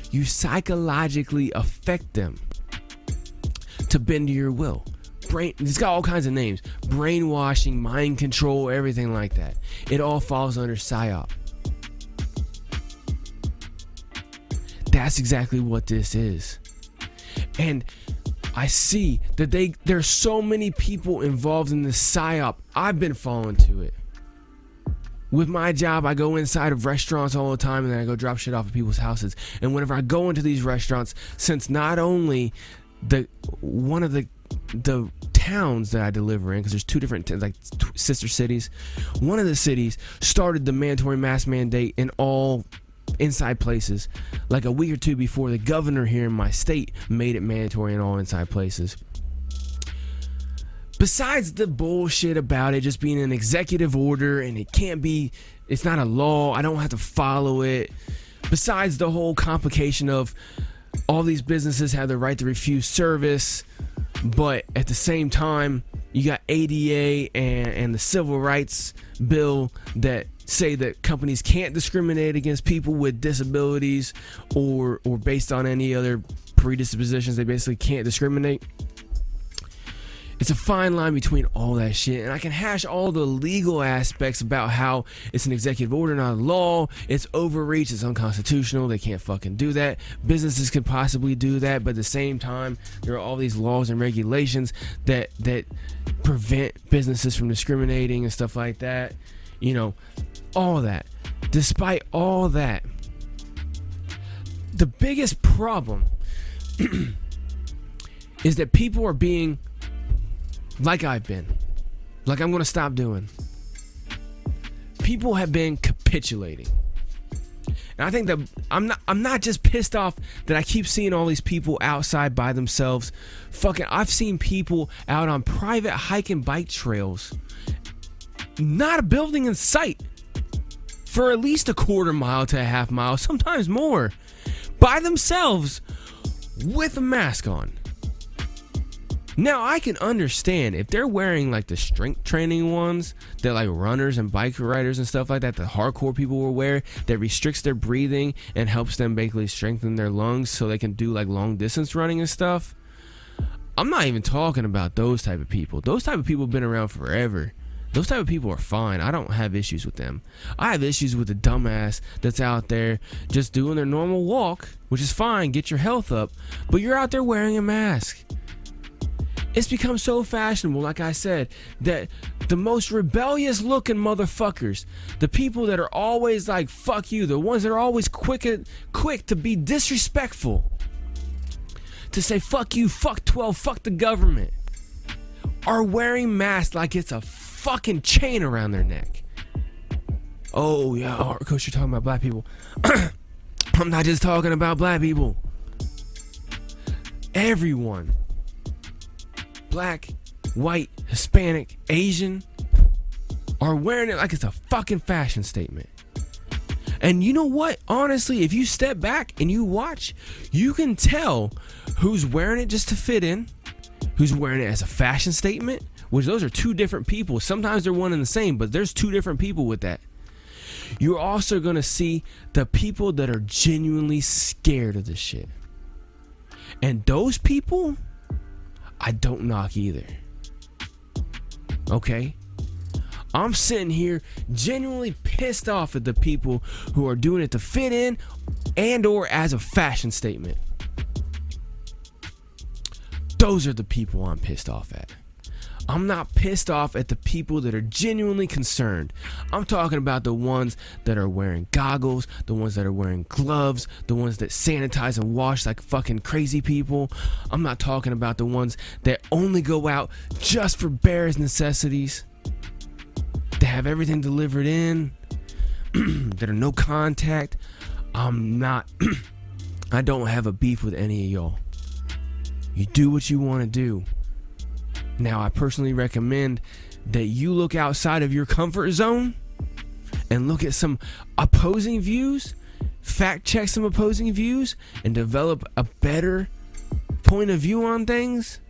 You psychologically affect them to bend to your will. It's got all kinds of names. Brainwashing, mind control, everything like that. It all falls under psyop. That's exactly what this is. And I see that there's so many people involved in this psyop. I've been falling to it. With my job, I go inside of restaurants all the time, and then I go drop shit off at people's houses. And whenever I go into these restaurants, since not only one of the towns that I deliver in, because there's two different sister cities, one of the cities started the mandatory mask mandate in all inside places like a week or two before the governor here in my state made it mandatory in all inside places. Besides the bullshit about it just being an executive order and it's not a law, I don't have to follow it. Besides the whole complication of all these businesses have the right to refuse service, but at the same time, you got ADA and the Civil Rights Bill that say that companies can't discriminate against people with disabilities or based on any other predispositions. They basically can't discriminate. It's a fine line between all that shit, and I can hash all the legal aspects about how it's an executive order, not a law. It's overreach. It's unconstitutional. They can't fucking do that. Businesses could possibly do that, but at the same time, there are all these laws and regulations that prevent businesses from discriminating and stuff like that. You know, all that. Despite all that, the biggest problem is that people are being, like I've been, like I'm going to stop doing. People have been capitulating. And I think that I'm not just pissed off that I keep seeing all these people outside by themselves. Fucking, I've seen people out on private hike and bike trails, not a building in sight, for at least a quarter mile to a half mile, sometimes more, by themselves with a mask on. Now I can understand if they're wearing like the strength training ones that like runners and bike riders and stuff like that, the hardcore people will wear, that restricts their breathing and helps them basically strengthen their lungs so they can do like long distance running and stuff. I'm not even talking about those type of people. Those type of people have been around forever. Those type of people are fine. I don't have issues with them. I have issues with the dumbass that's out there just doing their normal walk, which is fine, get your health up, but you're out there wearing a mask. It's become so fashionable, like I said, that the most rebellious looking motherfuckers, the people that are always like, fuck you, the ones that are always quick to be disrespectful, to say fuck you, fuck 12, fuck the government, are wearing masks like it's a fucking chain around their neck. Oh yeah, Harkos, you're talking about black people. I'm not just talking about black people. Everyone. Black, white, Hispanic, Asian are wearing it like it's a fucking fashion statement. And you know what? Honestly, if you step back and you watch, you can tell who's wearing it just to fit in, who's wearing it as a fashion statement, which those are two different people. Sometimes they're one and the same, but there's two different people with that. You're also going to see the people that are genuinely scared of this shit. And those people, I don't knock either. Okay? I'm sitting here genuinely pissed off at the people who are doing it to fit in and or as a fashion statement. Those are the people I'm pissed off at. I'm not pissed off at the people that are genuinely concerned. I'm talking about the ones that are wearing goggles, the ones that are wearing gloves, the ones that sanitize and wash like fucking crazy people. I'm not talking about the ones that only go out just for bare necessities, that have everything delivered in, that are no contact. I don't have a beef with any of y'all. You do what you want to do. Now, I personally recommend that you look outside of your comfort zone and look at some opposing views, fact check some opposing views, and develop a better point of view on things.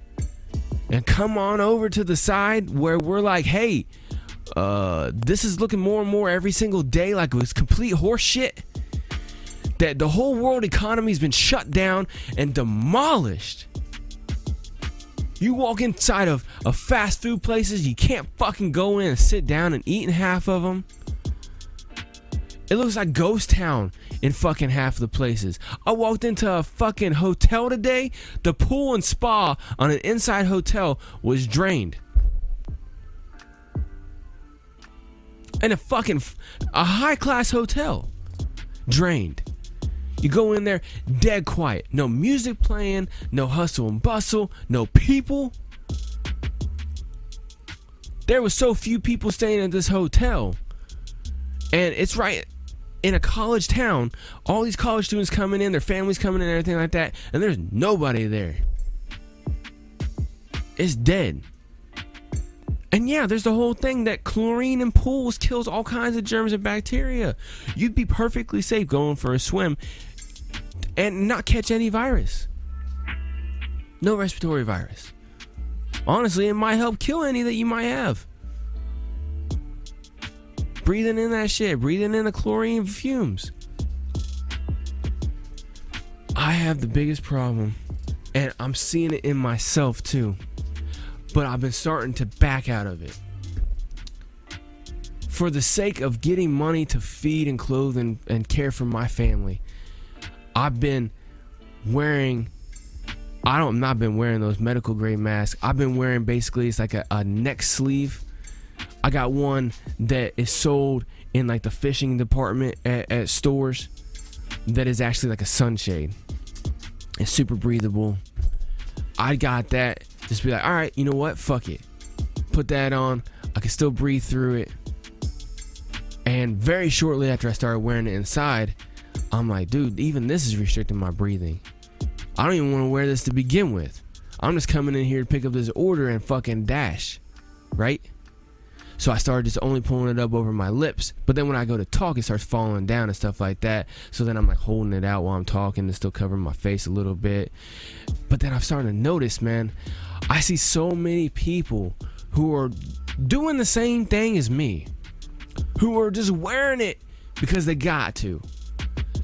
And come on over to the side where we're like, hey, this is looking more and more every single day like it was complete horse shit. That the whole world economy has been shut down and demolished. You walk inside of fast food places, you can't fucking go in and sit down and eat in half of them. It looks like ghost town in fucking half of the places. I walked into a fucking hotel today. The pool and spa on an inside hotel was drained. And a high class hotel drained. You go in there, dead quiet. No music playing, no hustle and bustle, no people. There was so few people staying at this hotel. And it's right in a college town. All these college students coming in, their families coming in and everything like that. And there's nobody there. It's dead. And yeah, there's the whole thing that chlorine in pools kills all kinds of germs and bacteria. You'd be perfectly safe going for a swim and not catch any virus. No respiratory virus. Honestly, it might help kill any that you might have. Breathing in that shit, breathing in the chlorine fumes. I have the biggest problem, and I'm seeing it in myself too. But I've been starting to back out of it. For the sake of getting money to feed and clothe and care for my family, I've been wearing, not been wearing those medical grade masks. I've been wearing basically, it's like a neck sleeve. I got one that is sold in like the fishing department at stores that is actually like a sunshade. It's super breathable. I got that. Just be like, all right, you know what? Fuck it. Put that on. I can still breathe through it. And very shortly after I started wearing it inside, I'm like, dude, even this is restricting my breathing. I don't even want to wear this to begin with. I'm just coming in here to pick up this order and fucking dash. Right? So I started just only pulling it up over my lips. But then when I go to talk, it starts falling down and stuff like that. So then I'm like holding it out while I'm talking and still covering my face a little bit. But then I'm starting to notice, man, I see so many people who are doing the same thing as me, who are just wearing it because they got to.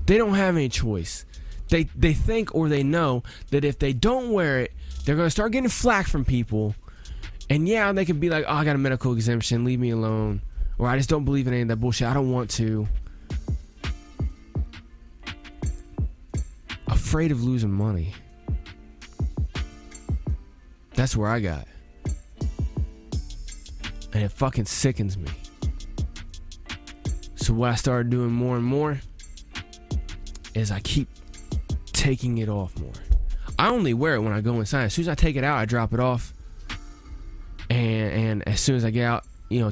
They don't have any choice. They think or they know that if they don't wear it, they're going to start getting flack from people. And yeah, they can be like, oh, I got a medical exemption, leave me alone. Or I just don't believe in any of that bullshit, I don't want to. Afraid of losing money. That's where I got. And it fucking sickens me. So what I started doing more and more is I keep taking it off more. I only wear it when I go inside. As soon as I take it out, I drop it off. And as soon as I get out,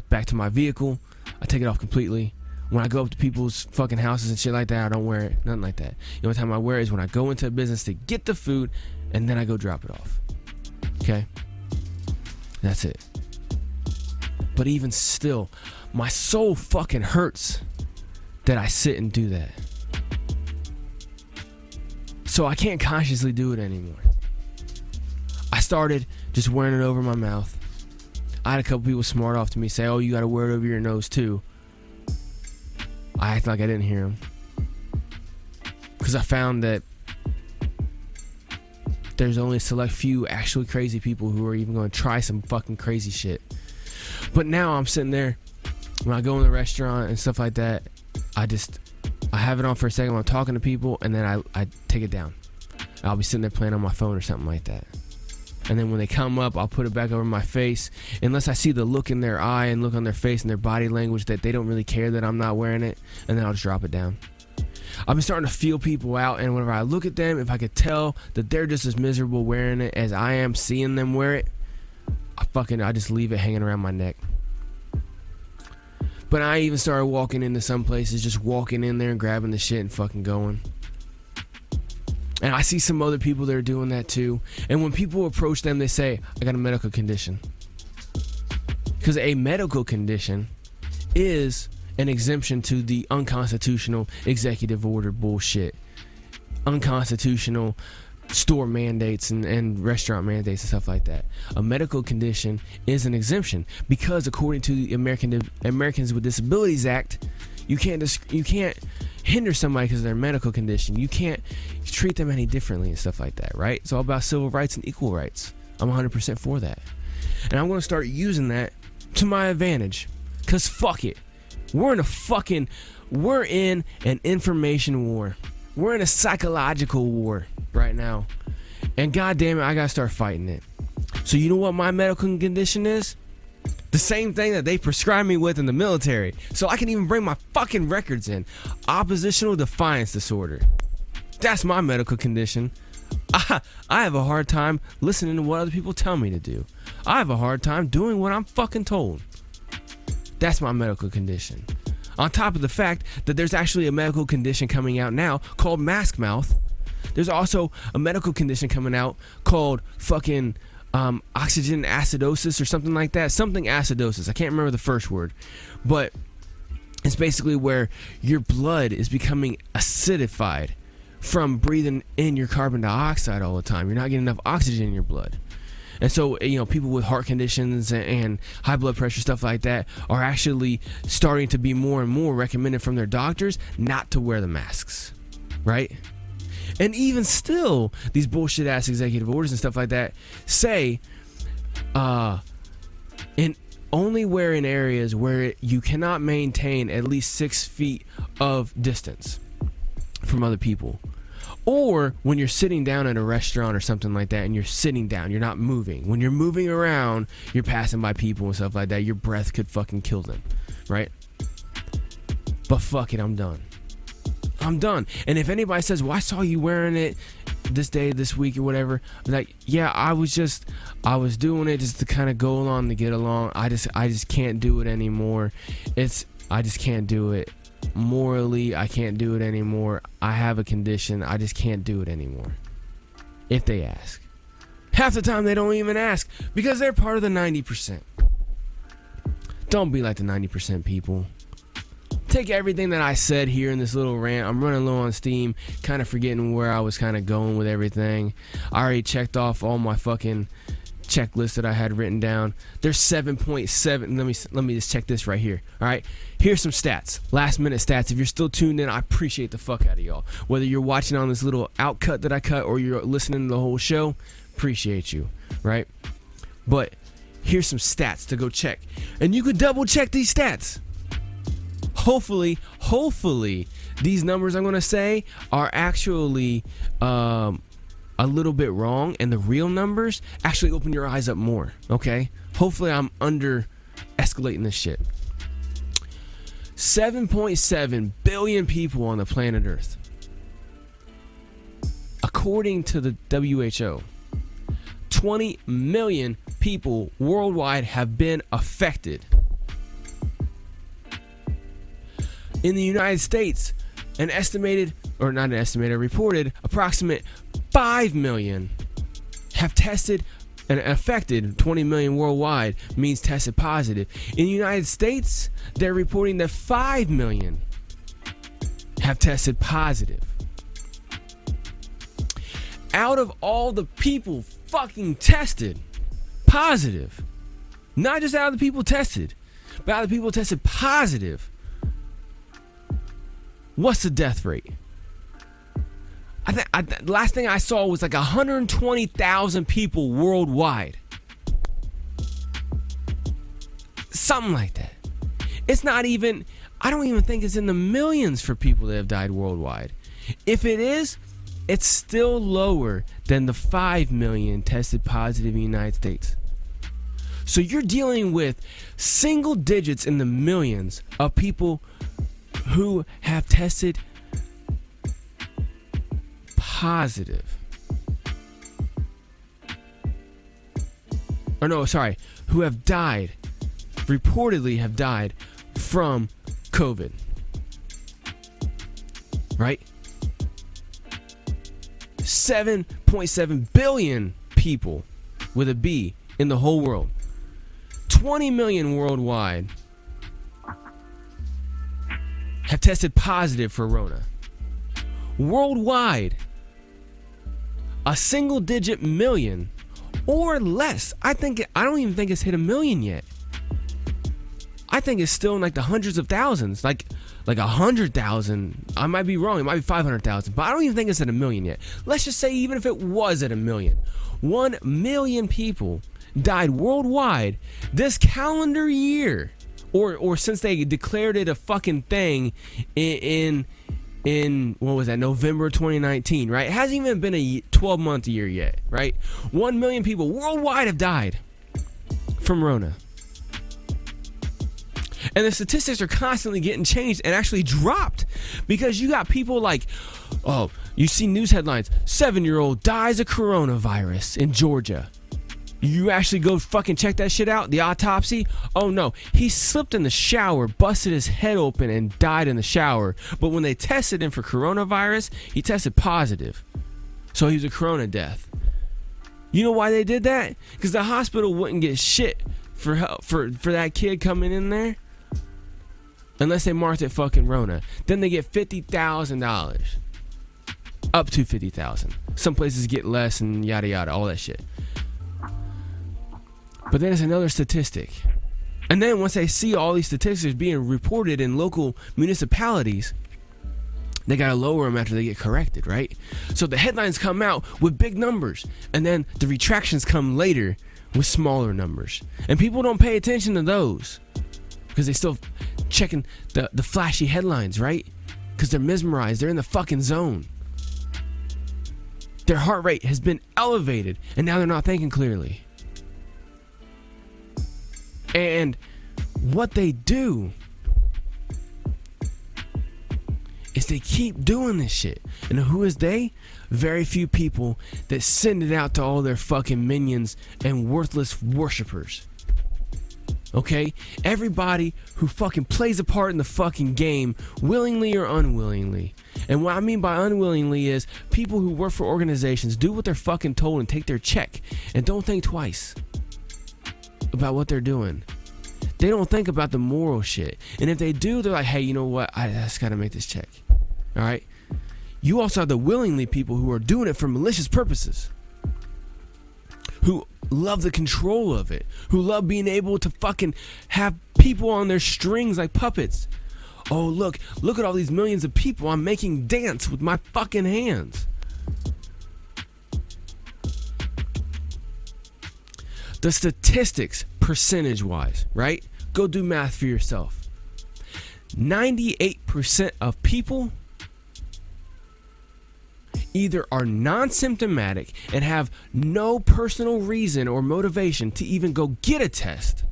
back to my vehicle, I take it off completely. When I go up to people's fucking houses and shit like that, I don't wear it. Nothing like that. The only time I wear it is when I go into a business to get the food, and then I go drop it off. Okay? That's it. But even still, my soul fucking hurts that I sit and do that. So I can't consciously do it anymore. I started just wearing it over my mouth. I had a couple people smart off to me say, oh, you gotta wear it over your nose too. I act like I didn't hear them. Because I found that there's only a select few actually crazy people who are even going to try some fucking crazy shit. But now I'm sitting there, when I go in the restaurant and stuff like that, I have it on for a second when I'm talking to people, and then I take it down. I'll be sitting there playing on my phone or something like that. And then when they come up, I'll put it back over my face, unless I see the look in their eye and look on their face and their body language that they don't really care that I'm not wearing it, and then I'll just drop it down. I've been starting to feel people out, and whenever I look at them, if I could tell that they're just as miserable wearing it as I am seeing them wear it, I just leave it hanging around my neck. But I even started walking into some places, just walking in there and grabbing the shit and fucking going. And I see some other people that are doing that too. And when people approach them, they say, I got a medical condition. Because a medical condition is an exemption to the unconstitutional executive order bullshit. Unconstitutional store mandates and restaurant mandates and stuff like that. A medical condition is an exemption because according to the Americans with Disabilities Act, you can't hinder somebody because of their medical condition. You can't treat them any differently and stuff like that, right? It's all about civil rights and equal rights. I'm 100% for that. And I'm going to start using that to my advantage. Because fuck it. We're in an information war. We're in a psychological war right now. And goddamn it, I gotta start fighting it. So you know what my medical condition is? The same thing that they prescribe me with in the military. So I can even bring my fucking records in. Oppositional defiance disorder. That's my medical condition. I have a hard time listening to what other people tell me to do. I have a hard time doing what I'm fucking told. That's my medical condition. On top of the fact that there's actually a medical condition coming out now called mask mouth. There's also a medical condition coming out called fucking oxygen acidosis or something like that. Something acidosis. I can't remember the first word. But it's basically where your blood is becoming acidified from breathing in your carbon dioxide all the time. You're not getting enough oxygen in your blood. And so, people with heart conditions and high blood pressure, stuff like that, are actually starting to be more and more recommended from their doctors not to wear the masks, right? And even still, these bullshit ass executive orders and stuff like that say, only wear in areas where you cannot maintain at least 6 feet of distance from other people. Or when you're sitting down at a restaurant or something like that and you're sitting down, you're not moving. When you're moving around, you're passing by people and stuff like that. Your breath could fucking kill them, right? But fuck it, I'm done. I'm done. And if anybody says, well, I saw you wearing it this day, this week or whatever, I'm like, yeah, I was doing it just to kind of go along to get along. I just can't do it anymore. I just can't do it. Morally, I can't do it anymore. I have a condition. I just can't do it anymore. If they ask. Half the time they don't even ask because they're part of the 90%. Don't be like the 90% people. Take everything that I said here in this little rant. I'm running low on steam, kind of forgetting where I was kind of going with everything. I already checked off all my fucking checklist that I had written down. There's 7.7. Let me just check this right here. All right, here's some stats, last minute stats. If you're still tuned in, I appreciate the fuck out of y'all. Whether you're watching on this little outcut that I cut or you're listening to the whole show, appreciate you, right? But here's some stats to go check, and you could double check these stats. Hopefully these numbers I'm gonna say are actually a little bit wrong, and the real numbers actually open your eyes up more, okay? Hopefully I'm under escalating this shit. 7.7 billion people on the planet Earth. According to the WHO, 20 million people worldwide have been affected. In the United States, reported approximate 5 million have tested and affected. 20 million worldwide means tested positive. In the United States, they're reporting that 5 million have tested positive. Out of all the people fucking tested positive, not just out of the people tested, but out of the people tested positive, what's the death rate? Last thing I saw was like 120,000 people worldwide. Something like that. It's not even, I don't even think it's in the millions for people that have died worldwide. If it is, it's still lower than the 5 million tested positive in the United States. So you're dealing with single digits in the millions of people who have tested positive. Who have died, reportedly have died from COVID. Right? 7.7 billion people with a B in the whole world. 20 million worldwide have tested positive for Rona. Worldwide, a single digit million or less. I don't even think it's hit a million yet. I think it's still in like the hundreds of thousands, like 100,000. I might be wrong. It might be 500,000, but I don't even think it's at a million yet. Let's just say even if it was at a million, 1 million people died worldwide this calendar year, or since they declared it a fucking thing in what was that, November 2019, right? It hasn't even been a 12-month year yet, right? 1 million people worldwide have died from Rona. And the statistics are constantly getting changed and actually dropped, because you got people like, oh, you see news headlines, 7-year-old dies of coronavirus in Georgia. You actually go fucking check that shit out, the autopsy. Oh no, he slipped in the shower, busted his head open, and died in the shower. But when they tested him for coronavirus, he tested positive. So he was a corona death. You know why they did that? Because the hospital wouldn't get shit for help for that kid coming in there, unless they marked it fucking Rona. Then they get $50,000. Up to $50,000. Some places get less and yada yada, all that shit. But then there's another statistic. And then once they see all these statistics being reported in local municipalities, they gotta lower them after they get corrected, right? So the headlines come out with big numbers, and then the retractions come later with smaller numbers. And people don't pay attention to those, because they still checking the flashy headlines, right? Because they're mesmerized, they're in the fucking zone. Their heart rate has been elevated, and now they're not thinking clearly. And what they do is they keep doing this shit. And who is they? Very few people that send it out to all their fucking minions and worthless worshipers. Okay? Everybody who fucking plays a part in the fucking game, willingly or unwillingly. And what I mean by unwillingly is people who work for organizations do what they're fucking told and take their check and don't think twice about what they're doing. They don't think about the moral shit. And if they do, they're like, hey, you know what? I just gotta make this check. Alright? You also have the willingly people who are doing it for malicious purposes, who love the control of it, who love being able to fucking have people on their strings like puppets. Oh, look at all these millions of people I'm making dance with my fucking hands. The statistics, percentage-wise, right? Go do math for yourself. 98% of people either are non-symptomatic and have no personal reason or motivation to even go get a test,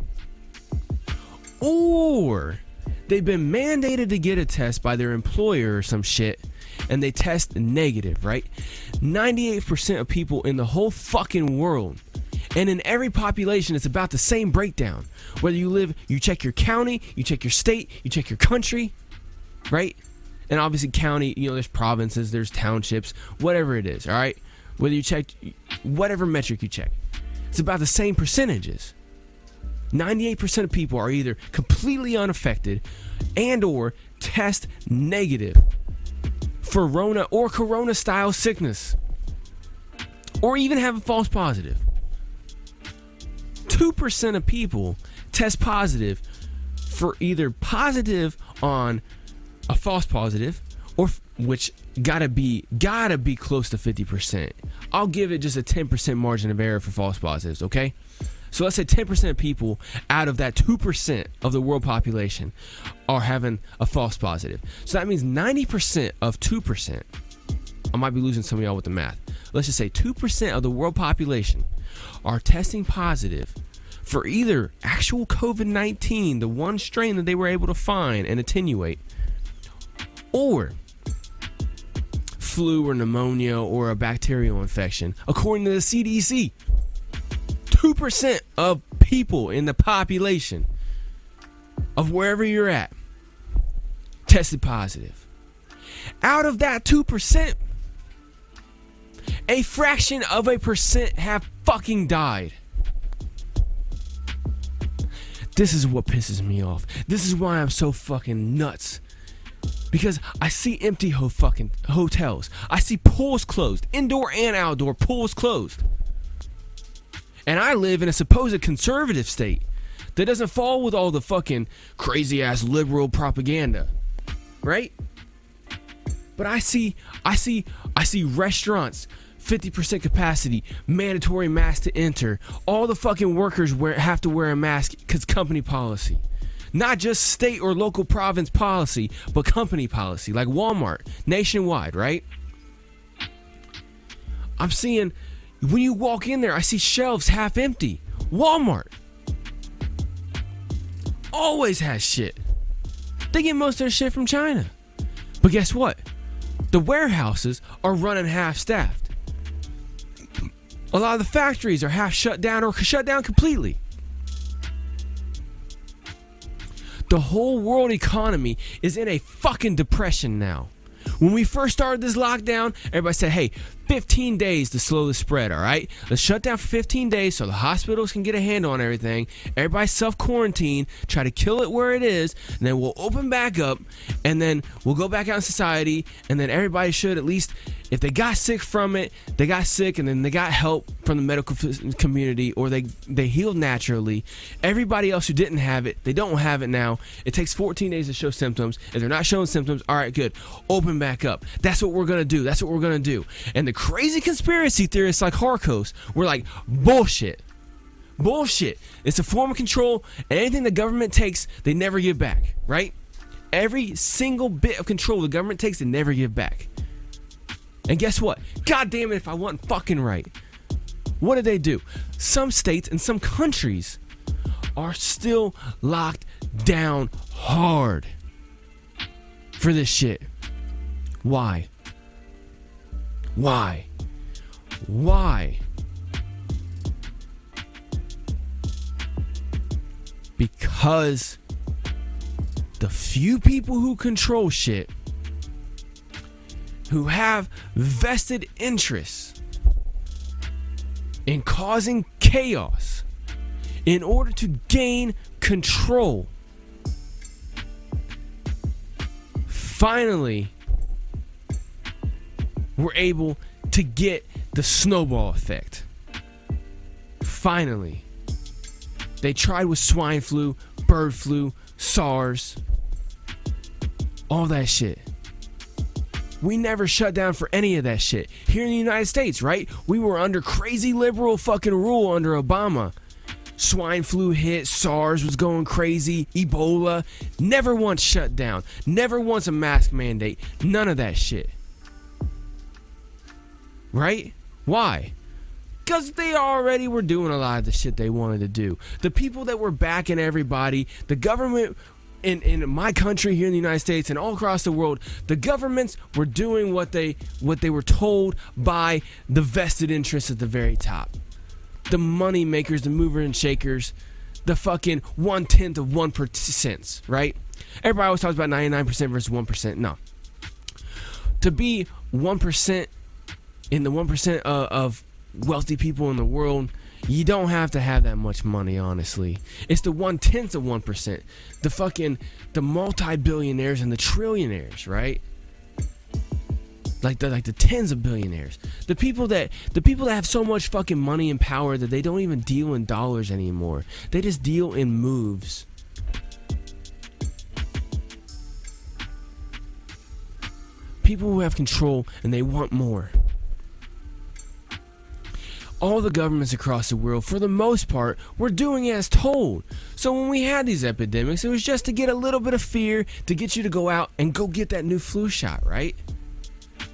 or they've been mandated to get a test by their employer or some shit, and they test negative, right? 98% of people in the whole fucking world, and in every population, it's about the same breakdown. Whether you live, you check your county, you check your state, you check your country, right? And obviously county, there's provinces, there's townships, whatever it is, all right? Whether you check, whatever metric you check, it's about the same percentages. 98% of people are either completely unaffected and or test negative for Rona or Corona-style sickness, or even have a false positive. 2% of people test positive for either positive on a false positive, or which gotta be close to 50%. I'll give it just a 10% margin of error for false positives, okay? So let's say 10% of people out of that 2% of the world population are having a false positive. So that means 90% of 2%, I might be losing some of y'all with the math. Let's just say 2% of the world population are testing positive for either actual COVID-19, the one strain that they were able to find and attenuate, or flu or pneumonia or a bacterial infection. According to the CDC, 2% of people in the population of wherever you're at tested positive. Out of that 2%, a fraction of a percent have fucking died. This is what pisses me off. This is why I'm so fucking nuts. Because I see empty fucking hotels. I see pools closed. Indoor and outdoor pools closed. And I live in a supposed conservative state that doesn't fall with all the fucking crazy ass liberal propaganda. Right? But I see restaurants, 50% capacity, mandatory mask to enter. All the fucking workers have to wear a mask because company policy. Not just state or local province policy, but company policy, like Walmart, nationwide, right? I'm seeing, when you walk in there, I see shelves half empty. Walmart always has shit. They get most of their shit from China. But guess what? The warehouses are running half-staffed. A lot of the factories are half shut down or shut down completely. The whole world economy is in a fucking depression now. When we first started this lockdown, everybody said, hey, 15 days to slow the spread, all right? Let's shut down for 15 days so the hospitals can get a handle on everything. Everybody self-quarantine, try to kill it where it is, and then we'll open back up, and then we'll go back out in society, and then everybody should at least, if they got sick from it, they got sick, and then they got help from the medical community, or they healed naturally. Everybody else who didn't have it, they don't have it now. It takes 14 days to show symptoms. If they're not showing symptoms, all right, good. Open back up. That's what we're going to do. That's what we're going to do. And the crazy conspiracy theorists like Harkos were like, bullshit. Bullshit. It's a form of control, and anything the government takes, they never give back, right? Every single bit of control the government takes, they never give back. And guess what? God damn it if I wasn't fucking right. What did they do? Some states and some countries are still locked down hard for this shit. Why? Why? Why? Because the few people who control shit, who have vested interests in causing chaos in order to gain control, finally were able to get the snowball effect. Finally. They tried with swine flu, bird flu, SARS, all that shit. We never shut down for any of that shit. Here in the United States, right? We were under crazy liberal fucking rule under Obama. Swine flu hit, SARS was going crazy, Ebola. Never once shut down. Never once a mask mandate. None of that shit. Right? Why? Because they already were doing a lot of the shit they wanted to do. The people that were backing everybody, the government in my country here in the United States and all across the world, the governments were doing what they were told by the vested interests at the very top. The money makers, the movers and shakers, the fucking 1/10 of 1%, right? Everybody always talks about 99% versus 1%. No. To be 1% in the 1% of wealthy people in the world, you don't have to have that much money, honestly. It's the 1/10 of 1%. The multi-billionaires and the trillionaires, right? Like the tens of billionaires. The people that have so much fucking money and power that they don't even deal in dollars anymore. They just deal in moves. People who have control and they want more. All the governments across the world, for the most part, were doing as told. So when we had these epidemics, it was just to get a little bit of fear, to get you to go out and go get that new flu shot, right?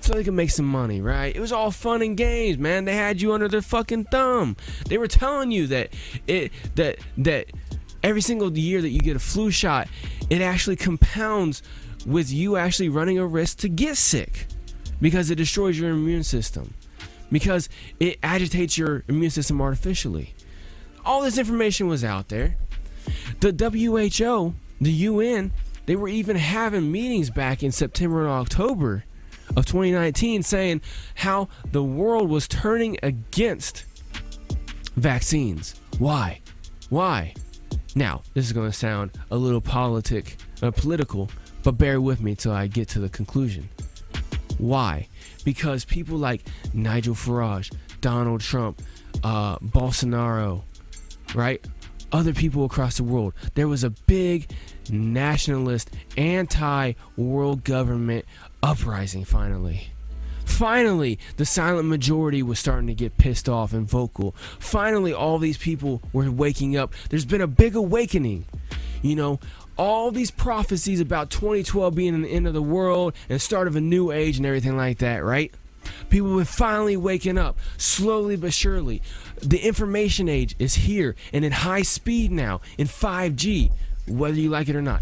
So they could make some money, right? It was all fun and games, man. They had you under their fucking thumb. They were telling you that every single year that you get a flu shot, it actually compounds with you actually running a risk to get sick because it destroys your immune system. Because it agitates your immune system artificially. All this information was out there. The WHO, the UN, they were even having meetings back in September and October of 2019 saying how the world was turning against vaccines. Why? Now, this is going to sound a little political, but bear with me till I get to the conclusion. Why? Because people like Nigel Farage, Donald Trump, Bolsonaro, right? Other people across the world. There was a big nationalist, anti-world government uprising finally. Finally, the silent majority was starting to get pissed off and vocal. Finally, all these people were waking up. There's been a big awakening. You know, all these prophecies about 2012 being the end of the world and start of a new age and everything like that, right? People were finally waking up, slowly but surely. The information age is here and in high speed now, in 5G, whether you like it or not.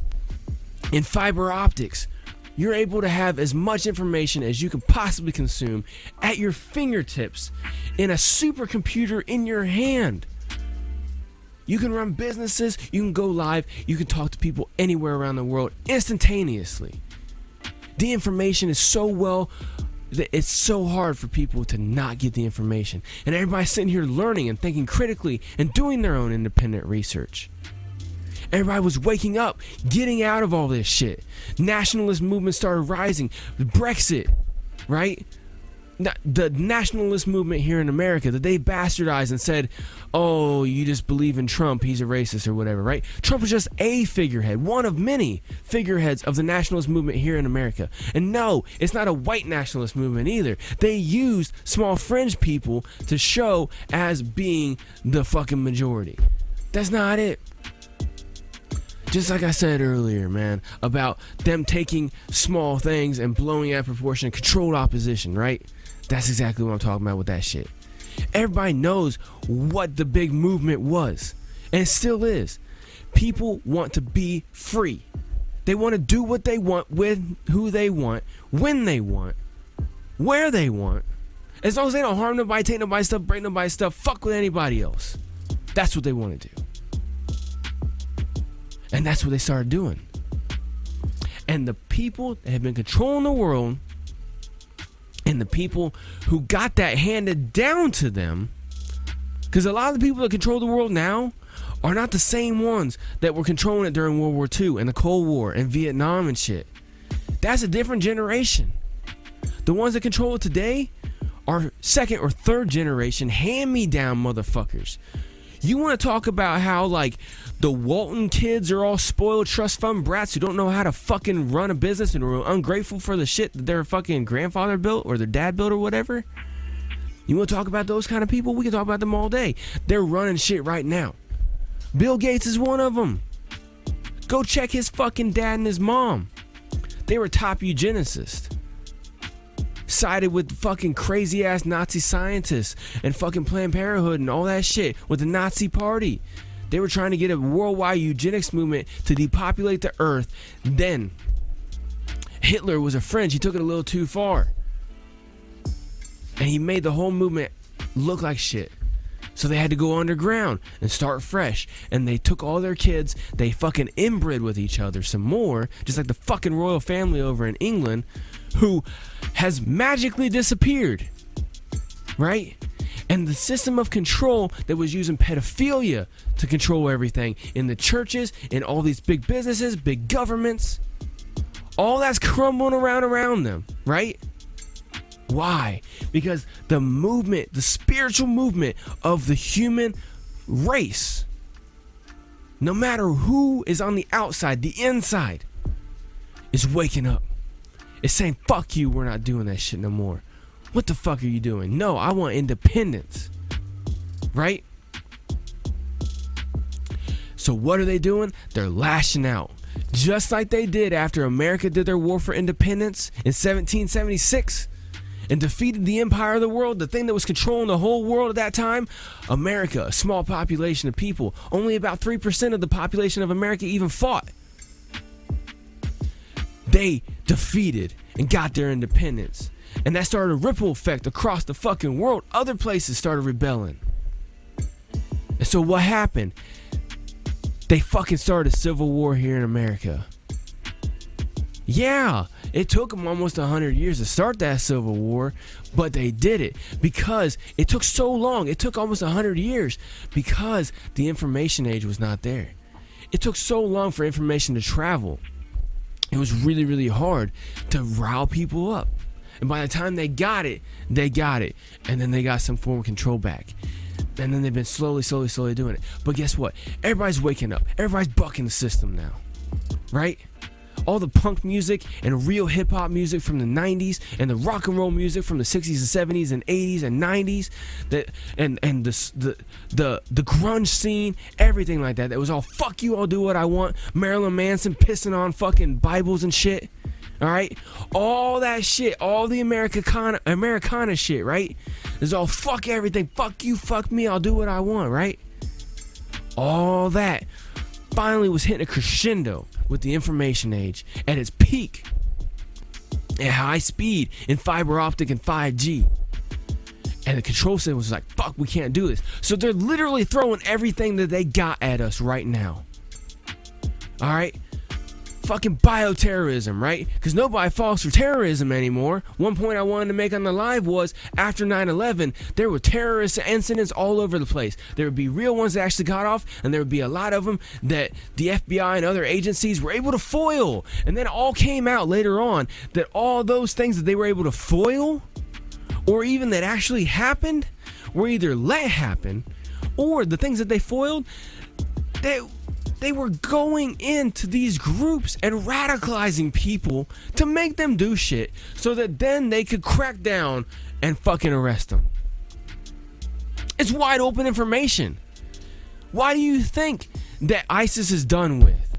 In fiber optics, you're able to have as much information as you can possibly consume at your fingertips in a supercomputer in your hand. You can run businesses, you can go live, you can talk to people anywhere around the world instantaneously. The information is so well that it's so hard for people to not get the information. And everybody's sitting here learning and thinking critically and doing their own independent research. Everybody was waking up, getting out of all this shit. Nationalist movement started rising. Brexit, right? The nationalist movement here in America that they bastardized and said, oh, you just believe in Trump, he's a racist or whatever, right? Trump was just a figurehead, one of many figureheads of the nationalist movement here in America. And no, it's not a white nationalist movement either. They used small fringe people to show as being the fucking majority. That's not it. Just like I said earlier, man, about them taking small things and blowing out of proportion, controlled opposition, right? That's exactly what I'm talking about with that shit. Everybody knows what the big movement was, and it still is. People want to be free. They want to do what they want with who they want, when they want, where they want. As long as they don't harm nobody, take nobody's stuff, break nobody's stuff, fuck with anybody else. That's what they want to do. And that's what they started doing. And the people that have been controlling the world and the people who got that handed down to them, because a lot of the people that control the world now are not the same ones that were controlling it during World War II and the Cold War and Vietnam and shit. That's a different generation. The ones that control it today are second or third generation hand-me-down motherfuckers. You want to talk about how, like, the Walton kids are all spoiled trust fund brats who don't know how to fucking run a business and are ungrateful for the shit that their fucking grandfather built or their dad built or whatever? You want to talk about those kind of people? We can talk about them all day. They're running shit right now. Bill Gates is one of them. Go check his fucking dad and his mom. They were top eugenicists. Sided with fucking crazy ass Nazi scientists and fucking Planned Parenthood and all that shit with the Nazi party. They were trying to get a worldwide eugenics movement to depopulate the earth. Then Hitler was a French. He took it a little too far. And he made the whole movement look like shit. So they had to go underground and start fresh. And they took all their kids, they fucking inbred with each other some more, just like the fucking royal family over in England, who has magically disappeared. Right? And the system of control that was using pedophilia to control everything in the churches, in all these big businesses, big governments, all that's crumbling around them, right? Why? Because the movement, the spiritual movement of the human race, no matter who is on the outside, the inside, is waking up. It's saying, fuck you, we're not doing that shit no more. What the fuck are you doing? No, I want independence. Right? So what are they doing? They're lashing out. Just like they did after America did their war for independence in 1776 and defeated the empire of the world, the thing that was controlling the whole world at that time. America, a small population of people. Only about 3% of the population of America even fought. They defeated and got their independence. And that started a ripple effect across the fucking world. Other places started rebelling. And so what happened? They fucking started a civil war here in America. Yeah, it took them almost 100 years to start that civil war, but they did it because it took so long. It took almost 100 years because the information age was not there. It took so long for information to travel. It was really, really hard to rile people up. And by the time they got it. And then they got some form of control back. And then they've been slowly doing it. But guess what? Everybody's waking up. Everybody's bucking the system now. Right? All the punk music and real hip hop music from the 90s and the rock and roll music from the 60s and 70s and 80s and 90s and the grunge scene, everything like that. That was all fuck you, I'll do what I want. Marilyn Manson pissing on fucking Bibles and shit. All right, all that shit, all the Americana shit, right? It's all fuck everything, fuck you, fuck me, I'll do what I want, right? All that finally was hitting a crescendo with the information age at its peak at high speed in fiber optic and 5G. And the control system was like, fuck, we can't do this. So they're literally throwing everything that they got at us right now. All right? Fucking bioterrorism, right? Because nobody falls for terrorism anymore. One point I wanted to make on the live was after 9/11, there were terrorist incidents all over the place. There would be real ones that actually got off, and there would be a lot of them that the FBI and other agencies were able to foil. And then it all came out later on that all those things that they were able to foil, or even that actually happened, were either let happen, or the things that they foiled, they were going into these groups and radicalizing people to make them do shit so that then they could crack down and fucking arrest them. It's wide open information. Why do you think that ISIS is done with?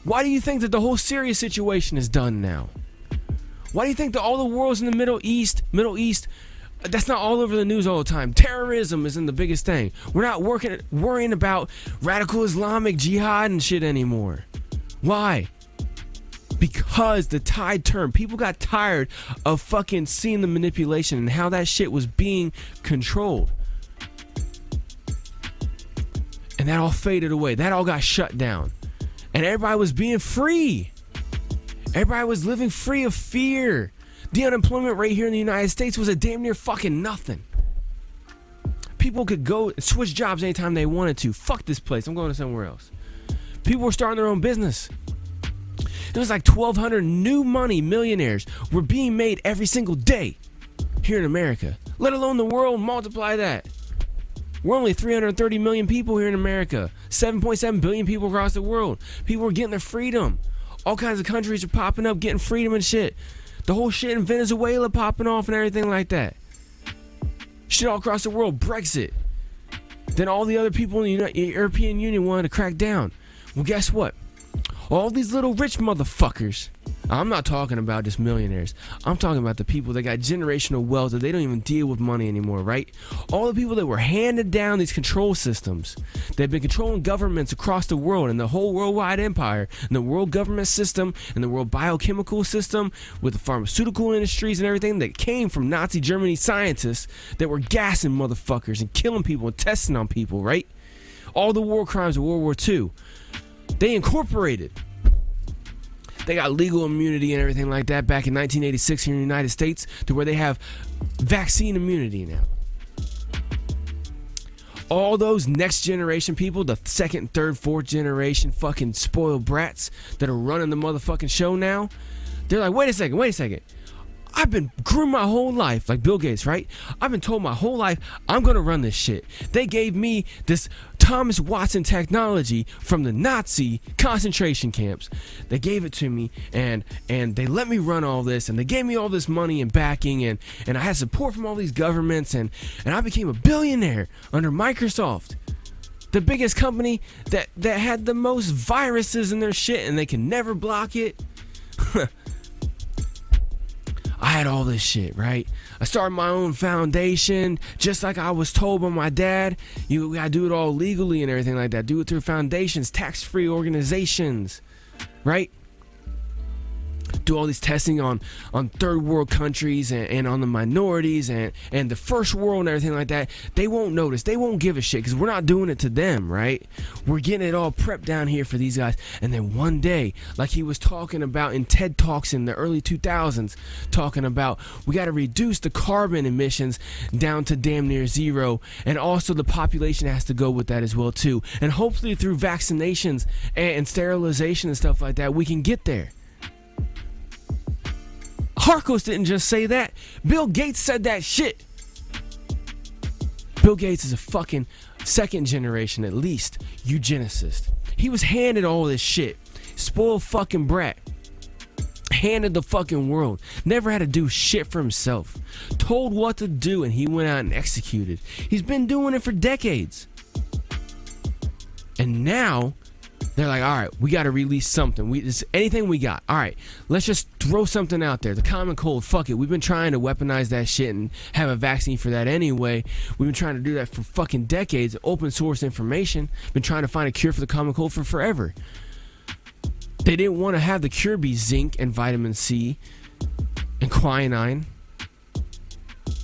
Why do you think that the whole Syria situation is done now? Why do you think that all the wars in the Middle East, that's not all over the news all the time. Terrorism isn't the biggest thing. We're not worrying about radical Islamic jihad and shit anymore. Why? Because the tide turned. People got tired of fucking seeing the manipulation and how that shit was being controlled. And that all faded away. That all got shut down. And everybody was being free. Everybody was living free of fear. The unemployment rate here in the United States was a damn near fucking nothing. People could go switch jobs anytime they wanted to. Fuck this place, I'm going to somewhere else. People were starting their own business. There was like 1,200 new money millionaires were being made every single day here in America. Let alone the world, multiply that. We're only 330 million people here in America. 7.7 billion people across the world. People are getting their freedom. All kinds of countries are popping up, getting freedom and shit. The whole shit in Venezuela popping off and everything like that. Shit all across the world. Brexit. Then all the other people in the European Union wanted to crack down. Well, guess what? All these little rich motherfuckers. I'm not talking about just millionaires. I'm talking about the people that got generational wealth that they don't even deal with money anymore, right? All the people that were handed down these control systems. They've been controlling governments across the world and the whole worldwide empire and the world government system and the world biochemical system with the pharmaceutical industries and everything that came from Nazi Germany scientists that were gassing motherfuckers and killing people and testing on people, right? All the war crimes of World War II. They incorporated. They got legal immunity and everything like that back in 1986 here in the United States to where they have vaccine immunity now. All those next generation people, the second, third, fourth generation fucking spoiled brats that are running the motherfucking show now, they're like, wait a second. I've been groomed my whole life, like Bill Gates, right? I've been told my whole life I'm gonna run this shit. They gave me this Thomas Watson technology from the Nazi concentration camps. They gave it to me and they let me run all this and they gave me all this money and backing and I had support from all these governments and I became a billionaire under Microsoft. The biggest company that had the most viruses in their shit and they can never block it. I had all this shit, right? I started my own foundation, just like I was told by my dad. You gotta do it all legally and everything like that. Do it through foundations, tax-free organizations, right? Do all these testing on third world countries and on the minorities and the first world and everything like that. They won't notice. They won't give a shit because we're not doing it to them, right? We're getting it all prepped down here for these guys. And then one day, like he was talking about in TED Talks in the early 2000s, talking about we got to reduce the carbon emissions down to damn near zero. And also the population has to go with that as well too. And hopefully through vaccinations and sterilization and stuff like that, we can get there. Harkos didn't just say that. Bill Gates said that shit. Bill Gates is a fucking second generation, at least, eugenicist. He was handed all this shit. Spoiled fucking brat. Handed the fucking world. Never had to do shit for himself. Told what to do and he went out and executed. He's been doing it for decades. And now they're like, all right, we got to release something. Anything we got. All right, let's just throw something out there. The common cold, fuck it. We've been trying to weaponize that shit and have a vaccine for that anyway. We've been trying to do that for fucking decades. Open source information. Been trying to find a cure for the common cold for forever. They didn't want to have the cure be zinc and vitamin C and quinine.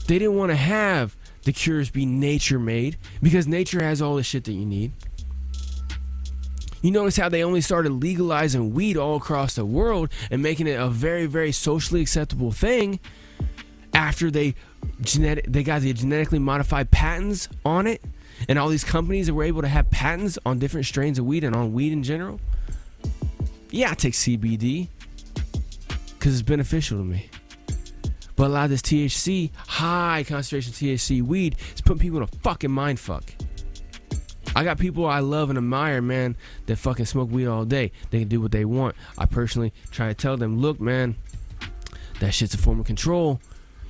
They didn't want to have the cures be nature made because nature has all the shit that you need. You notice how they only started legalizing weed all across the world and making it a very, very socially acceptable thing after they got the genetically modified patents on it, and all these companies that were able to have patents on different strains of weed and on weed in general. Yeah, I take CBD because it's beneficial to me. But a lot of this THC, high concentration THC weed, is putting people in a fucking mind fuck. I got people I love and admire, man, that fucking smoke weed all day. They can do what they want. I personally try to tell them, look, man, that shit's a form of control.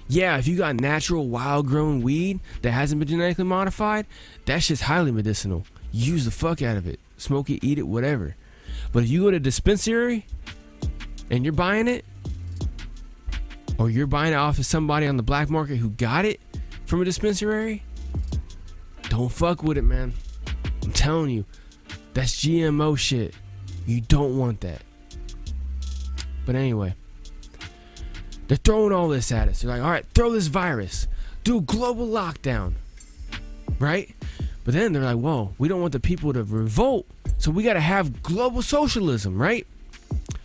Yeah, if you got natural, wild-grown weed that hasn't been genetically modified, that shit's highly medicinal. Use the fuck out of it. Smoke it, eat it, whatever. But if you go to a dispensary and you're buying it, or you're buying it off of somebody on the black market who got it from a dispensary, don't fuck with it, man. I'm telling you, that's GMO shit. You don't want that. But anyway, they're throwing all this at us. They're like, all right, throw this virus. Do a global lockdown. Right? But then they're like, whoa, we don't want the people to revolt. So we got to have global socialism, right?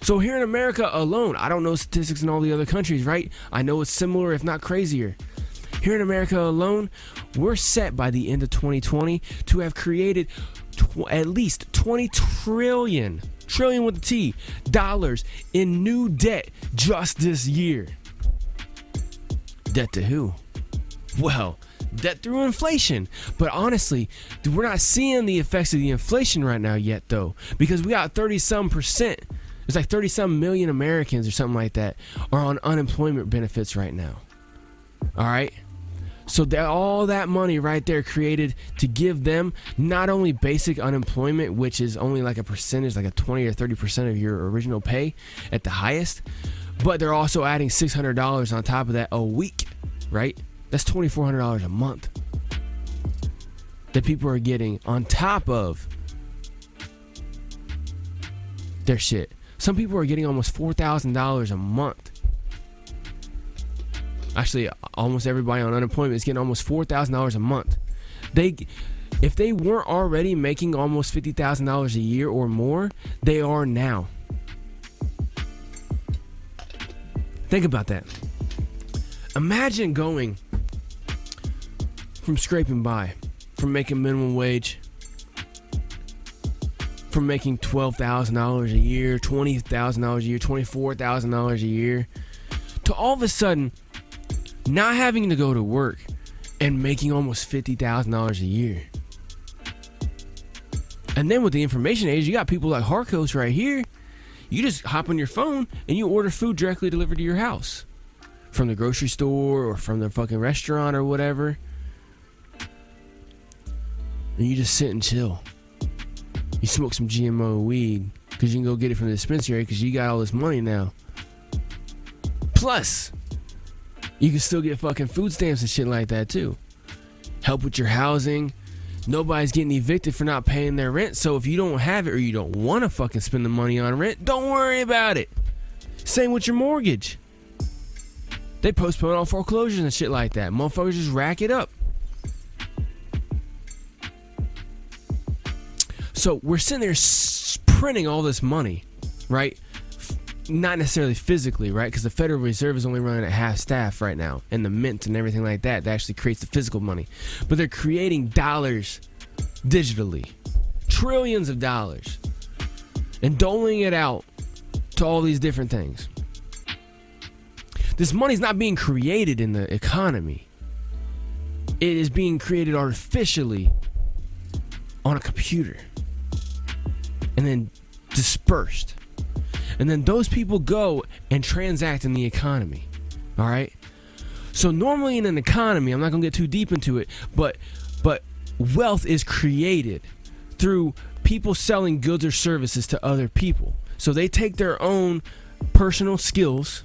So here in America alone, I don't know statistics in all the other countries, right? I know it's similar, if not crazier. Here in America alone, we're set by the end of 2020 to have created at least 20 trillion with the T, dollars in new debt just this year. Debt to who? Well, Debt through inflation. But honestly, we're not seeing the effects of the inflation right now yet, though, because we got 30-some%. It's like 30-some million Americans or something like that are on unemployment benefits right now. All right? So all that money right there created to give them not only basic unemployment, which is only like a percentage, like a 20 or 30% of your original pay at the highest, but they're also adding $600 on top of that a week, right? That's $2,400 a month that people are getting on top of their shit. Some people are getting almost $4,000 a month. Actually, almost everybody on unemployment is getting almost $4,000 a month. If they weren't already making almost $50,000 a year or more, they are now. Think about that. Imagine going from scraping by, from making minimum wage, from making $12,000 a year, $20,000 a year, $24,000 a year, to all of a sudden not having to go to work and making almost $50,000 a year. And then with the information age, you got people like Harkos right here. You just hop on your phone and you order food directly delivered to your house from the grocery store or from the fucking restaurant or whatever. And you just sit and chill. You smoke some GMO weed because you can go get it from the dispensary because you got all this money now. Plus, you can still get fucking food stamps and shit like that too. Help with your housing. Nobody's getting evicted for not paying their rent. So if you don't have it or you don't want to fucking spend the money on rent, don't worry about it. Same with your mortgage. They postpone all foreclosures and shit like that. Motherfuckers just rack it up. So we're sitting there printing all this money, right? Not necessarily physically, right? Because the Federal Reserve is only running at half staff right now, and the mint and everything like that actually creates the physical money. But they're creating dollars digitally, trillions of dollars, and doling it out to all these different things. This money's not being created in the economy. It is being created artificially on a computer and then dispersed. And then those people go and transact in the economy. All right? So normally in an economy, I'm not going to get too deep into it, but wealth is created through people selling goods or services to other people. So they take their own personal skills,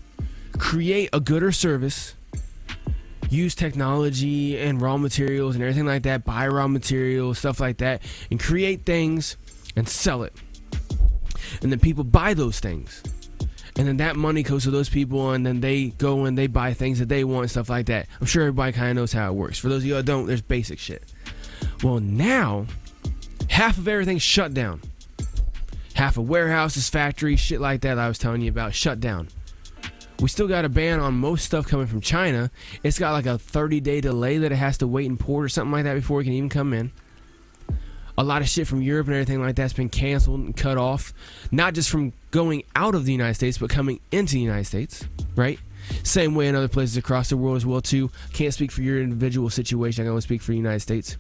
create a good or service, use technology and raw materials and everything like that, buy raw materials, stuff like that, and create things and sell it. And then people buy those things. And then that money goes to those people, and then they go and they buy things that they want and stuff like that. I'm sure everybody kind of knows how it works. For those of you that don't, there's basic shit. Well, now, half of everything's shut down. Half of warehouses, factories, shit like that I was telling you about, shut down. We still got a ban on most stuff coming from China. It's got like a 30-day delay that it has to wait in port or something like that before it can even come in. A lot of shit from Europe and everything like that's been canceled and cut off. Not just from going out of the United States, but coming into the United States, right? Same way in other places across the world as well, too. Can't speak for your individual situation. I can only speak for the United States.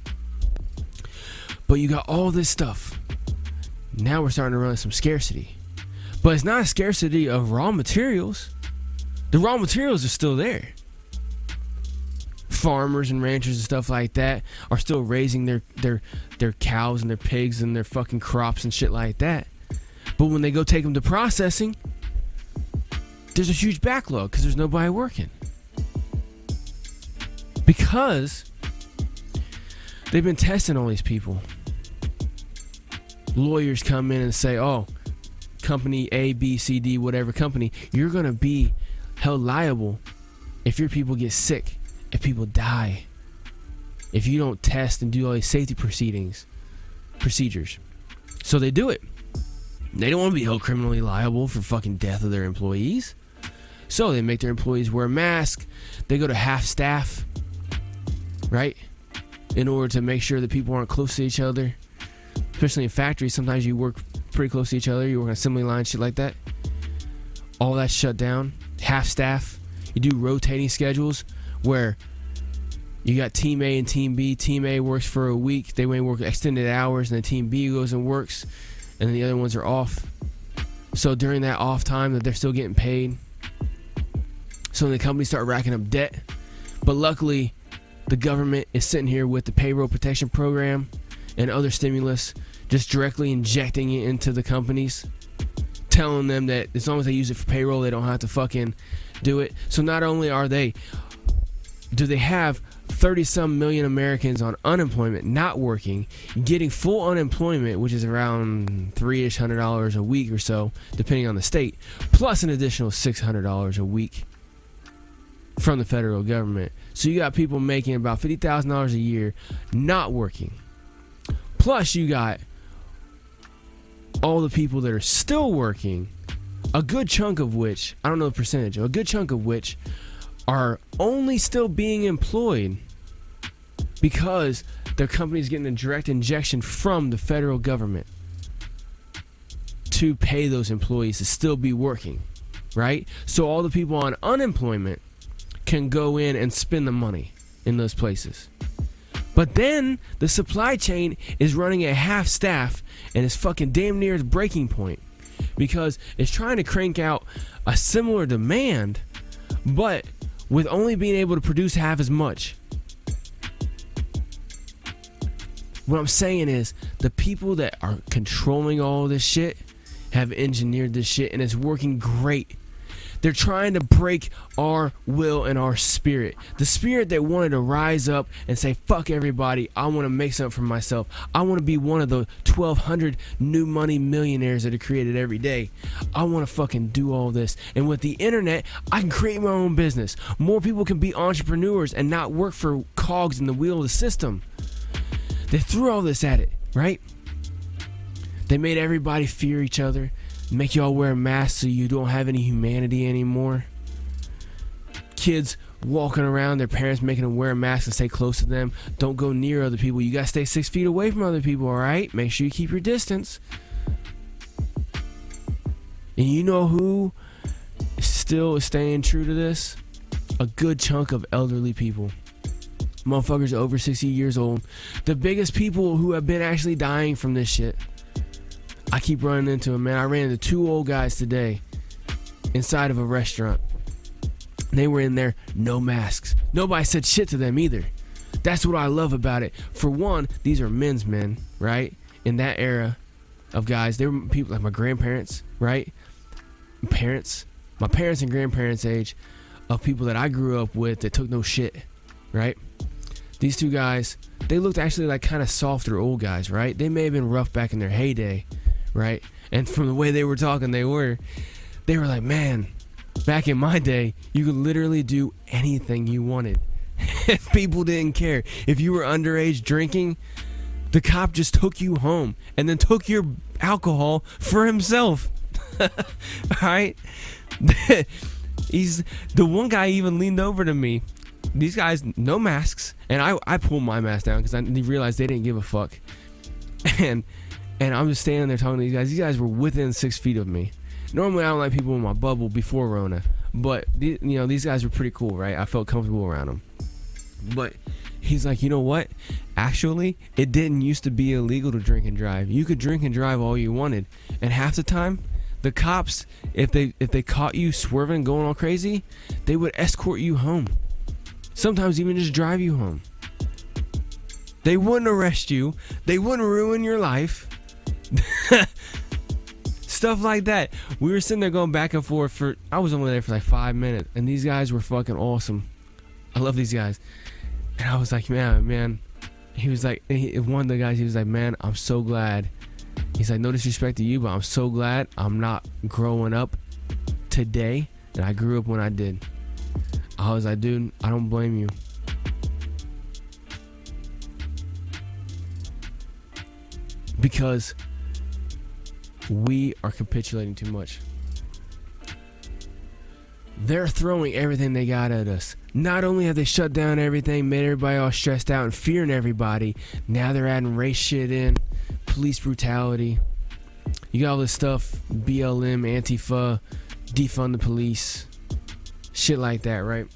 But you got all this stuff. Now we're starting to run some scarcity. But it's not a scarcity of raw materials. The raw materials are still there. Farmers and ranchers and stuff like that are still raising their cows and their pigs and their fucking crops and shit like that. But when they go take them to processing, there's a huge backlog because there's nobody working. Because they've been testing all these people. Lawyers come in and say, oh, company A, B, C, D, whatever company, you're going to be held liable if your people get sick, if people die, if you don't test and do all these safety procedures. So they do it. They don't want to be held criminally liable for fucking death of their employees. So they make their employees wear a mask. They go to half staff, right? In order to make sure that people aren't close to each other. Especially in factories, sometimes you work pretty close to each other. You work on assembly lines, shit like that. All that's shut down. Half staff. You do rotating schedules where You got Team A and Team B. Team A works for a week. They may work extended hours, and then Team B goes and works, and then the other ones are off. So during that off time, that they're still getting paid. So the companies start racking up debt. But luckily, the government is sitting here with the payroll protection program and other stimulus, just directly injecting it into the companies, telling them that as long as they use it for payroll, they don't have to fucking do it. So not only do they have 30-some million Americans on unemployment, not working, getting full unemployment, which is around $300 a week or so, depending on the state, plus an additional $600 a week from the federal government. So you got people making about $50,000 a year not working. Plus you got all the people that are still working, a good chunk of which, I don't know the percentage, a good chunk of which are only still being employed because their company's getting a direct injection from the federal government to pay those employees to still be working, right? So all the people on unemployment can go in and spend the money in those places. But then the supply chain is running at half staff and it's fucking damn near its breaking point because it's trying to crank out a similar demand, but with only being able to produce half as much. What I'm saying is the people that are controlling all this shit have engineered this shit and it's working great. They're trying to break our will and our spirit. The spirit that wanted to rise up and say, fuck everybody, I want to make something for myself. I want to be one of the 1,200 new money millionaires that are created every day. I want to fucking do all this. And with the internet, I can create my own business. More people can be entrepreneurs and not work for cogs in the wheel of the system. They threw all this at it, right? They made everybody fear each other. Make y'all wear masks so you don't have any humanity anymore. Kids walking around, their parents making them wear a mask and stay close to them. Don't go near other people. You gotta stay 6 feet away from other people, alright? Make sure you keep your distance. And you know who still is staying true to this? A good chunk of elderly people. Motherfuckers over 60 years old. The biggest people who have been actually dying from this shit. I keep running into them, man. I ran into 2 old guys today inside of a restaurant. They were in there, no masks. Nobody said shit to them either. That's what I love about it. For one, these are men's men, right? In that era of guys, they were people like my grandparents, right? My parents and grandparents' age of people that I grew up with that took no shit, right? These 2 guys, they looked actually like kind of softer old guys, right? They may have been rough back in their heyday, right? And from the way they were talking, they were like, man, back in my day, you could literally do anything you wanted. People didn't care. If you were underage drinking, the cop just took you home and then took your alcohol for himself. Alright? The one guy even leaned over to me. These guys, no masks, and I pulled my mask down because I realized they didn't give a fuck. And I'm just standing there talking to these guys. These guys were within 6 feet of me. Normally, I don't like people in my bubble before Rona, but these guys were pretty cool, right? I felt comfortable around them. But he's like, you know what? Actually, it didn't used to be illegal to drink and drive. You could drink and drive all you wanted, and half the time, the cops, if they caught you swerving, going all crazy, they would escort you home. Sometimes even just drive you home. They wouldn't arrest you. They wouldn't ruin your life. Stuff like that. We were sitting there going back and forth I was only there for like 5 minutes, and these guys were fucking awesome. I love these guys. And I was like, man. He was like, one of the guys, he was like, man, I'm so glad. He's like, no disrespect to you, but I'm so glad I'm not growing up today and I grew up when I did. I was like, dude, I don't blame you. Because we are capitulating too much. They're throwing everything they got at us. Not only have they shut down everything, made everybody all stressed out and fearing everybody, now they're adding race shit in, police brutality. You got all this stuff, BLM, Antifa, defund the police, shit like that, right?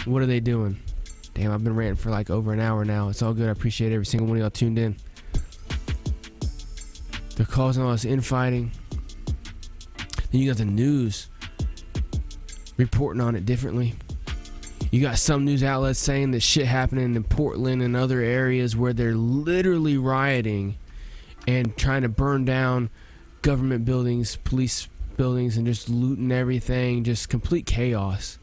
What are they doing? Damn, I've been ranting for like over an hour now. It's all good. I appreciate every single one of y'all tuned in. They're causing all this infighting. Then you got the news reporting on it differently. You got some news outlets saying that shit happening in Portland and other areas where they're literally rioting and trying to burn down government buildings, police buildings, and just looting everything. Just complete chaos.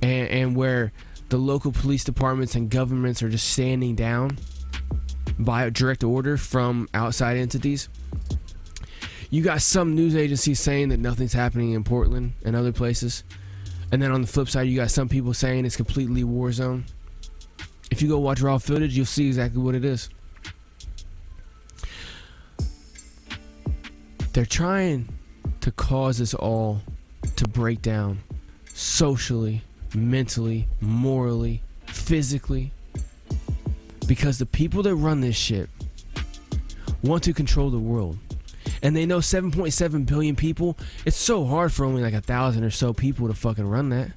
And where the local police departments and governments are just standing down by a direct order from outside entities. You got some news agencies saying that nothing's happening in Portland and other places. And then on the flip side, you got some people saying it's completely war zone. If you go watch raw footage, you'll see exactly what it is. They're trying to cause us all to break down socially, mentally, morally, physically. Because the people that run this shit want to control the world. And they know 7.7 billion people. It's so hard for only like 1,000 or so people to fucking run that.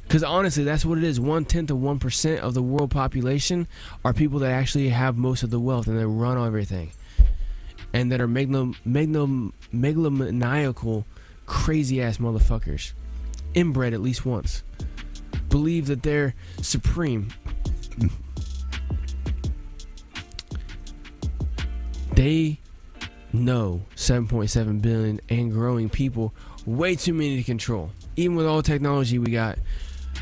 Because honestly, that's what it is. 1/10 of 1% of the world population are people that actually have most of the wealth and they run everything. And that are megalomaniacal, crazy ass motherfuckers. Inbred at least once. Believe that they're supreme. They know 7.7 billion and growing people, way too many to control. Even with all the technology we got,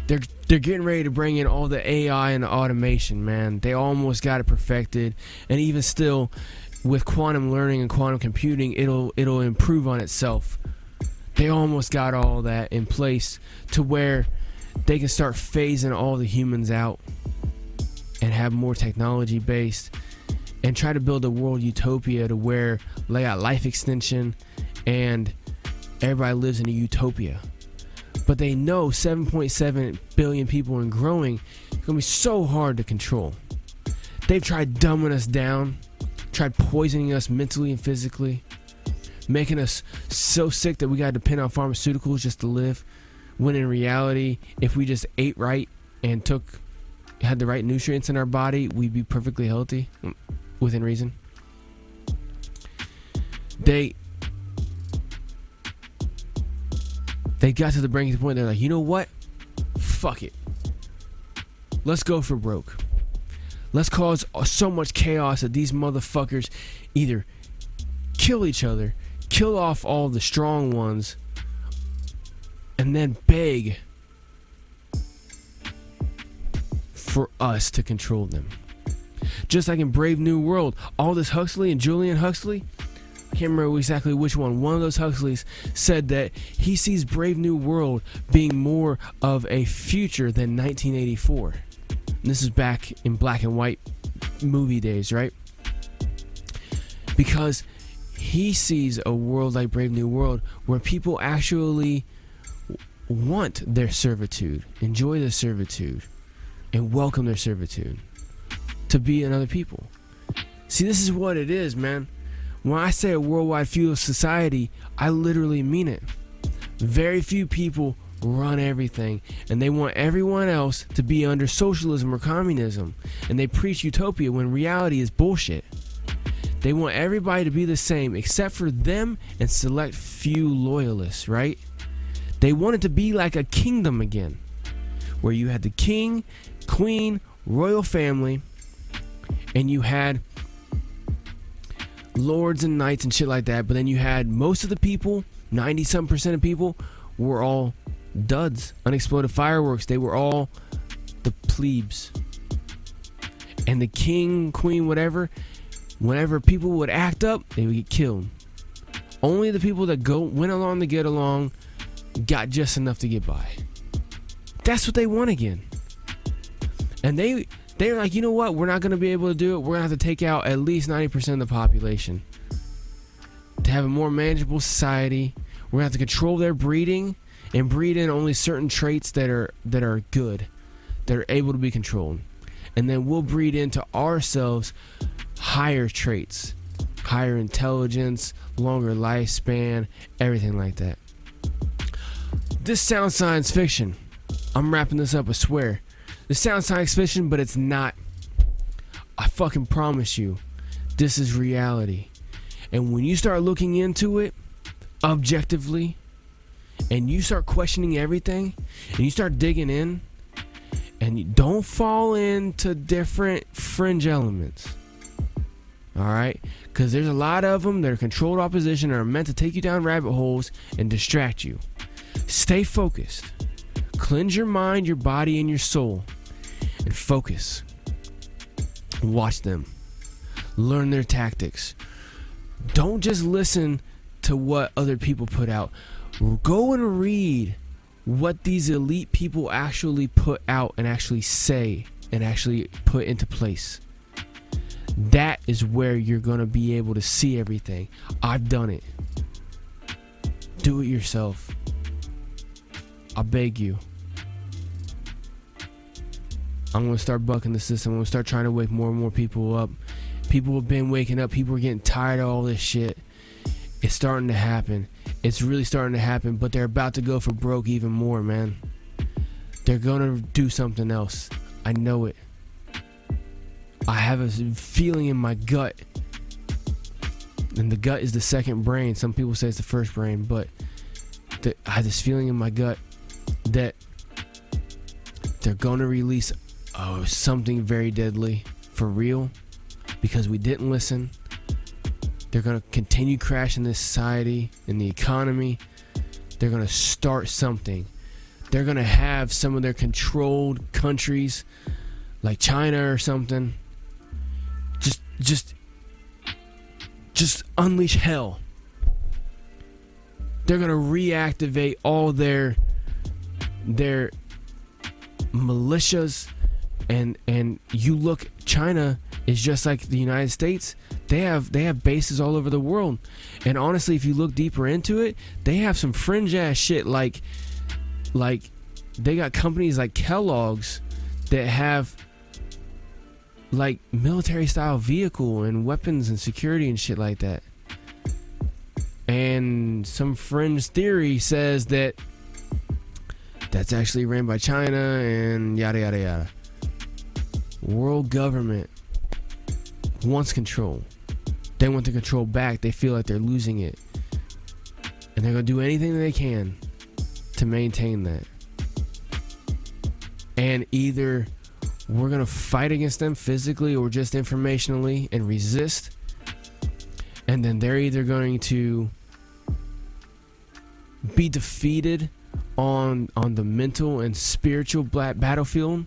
they're getting ready to bring in all the AI and the automation, man. They almost got it perfected, and even still, with quantum learning and quantum computing, it'll improve on itself. They almost got all that in place to where they can start phasing all the humans out and have more technology based. And try to build a world utopia to where they got life extension and everybody lives in a utopia. But they know 7.7 billion people and growing is going to be so hard to control. They've tried dumbing us down, tried poisoning us mentally and physically, making us so sick that we got to depend on pharmaceuticals just to live. When in reality, if we just ate right and had the right nutrients in our body, we'd be perfectly healthy. Within reason. They got to the breaking point. They're like, you know what? Fuck it. Let's go for broke. Let's cause so much chaos that these motherfuckers either kill each other, kill off all the strong ones, and then beg for us to control them. Just like in Brave New World, Aldous Huxley and Julian Huxley, I can't remember exactly which one. One of those Huxleys said that he sees Brave New World being more of a future than 1984. And this is back in black and white movie days, right? Because he sees a world like Brave New World where people actually want their servitude, enjoy their servitude, and welcome their servitude. To be in other people. See, this is what it is, man. When I say a worldwide feudal society, I literally mean it. Very few people run everything, and they want everyone else to be under socialism or communism, and they preach utopia when reality is bullshit. They want everybody to be the same except for them and select few loyalists, right? They want it to be like a kingdom again, where you had the king, queen, royal family, and you had lords and knights and shit like that, but then you had most of the people, 90-some% of people, were all duds, unexploded fireworks. They were all the plebes. And the king, queen, whatever, whenever people would act up, they would get killed. Only the people that went along to get along got just enough to get by. That's what they want again. And they're like, you know what? We're not going to be able to do it. We're going to have to take out at least 90% of the population to have a more manageable society. We're going to have to control their breeding and breed in only certain traits that are good, that are able to be controlled. And then we'll breed into ourselves higher traits, higher intelligence, longer lifespan, everything like that. This sounds science fiction. I'm wrapping this up, I swear. This sounds science fiction, but it's not. I fucking promise you, this is reality. And when you start looking into it objectively, and you start questioning everything, and you start digging in, and you don't fall into different fringe elements, all right? Because there's a lot of them that are controlled opposition and are meant to take you down rabbit holes and distract you. Stay focused. Cleanse your mind, your body, and your soul, and focus. Watch them. Learn their tactics. Don't just listen to what other people put out. Go and read what these elite people actually put out and actually say and actually put into place. That is where you're going to be able to see everything. I've done it. Do it yourself. I beg you. I'm going to start bucking the system. I'm going to start trying to wake more and more people up. People have been waking up. People are getting tired of all this shit. It's starting to happen. It's really starting to happen, but they're about to go for broke even more, man. They're going to do something else. I know it. I have a feeling in my gut. And the gut is the second brain. Some people say it's the first brain, but I have this feeling in my gut that they're going to release something very deadly for real because we didn't listen. They're going to continue crashing this society and the economy. They're going to start something. They're going to have some of their controlled countries like China or something just unleash hell. They're going to reactivate all their militias, and you look, China is just like the United States. They have bases all over the world, and honestly, if you look deeper into it, they have some fringe ass shit like they got companies like Kellogg's that have like military style vehicle and weapons and security and shit like that. And some fringe theory says that that's actually ran by China and yada yada yada. World government wants control. They want the control back. They feel like they're losing it, and they're gonna do anything they can to maintain that. And either we're gonna fight against them physically or just informationally and resist, and then they're either going to be defeated on the mental and spiritual battlefield,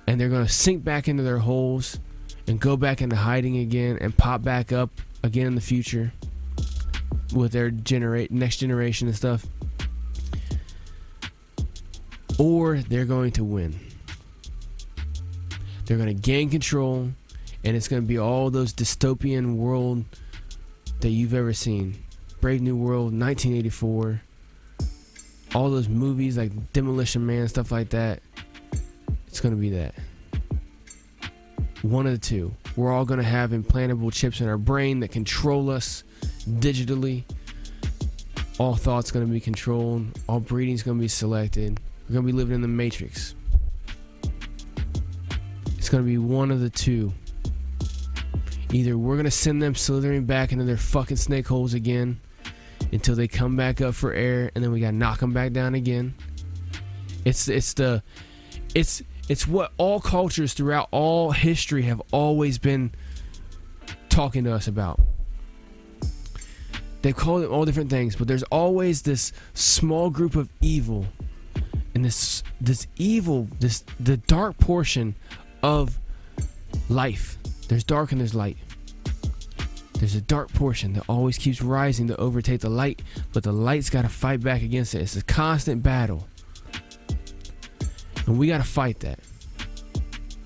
and they're going to sink back into their holes and go back into hiding again and pop back up again in the future with their next generation and stuff, or they're going to win. They're going to gain control, and it's going to be all those dystopian world that you've ever seen. Brave New World, 1984, all those movies like Demolition Man, stuff like that. It's going to be that. One of the two. We're all going to have implantable chips in our brain that control us digitally. All thoughts going to be controlled. All breeding's going to be selected. We're going to be living in the Matrix. It's going to be one of the two. Either we're going to send them slithering back into their fucking snake holes again until they come back up for air, and then we got to knock them back down again. It's what all cultures throughout all history have always been talking to us about. They've called it all different things, but there's always this small group of evil, and this evil, the dark portion of life. There's dark and there's light. There's a dark portion that always keeps rising to overtake the light, but the light's got to fight back against it. It's a constant battle, and we got to fight that.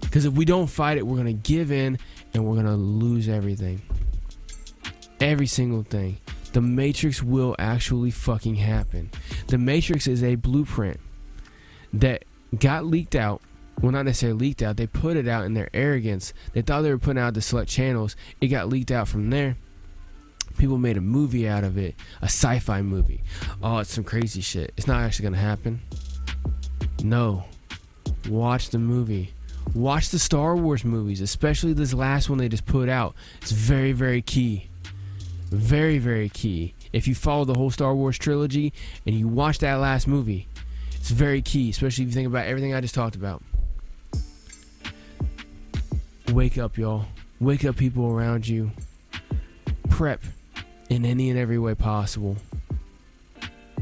Because if we don't fight it, we're going to give in and we're going to lose everything. Every single thing. The Matrix will actually fucking happen. The Matrix is a blueprint that got leaked out. Well, not necessarily leaked out. They put it out in their arrogance. They thought they were putting out the select channels. It got leaked out from there. People made a movie out of it. A sci-fi movie. Oh, it's some crazy shit. It's not actually going to happen. No. watch the movie. Watch the Star Wars movies, especially this last one they just put out. It's very, very key. Very, very key. If you follow the whole Star Wars trilogy and you watch that last movie, it's very key, especially if you think about everything I just talked about. Wake up, y'all. Wake up, people around you. Prep in any and every way possible.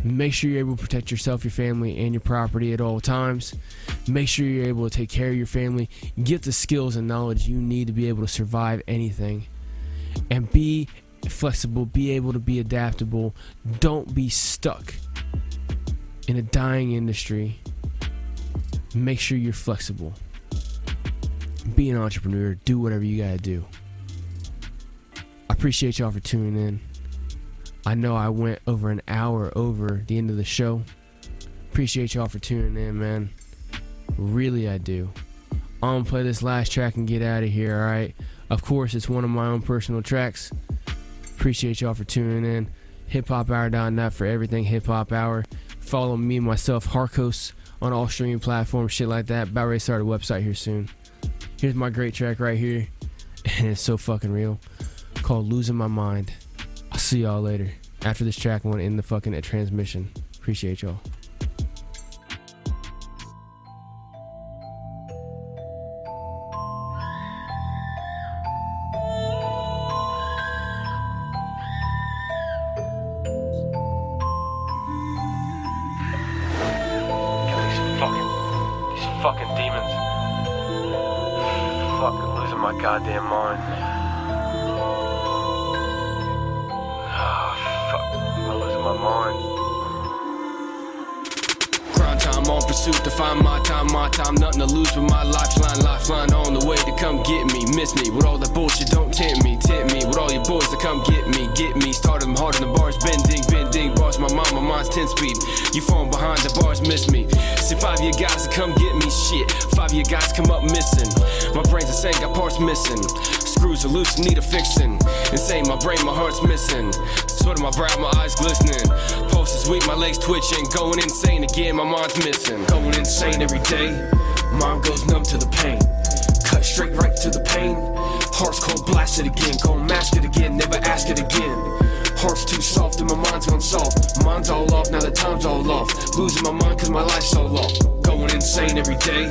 Make sure you're able to protect yourself, your family, and your property at all times. Make sure you're able to take care of your family. Get the skills and knowledge you need to be able to survive anything. And be flexible. Be able to be adaptable. Don't be stuck in a dying industry. Make sure you're flexible. Be an entrepreneur. Do whatever you gotta do. I appreciate y'all for tuning in. I know I went over an hour over the end of the show. Appreciate y'all for tuning in, man. Really, I do. I'm gonna play this last track and get out of here, alright? Of course, it's one of my own personal tracks. Appreciate y'all for tuning in. HipHopHour.net for everything Hip Hop Hour. Follow me and myself, Harkos, on all streaming platforms, shit like that. About ready to start a website here soon. Here's my great track right here, and it's so fucking real, called Losing My Mind. I'll see y'all later. After this track, I want to end the fucking transmission. Appreciate y'all. These fucking demons. Fucking losing my goddamn mind. My mind. Grind time on pursuit to find my time, nothing to lose but my lifeline on the way to come get me, miss me with all that bullshit, don't tempt me with all your boys to come get me, started them hard in the bars, bending, bars, my mind's 10 speed, you falling behind the bars, miss me, see 5 of you guys to come get me, shit, 5 of you guys come up missing, my brain's insane, got parts missing, screws are loose, need a fixing, insane, my brain, my heart's missing, sweat on my brow, my eyes glistening, pulse is weak, my legs twitching, going insane again, my mind's missing, going insane every day, mind goes numb to the pain, cut straight right to the pain, heart's cold, blast it again, gon' mask it again, never ask it again, heart's too soft and my mind's gone soft, mind's all off, now the time's all off, losing my mind cause my life's so long, going insane every day,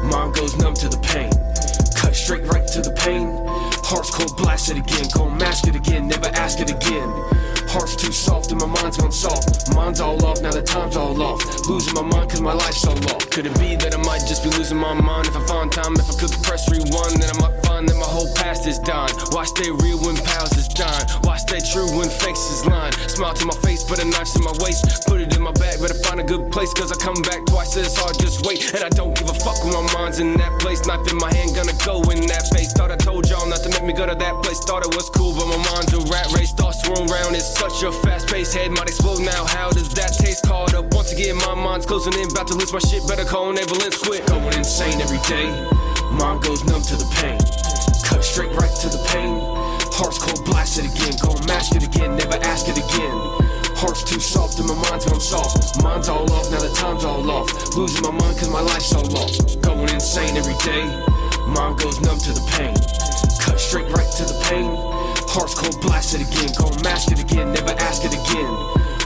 mind goes numb to the pain, cut straight right to the pain, heart's cold, blast it again, gon' mask it again, never ask it again, heart's too soft and my mind's gone soft, mind's all off, now the time's all off, losing my mind cause my life's so long, could it be that I might just be losing my mind, if I find time, if I could press rewind, then I might find that my whole past is dying, why stay real when pals is dying, why stay true when fakes is lying, smile to my face but a knife to my waist, put it in my bag, better find a good place, cause I come back twice as hard, just wait, and I don't give a fuck when my mind's in that place, knife in my hand, gonna go in that face, thought I told y'all not to make me go to that place, thought it was cool, but my mind's a rat race, thoughts swirl round, it's such a fast-paced head, might explode now, how does that taste, caught up, once again, my mind's closing in, about to lose my shit, better call an ambulance, quit, going insane every day, mind goes numb to the pain, cut straight right to the pain, heart's cold, blast it again, gon' mask it again, never ask it again, heart's too soft and my mind's gone soft, mind's all off, now the time's all off, losing my mind cause my life's so long, going insane every day, mind goes numb to the pain, cut straight right to the pain, heart's cold, blast it again, gon' mask it again, never ask it again,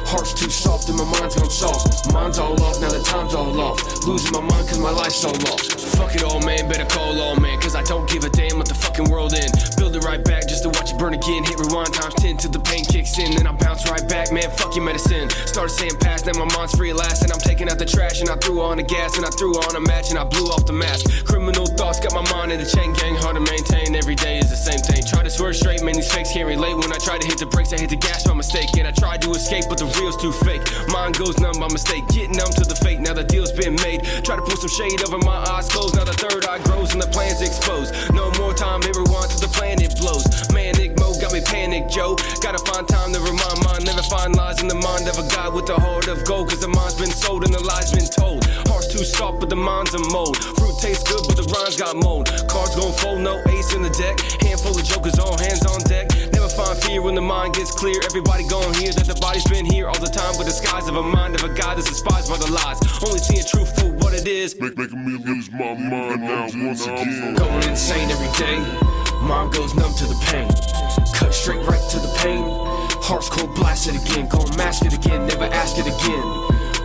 heart's too soft and my mind's gone soft, mind's all off, now the time's all off, losing my mind cause my life's so long, fuck it all man, better call all man, cause I don't give a damn what the fucking world in, build it right back just to watch it burn again, hit rewind times 10 till the pain kicks in, then I bounce right back, man fuck your medicine, started saying pass, now my mind's free at last, and I'm taking out the trash, and I threw on the gas, and I threw on a match, and I blew off the mask, criminal thoughts got my mind in the chain gang, hard to maintain, every day is the same thing, try to swerve straight, man these fakes can't relate, when I try to hit the brakes, I hit the gas by mistake, and I tried to escape, but the real's too fake, mind goes numb by mistake, get numb to the fate, now the deal's been made, try to pull some shade over my eyes closed, now the third eye grows, and the plan's exposed, no more time, it rewinds till the planet blows, manic mode got me panic, Joe, gotta find time to remind mind, never find lies in the mind of a guy with a heart of gold, cause the mind's been sold and the lies been told, heart's too soft but the mind's a mold, fruit tastes good but the rhymes got mold, cards gon' fold, no ace in the deck, handful of jokers, all hands on deck, never find fear when the mind gets clear, everybody gon' hear that the body's been here all the time with the skies of a mind of a guy that's despised by the lies, only seeing truth for what it is, is making me lose my mind now once again. Going insane every day, mind goes numb to the pain. Cut straight right to the pain. Heart's cold, blast it again. Gon' mask it again, never ask it again.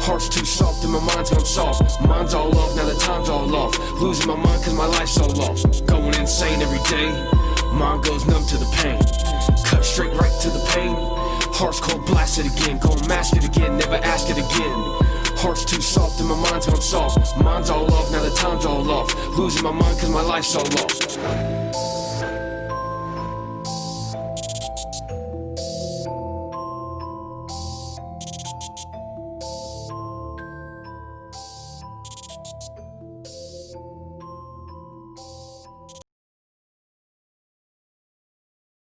Heart's too soft and my mind's gone soft. Mind's all off, now the time's all off. Losing my mind cause my life's so lost. Going insane every day, mind goes numb to the pain. Cut straight right to the pain. Heart's cold, blast it again. Gon' mask it again, never ask it again. Heart's too soft and my mind's gone soft. Mind's all off, now the time's all off. Losing my mind cause my life's so lost.